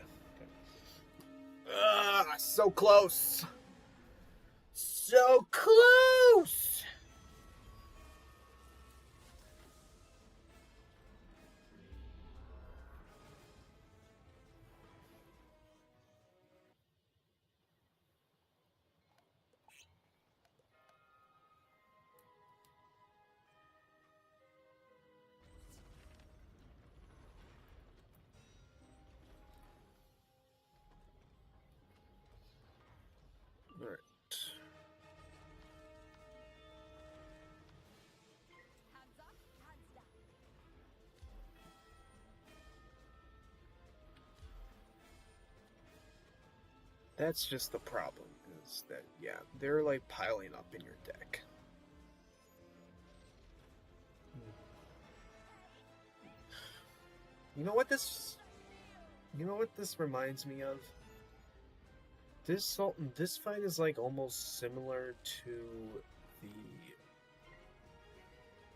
Okay. So close. So close. All right. That's just the problem, is that, yeah, they're like piling up in your deck. You know what this reminds me of? This fight is like almost similar to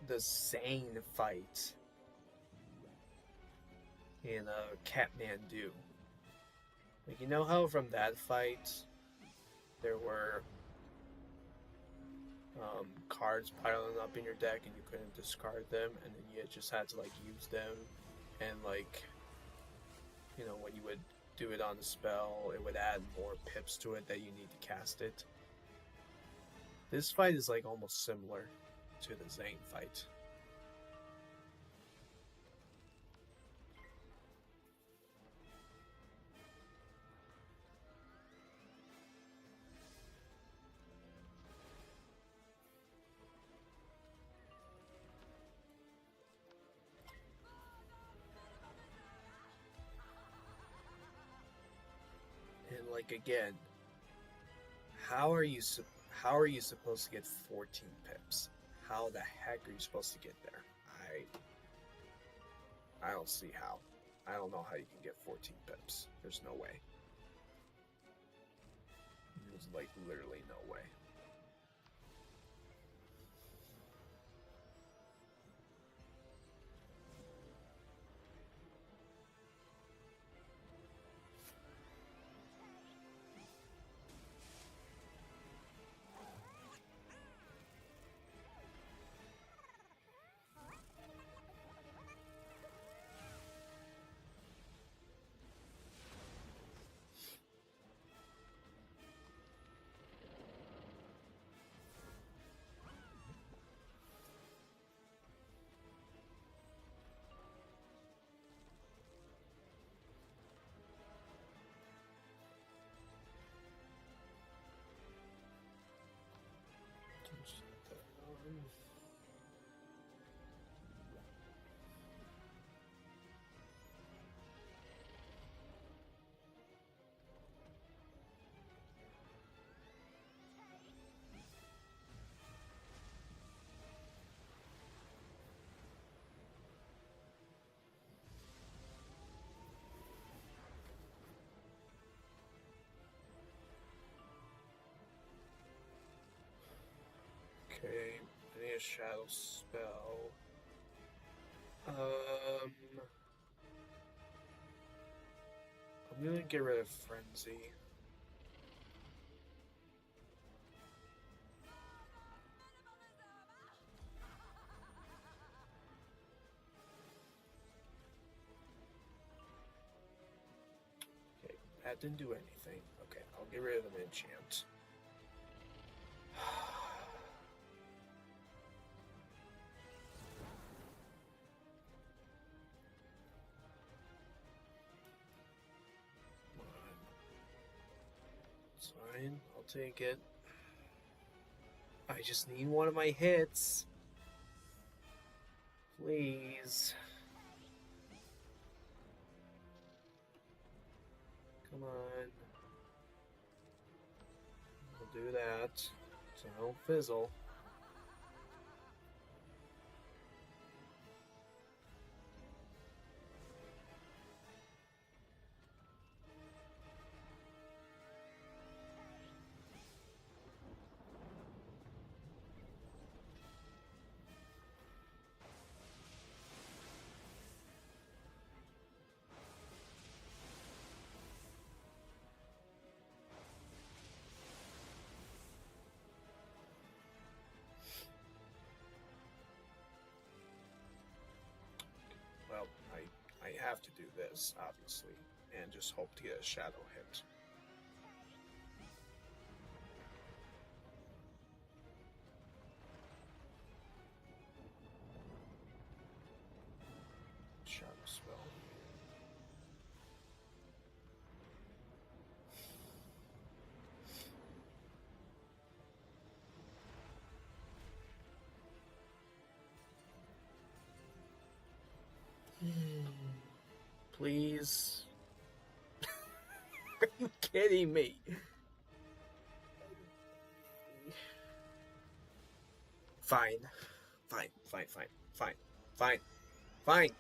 the Zane fight in Kathmandu. Like, you know how from that fight there were cards piling up in your deck and you couldn't discard them, and then you just had to like use them, and like, you know, when you would do it on the spell, it would add more pips to it that you need to cast it. This fight is like almost similar to the Zane fight. And like, again, how are you supposed to get 14 pips? How the heck are you supposed to get there? I don't see how. I don't know how you can get 14 pips. There's no way. There's like literally no way. Okay, I need a shadow spell. I'm gonna get rid of Frenzy. Okay, that didn't do anything. Okay, I'll get rid of an enchant. It's fine, I'll take it. I just need one of my hits. Please. Come on. We'll do that. So don't fizzle. have to do this, obviously, and just hope to get a shadow hit. Shadow spell. Please. Are you kidding me? Fine. Fine. Fine. Fine. Fine. Fine. Fine.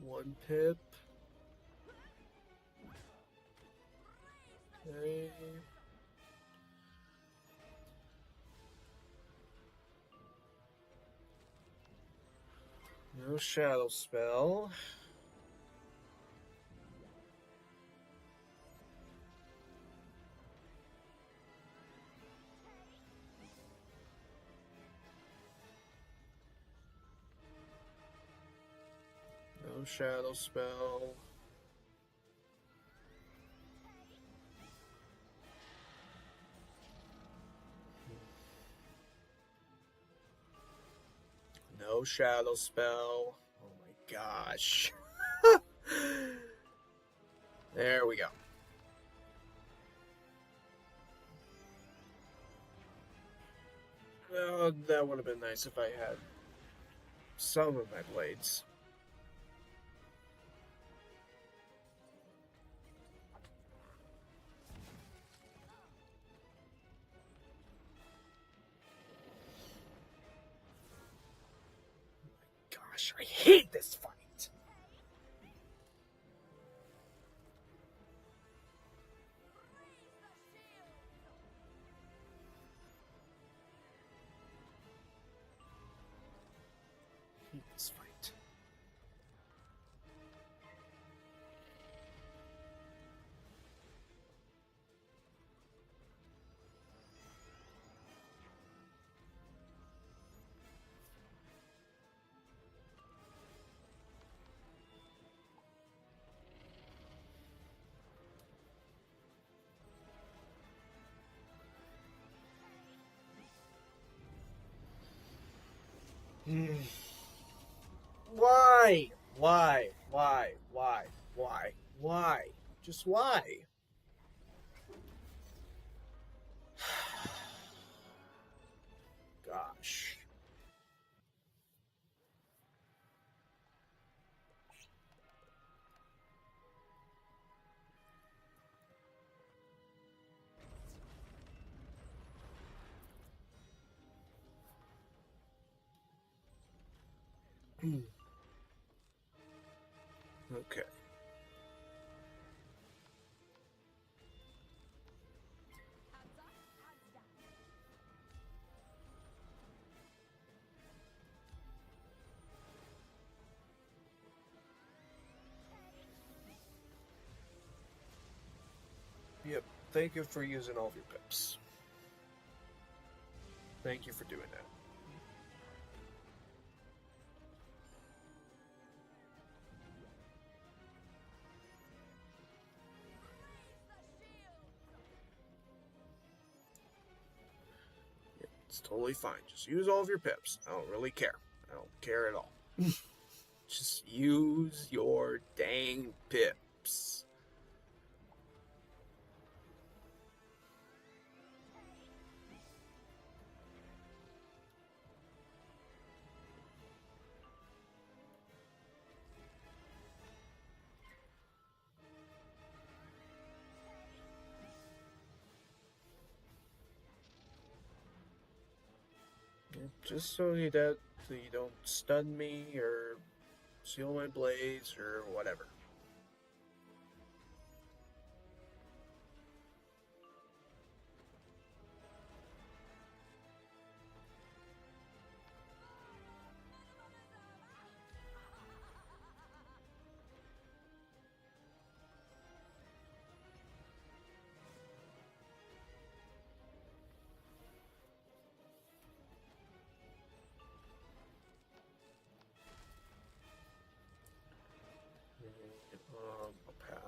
One pip. Okay. No shadow spell. No shadow spell. No shadow spell. Oh my gosh. There we go. Oh, that would have been nice if I had some of my blades. Gosh, I hate this fight. I hate this fight. Why? Why? Why? Why? Why? Why? Just why? Gosh. Okay. Yep. Thank you for using all of your pips. Thank you for doing that. It's totally fine. Just use all of your pips. I don't really care. I don't care at all. Just use your dang pips. Just so you don't stun me or seal my blades or whatever.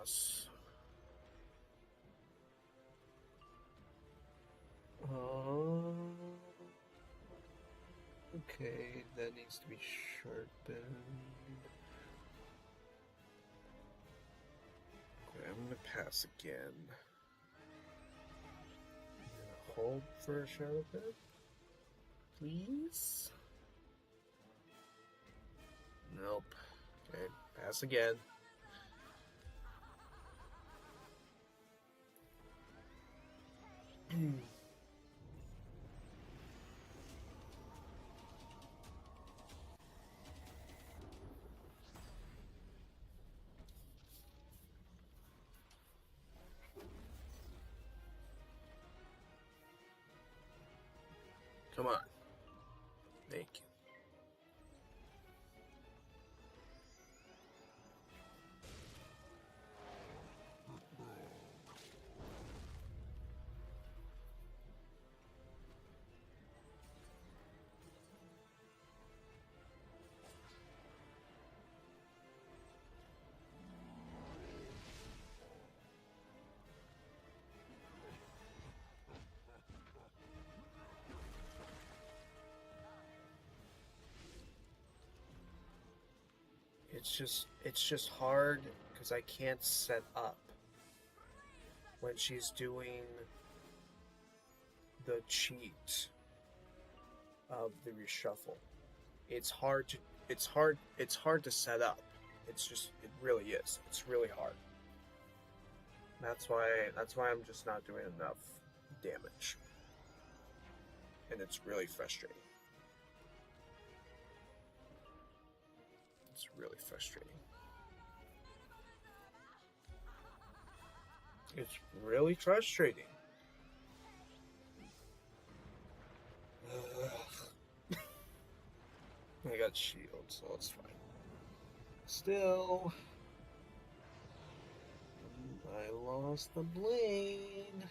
boss. Okay, that needs to be sharpened. Okay, I'm gonna pass again. I'm gonna hold for a shadow pit, please. Nope. Okay, pass again. Come on. Thank you. It's just hard because I can't set up when she's doing the cheat of the reshuffle. It's hard to set up. It really is. It's really hard. That's why I'm just not doing enough damage. And it's really frustrating. It's really frustrating. It's really frustrating. I got shield, so it's fine. Still, I lost the blade.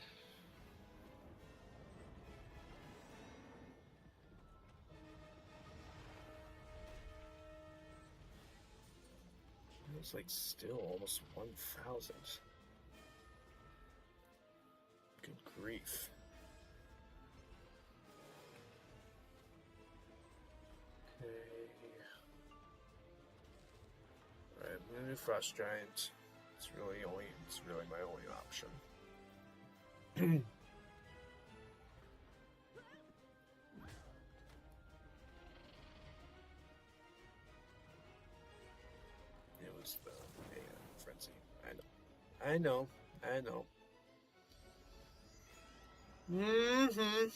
It was like still almost 1,000. Good grief. Okay. Alright, I'm gonna do Frost Giant. It's really my only option. It was the frenzy. I know. Mm-hmm.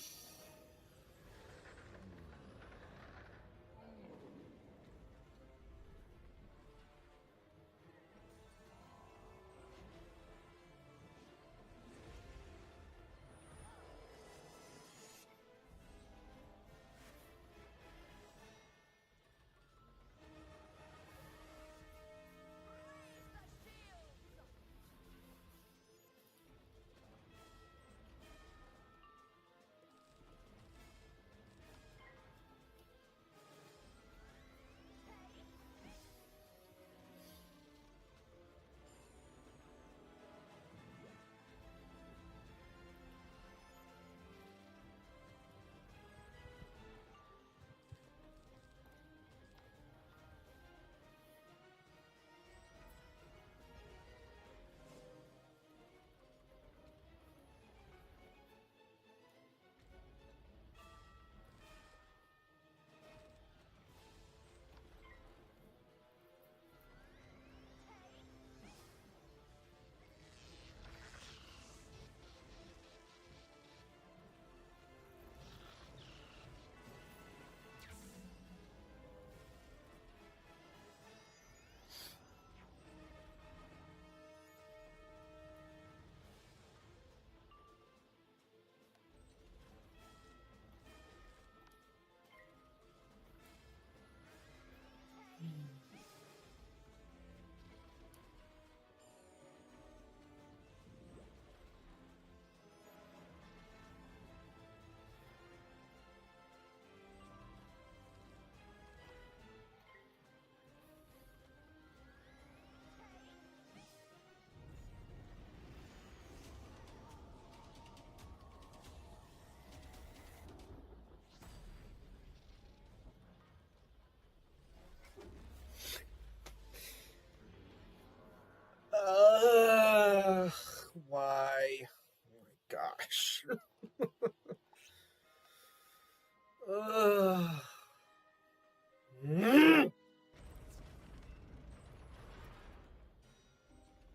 gosh.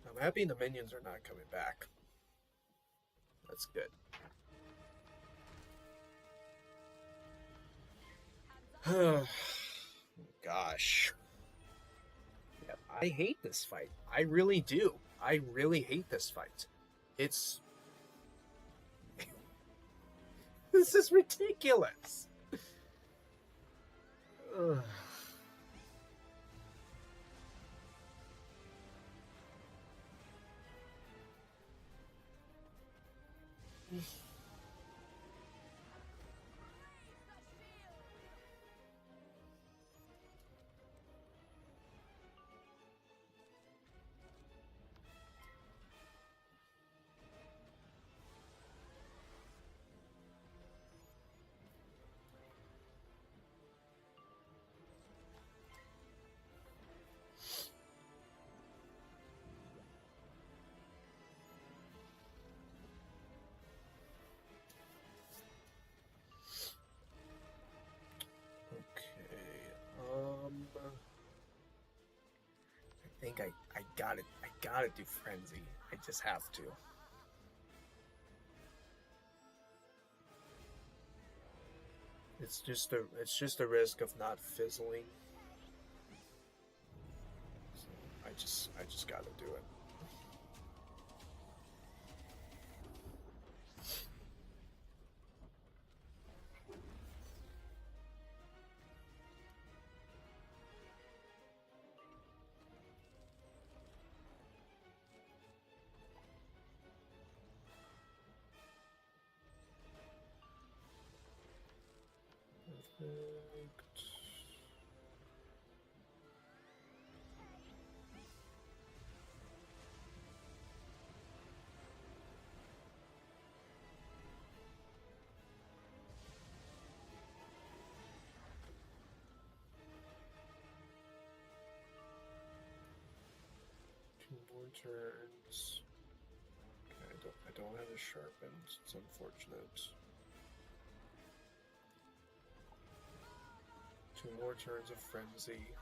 I'm happy the minions are not coming back. That's good. Gosh. Yeah, I hate this fight. I really do. I really hate this fight. It's... This is ridiculous. Ugh. I think I gotta do Frenzy. I just have to. It's just the risk of not fizzling. So I just gotta do it. More turns. Okay, I don't have a sharpened. It's unfortunate. 2 more turns of frenzy.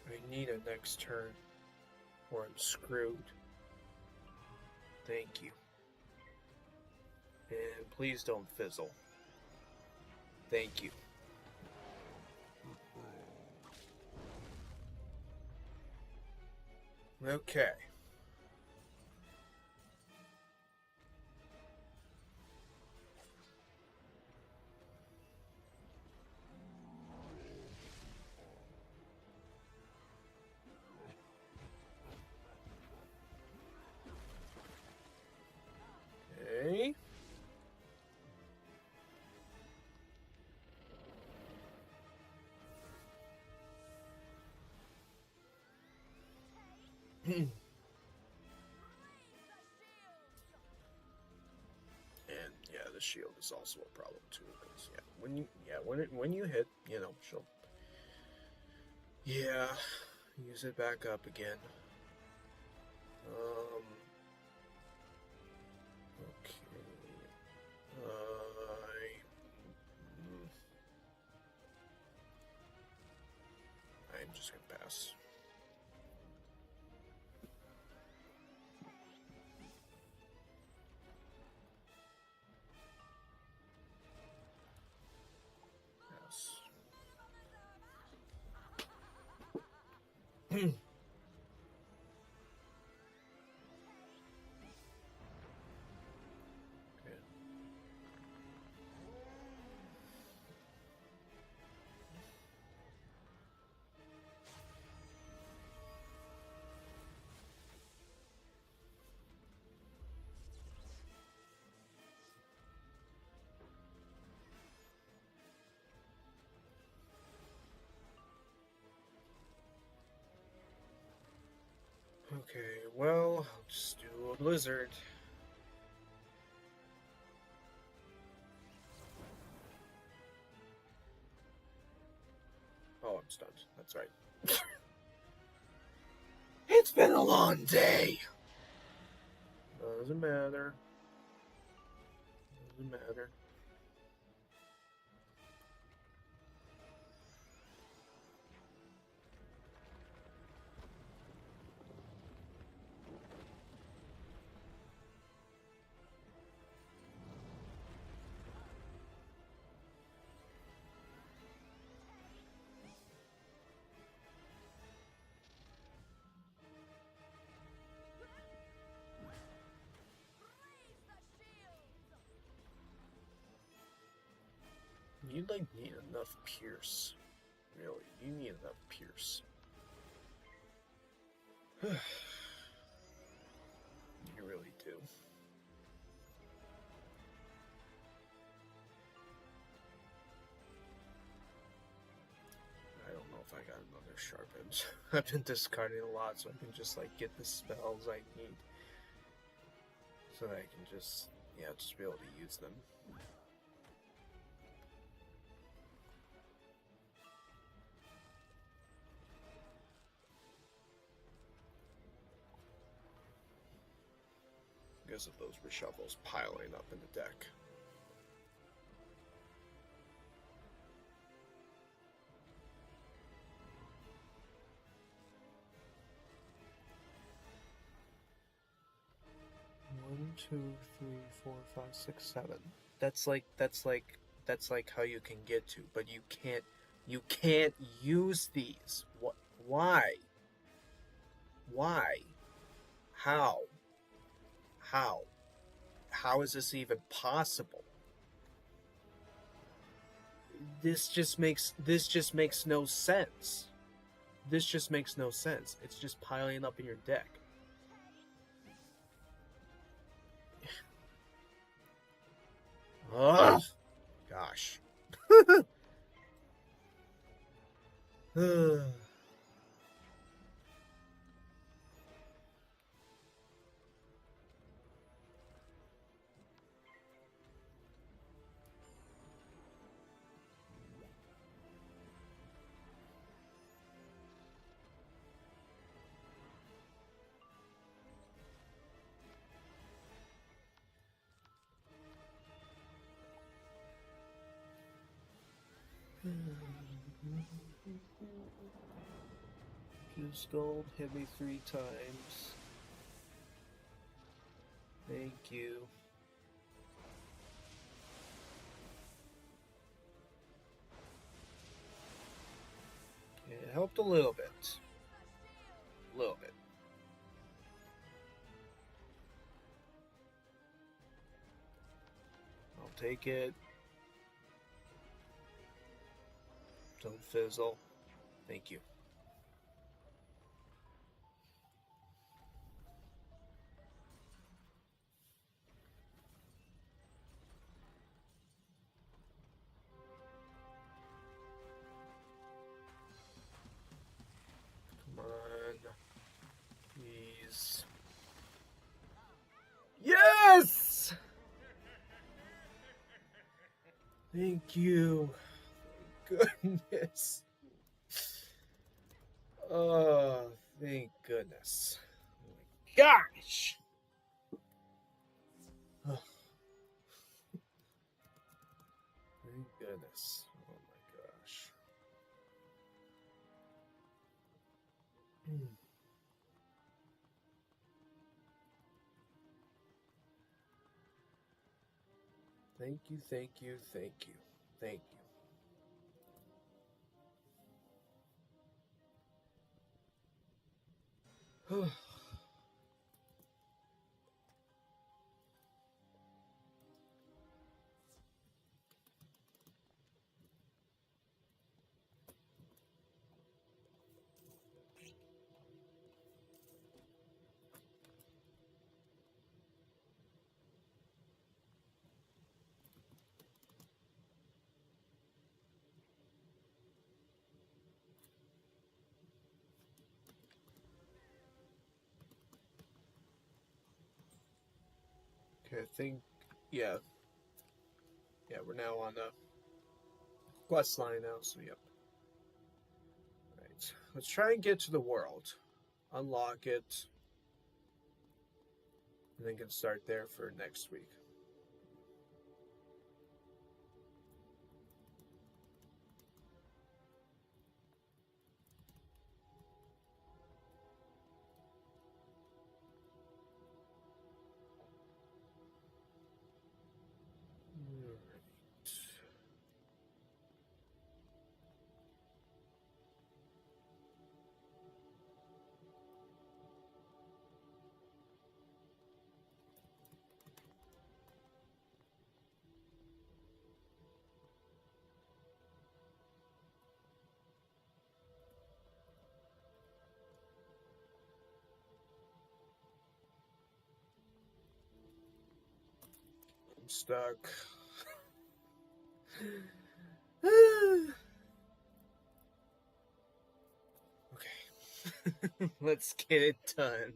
I need a next turn, or I'm screwed. Thank you. And please don't fizzle. Thank you. Okay. Okay. And yeah, the shield is also a problem too. Because when you hit, you know, she'll use it back up again. Okay. I'm just gonna pass. Okay. Okay, well, I'll just do a blizzard. Oh, I'm stunned. That's right. It's been a long day. Doesn't matter. Doesn't matter. You like need enough Pierce. Really, you need enough Pierce. You really do. I don't know if I got another sharpened. I've been discarding a lot, so I can just like get the spells I need, so that I can just be able to use them. Because of those reshuffles piling up in the deck. One, two, three, four, five, six, 7. That's like how you can get to, but you can't use these. What? Why? Why? How? How is this even possible? This just makes no sense. This just makes no sense. It's just piling up in your deck. Ugh. Gosh. Juice gold, hit me 3 times. Thank you. It helped a little bit. A little bit. I'll take it. Don't fizzle. Thank you. Come on. Please. Yes! Thank you. Goodness. Oh, thank goodness. Oh my gosh. Oh. Thank goodness. Oh my gosh. Thank you, thank you, thank you, thank you. Okay, I think, yeah, we're now on the quest line now, so yep. Right, let's try and get to the world. unlock it, and then can start there for next week. I'm stuck. Okay. Let's get it done.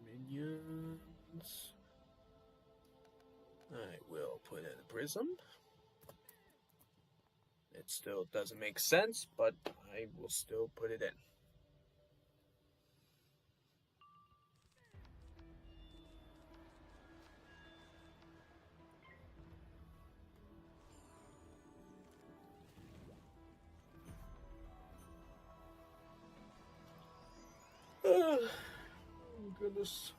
Minions. I will put in a prism. It still doesn't make sense, but I will still put it in. Oh, goodness.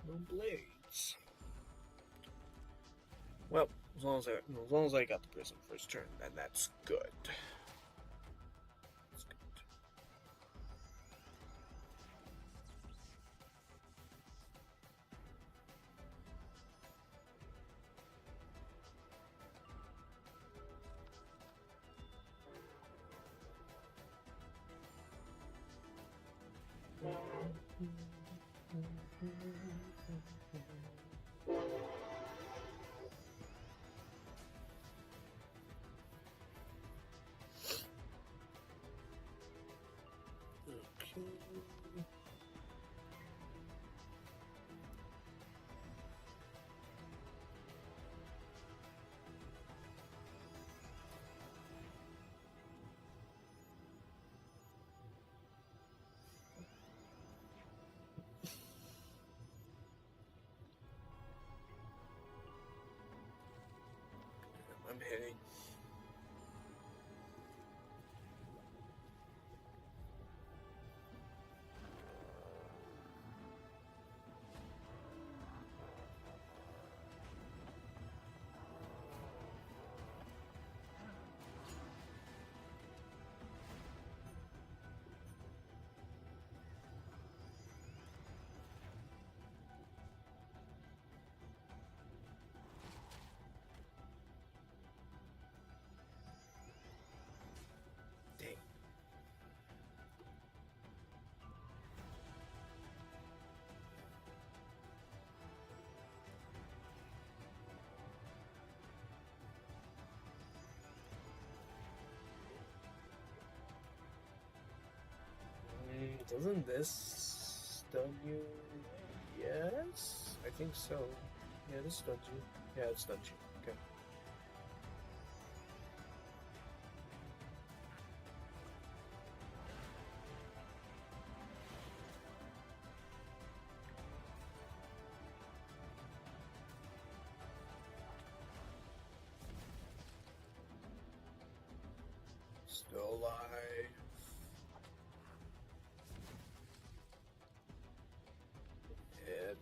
No blades. Well, as long as I got the prism first turn, then that's good. That's good. I'm hitting. Dang. Doesn't this stun you? Yes? I think so. Yeah, this stuns you. Yeah, it stuns you. Okay.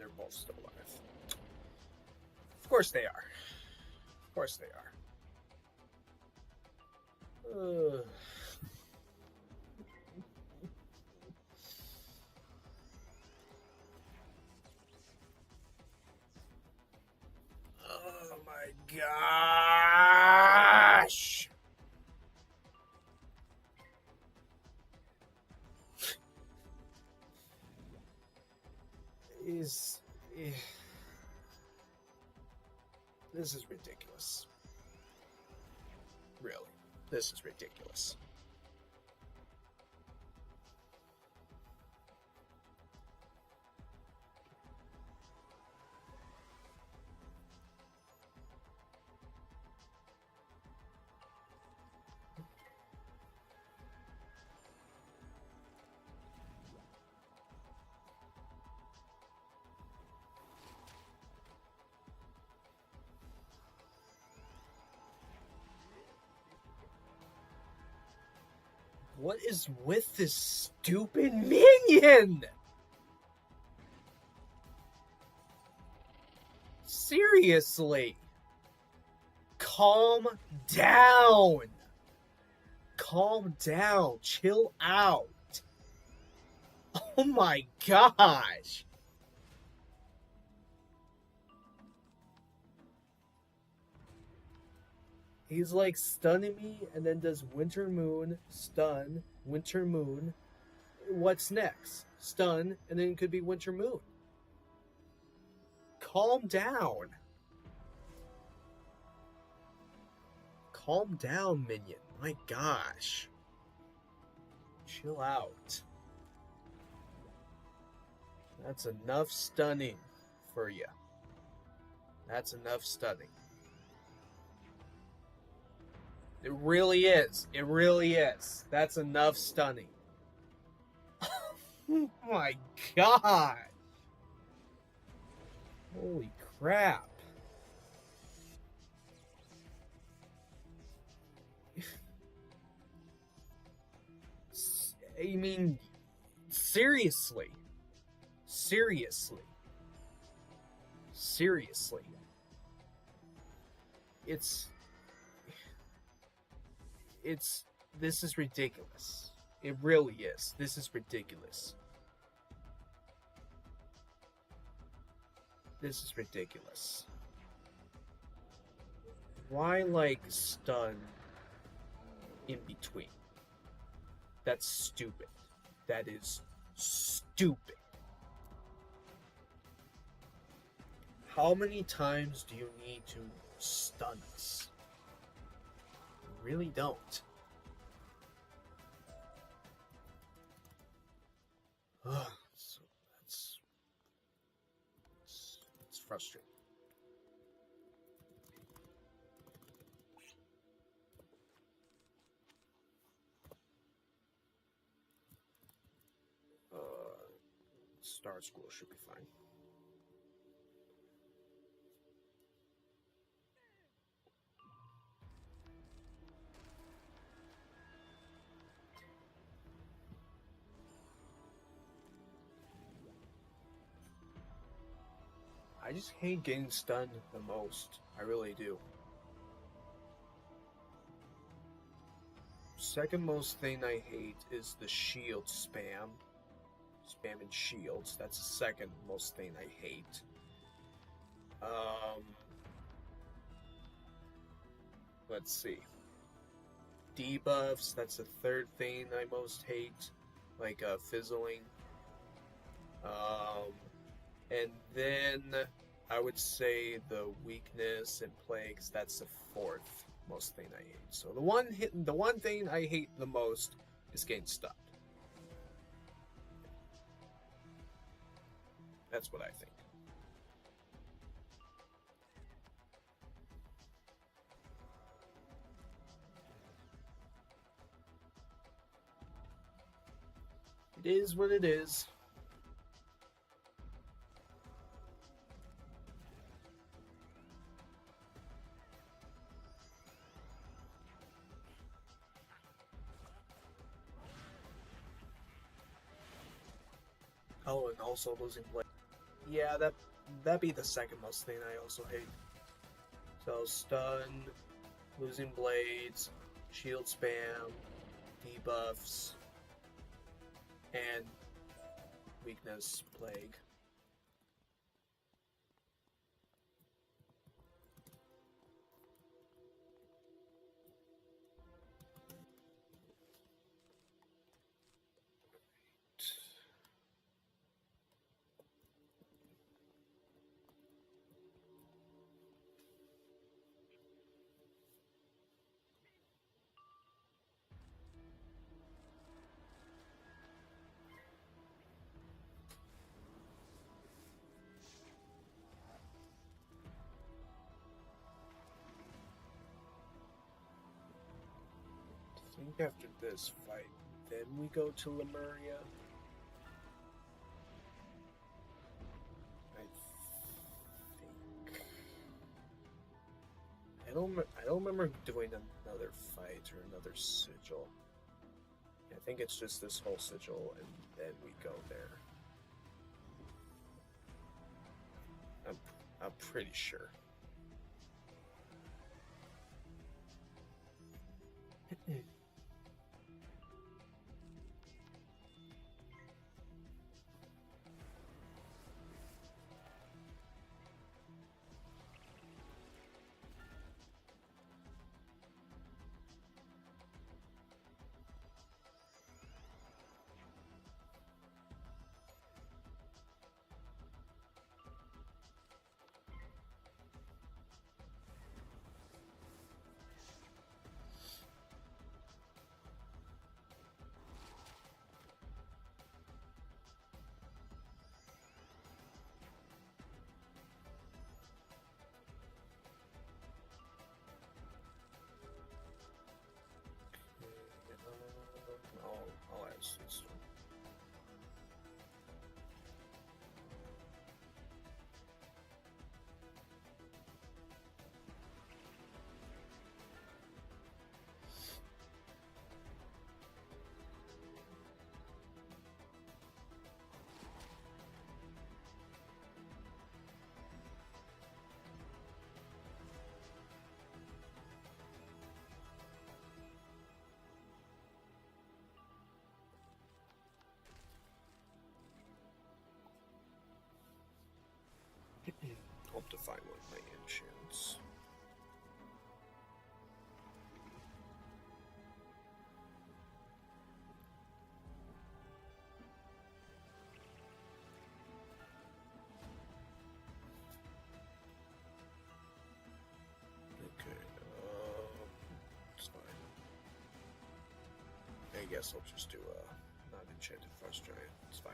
they're both still alive. Of course they are. Of course they are. Oh my gosh! This is ridiculous. Really, this is ridiculous. What is with this stupid minion? Seriously. Calm down. Calm down. Chill out. Oh my gosh. He's like stunning me and then does Winter Moon, stun, Winter Moon. What's next? Stun, and then it could be Winter Moon. Calm down. Calm down, minion. My gosh. Chill out. That's enough stunning for you. That's enough stunning. It really is. It really is. That's enough stunning. Oh my god. Holy crap. I mean, seriously. Seriously. Seriously. This is ridiculous. It really is. This is ridiculous. This is ridiculous. Why, like, stun in between? That's stupid. That is stupid. How many times do you need to stun us? You really don't. So it's frustrating. Star School should be fine. I just hate getting stunned the most. I really do. Second most thing I hate is the shield spam. Spamming shields. That's the second most thing I hate. Let's see. Debuffs. That's the third thing I most hate. Like fizzling. And then I would say the weakness and plagues. That's the fourth most thing I hate. So the one thing I hate the most is getting stunned. That's what I think. It is what it is. Oh, and also losing play. Yeah, that'd be the second most thing I also hate. So stun, losing blades, shield spam, debuffs, and weakness plague. I think after this fight, then we go to Lemuria. I think. I don't remember doing another fight or another sigil. I think it's just this whole sigil, and then we go there. I'm pretty sure. I'll ask this one. Hope to find one of my enchants. Okay, it's fine. I guess I'll just do a non-enchanted frost giant. It's fine.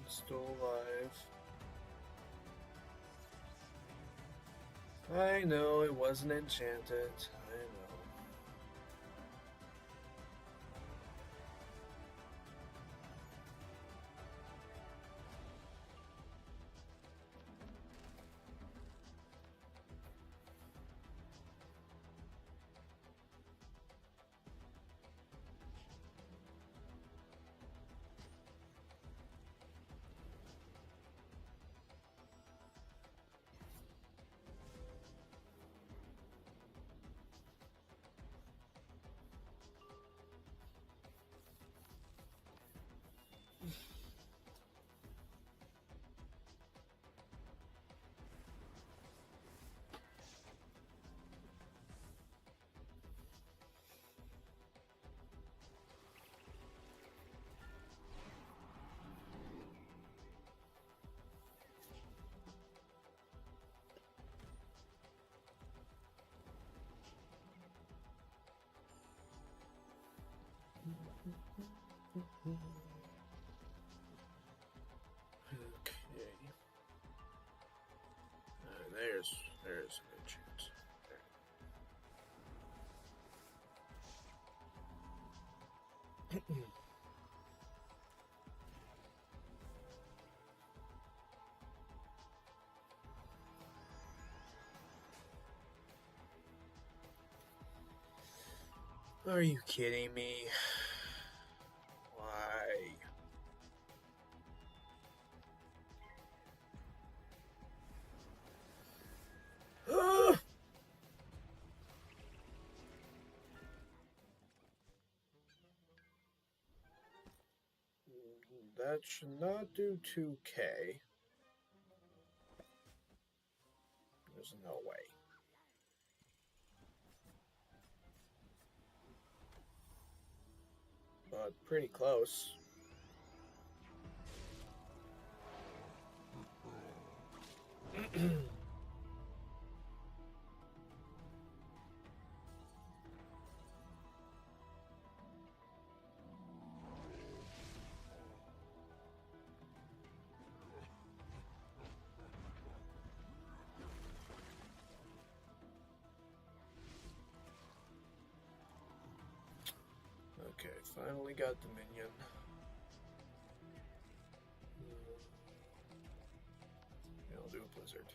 Still alive. I know it wasn't enchanted. I know. Are you kidding me? Why? That should not do 2K. There's no way. But pretty close. Okay, finally got Dominion. Yeah, I'll do a Blizzard.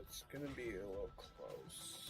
It's gonna be a little close.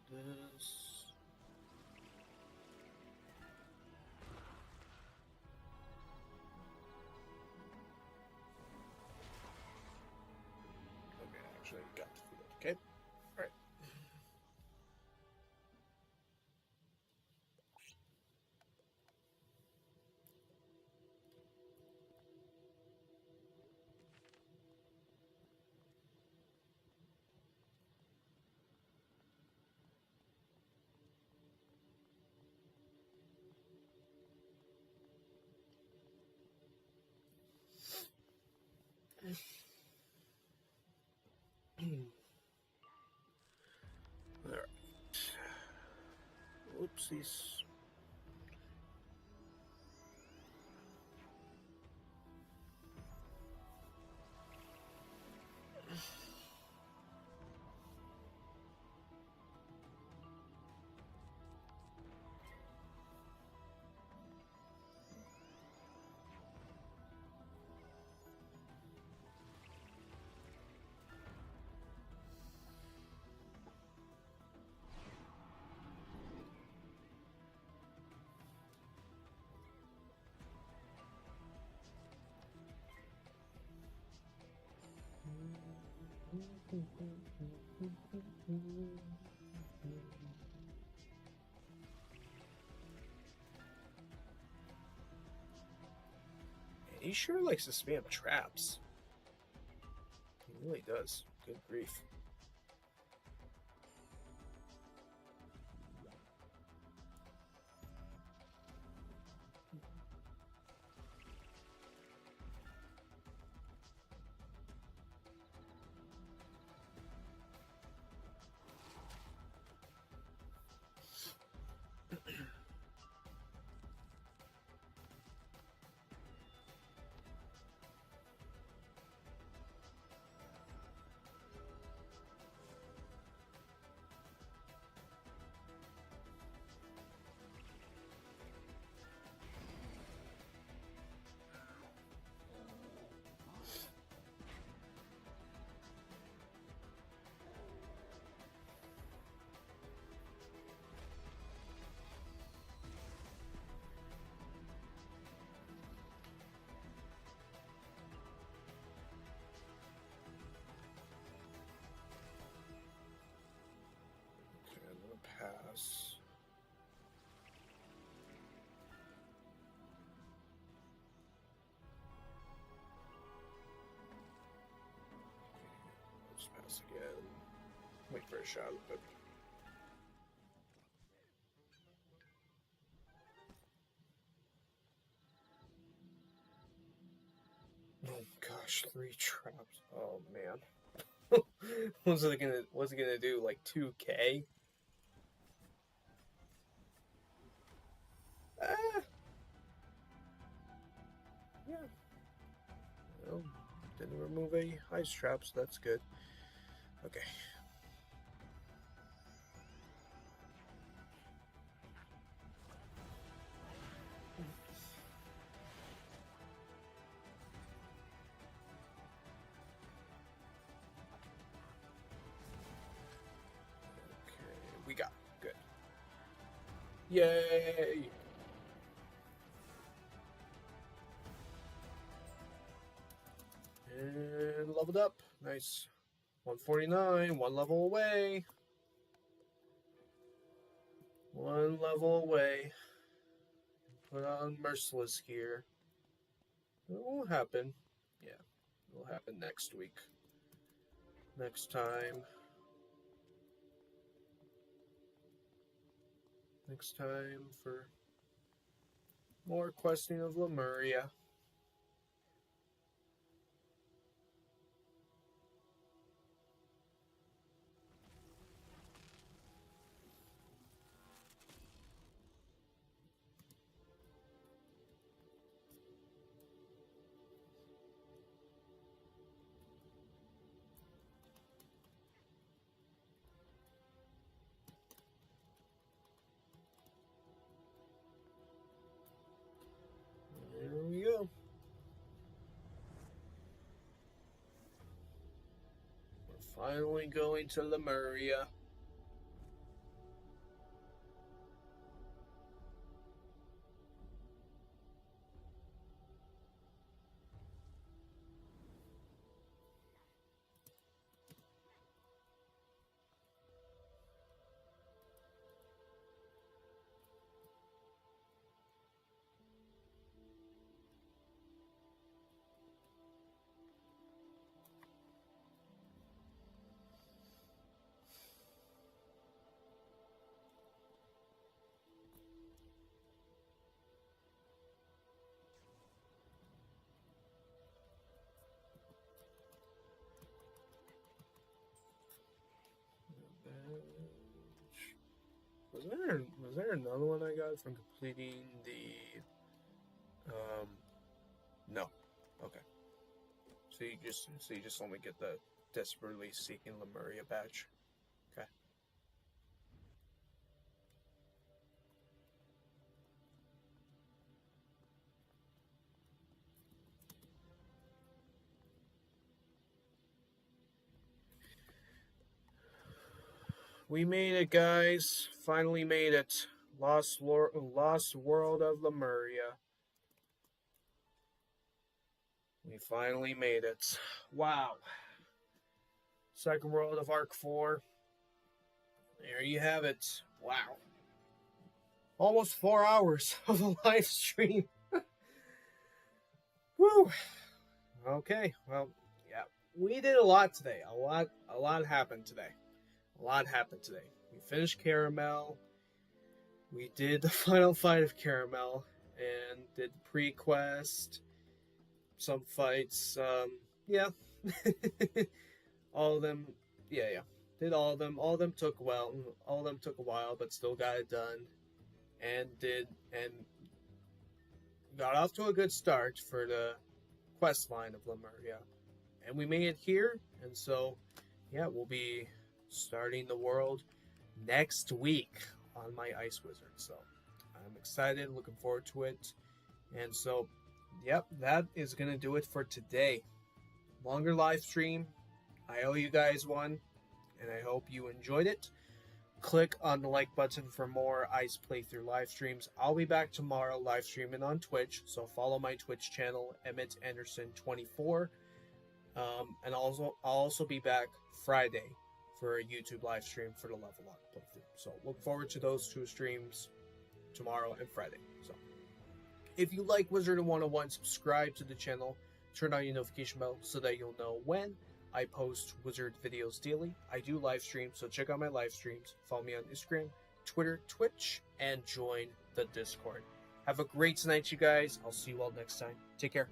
This. Okay, actually got to do it. Okay, all right. All right. Oopsies. He sure likes to spam traps. He really does. Good grief. this again. Wait for a shot of it. Oh gosh, 3 traps. Oh man. What's it gonna do? Like 2K? Yeah. Well, didn't remove a ice trap, so that's good. Okay. We got it. Good. Yay! And leveled up. Nice. 149, 1 level away. 1 level away. Put on Merciless here. It won't happen. Yeah, it will happen next week. Next time. Next time for more questing of Lemuria. There we go. We're finally going to Lemuria. Was there another one I got from completing the no. Okay. So you just only get the desperately seeking Lemuria badge. Okay. We made it, guys. Finally made it. Lost World of Lemuria. We finally made it. Wow. Second world of Arc 4. There you have it. Wow. Almost 4 hours of a live stream. Woo. Okay. Well, yeah. We did a lot today. A lot happened today. We finished Karamelle. We did the final fight of Karamelle and did the prequest. Some fights. Yeah. All of them. Yeah. Did all of them. All of them took a while, but still got it done. And got off to a good start for the quest line of Lemuria. And we made it here, and so yeah, we'll be starting the world next week on my Ice Wizard. So I'm excited, looking forward to it. And so, yep, that is going to do it for today. Longer live stream. I owe you guys one, and I hope you enjoyed it. Click on the like button for more Ice playthrough live streams. I'll be back tomorrow live streaming on Twitch, so follow my Twitch channel, Emmett Anderson 24. And I'll also be back Friday for a YouTube live stream for the level up playthrough. So look forward to those 2 streams tomorrow and Friday. So if you like Wizard101, subscribe to the channel, turn on your notification bell so that you'll know when I post Wizard videos daily. I do live streams, so check out my live streams. Follow me on Instagram, Twitter, Twitch, and join the Discord. Have a great night, you guys. I'll see you all next time. Take care.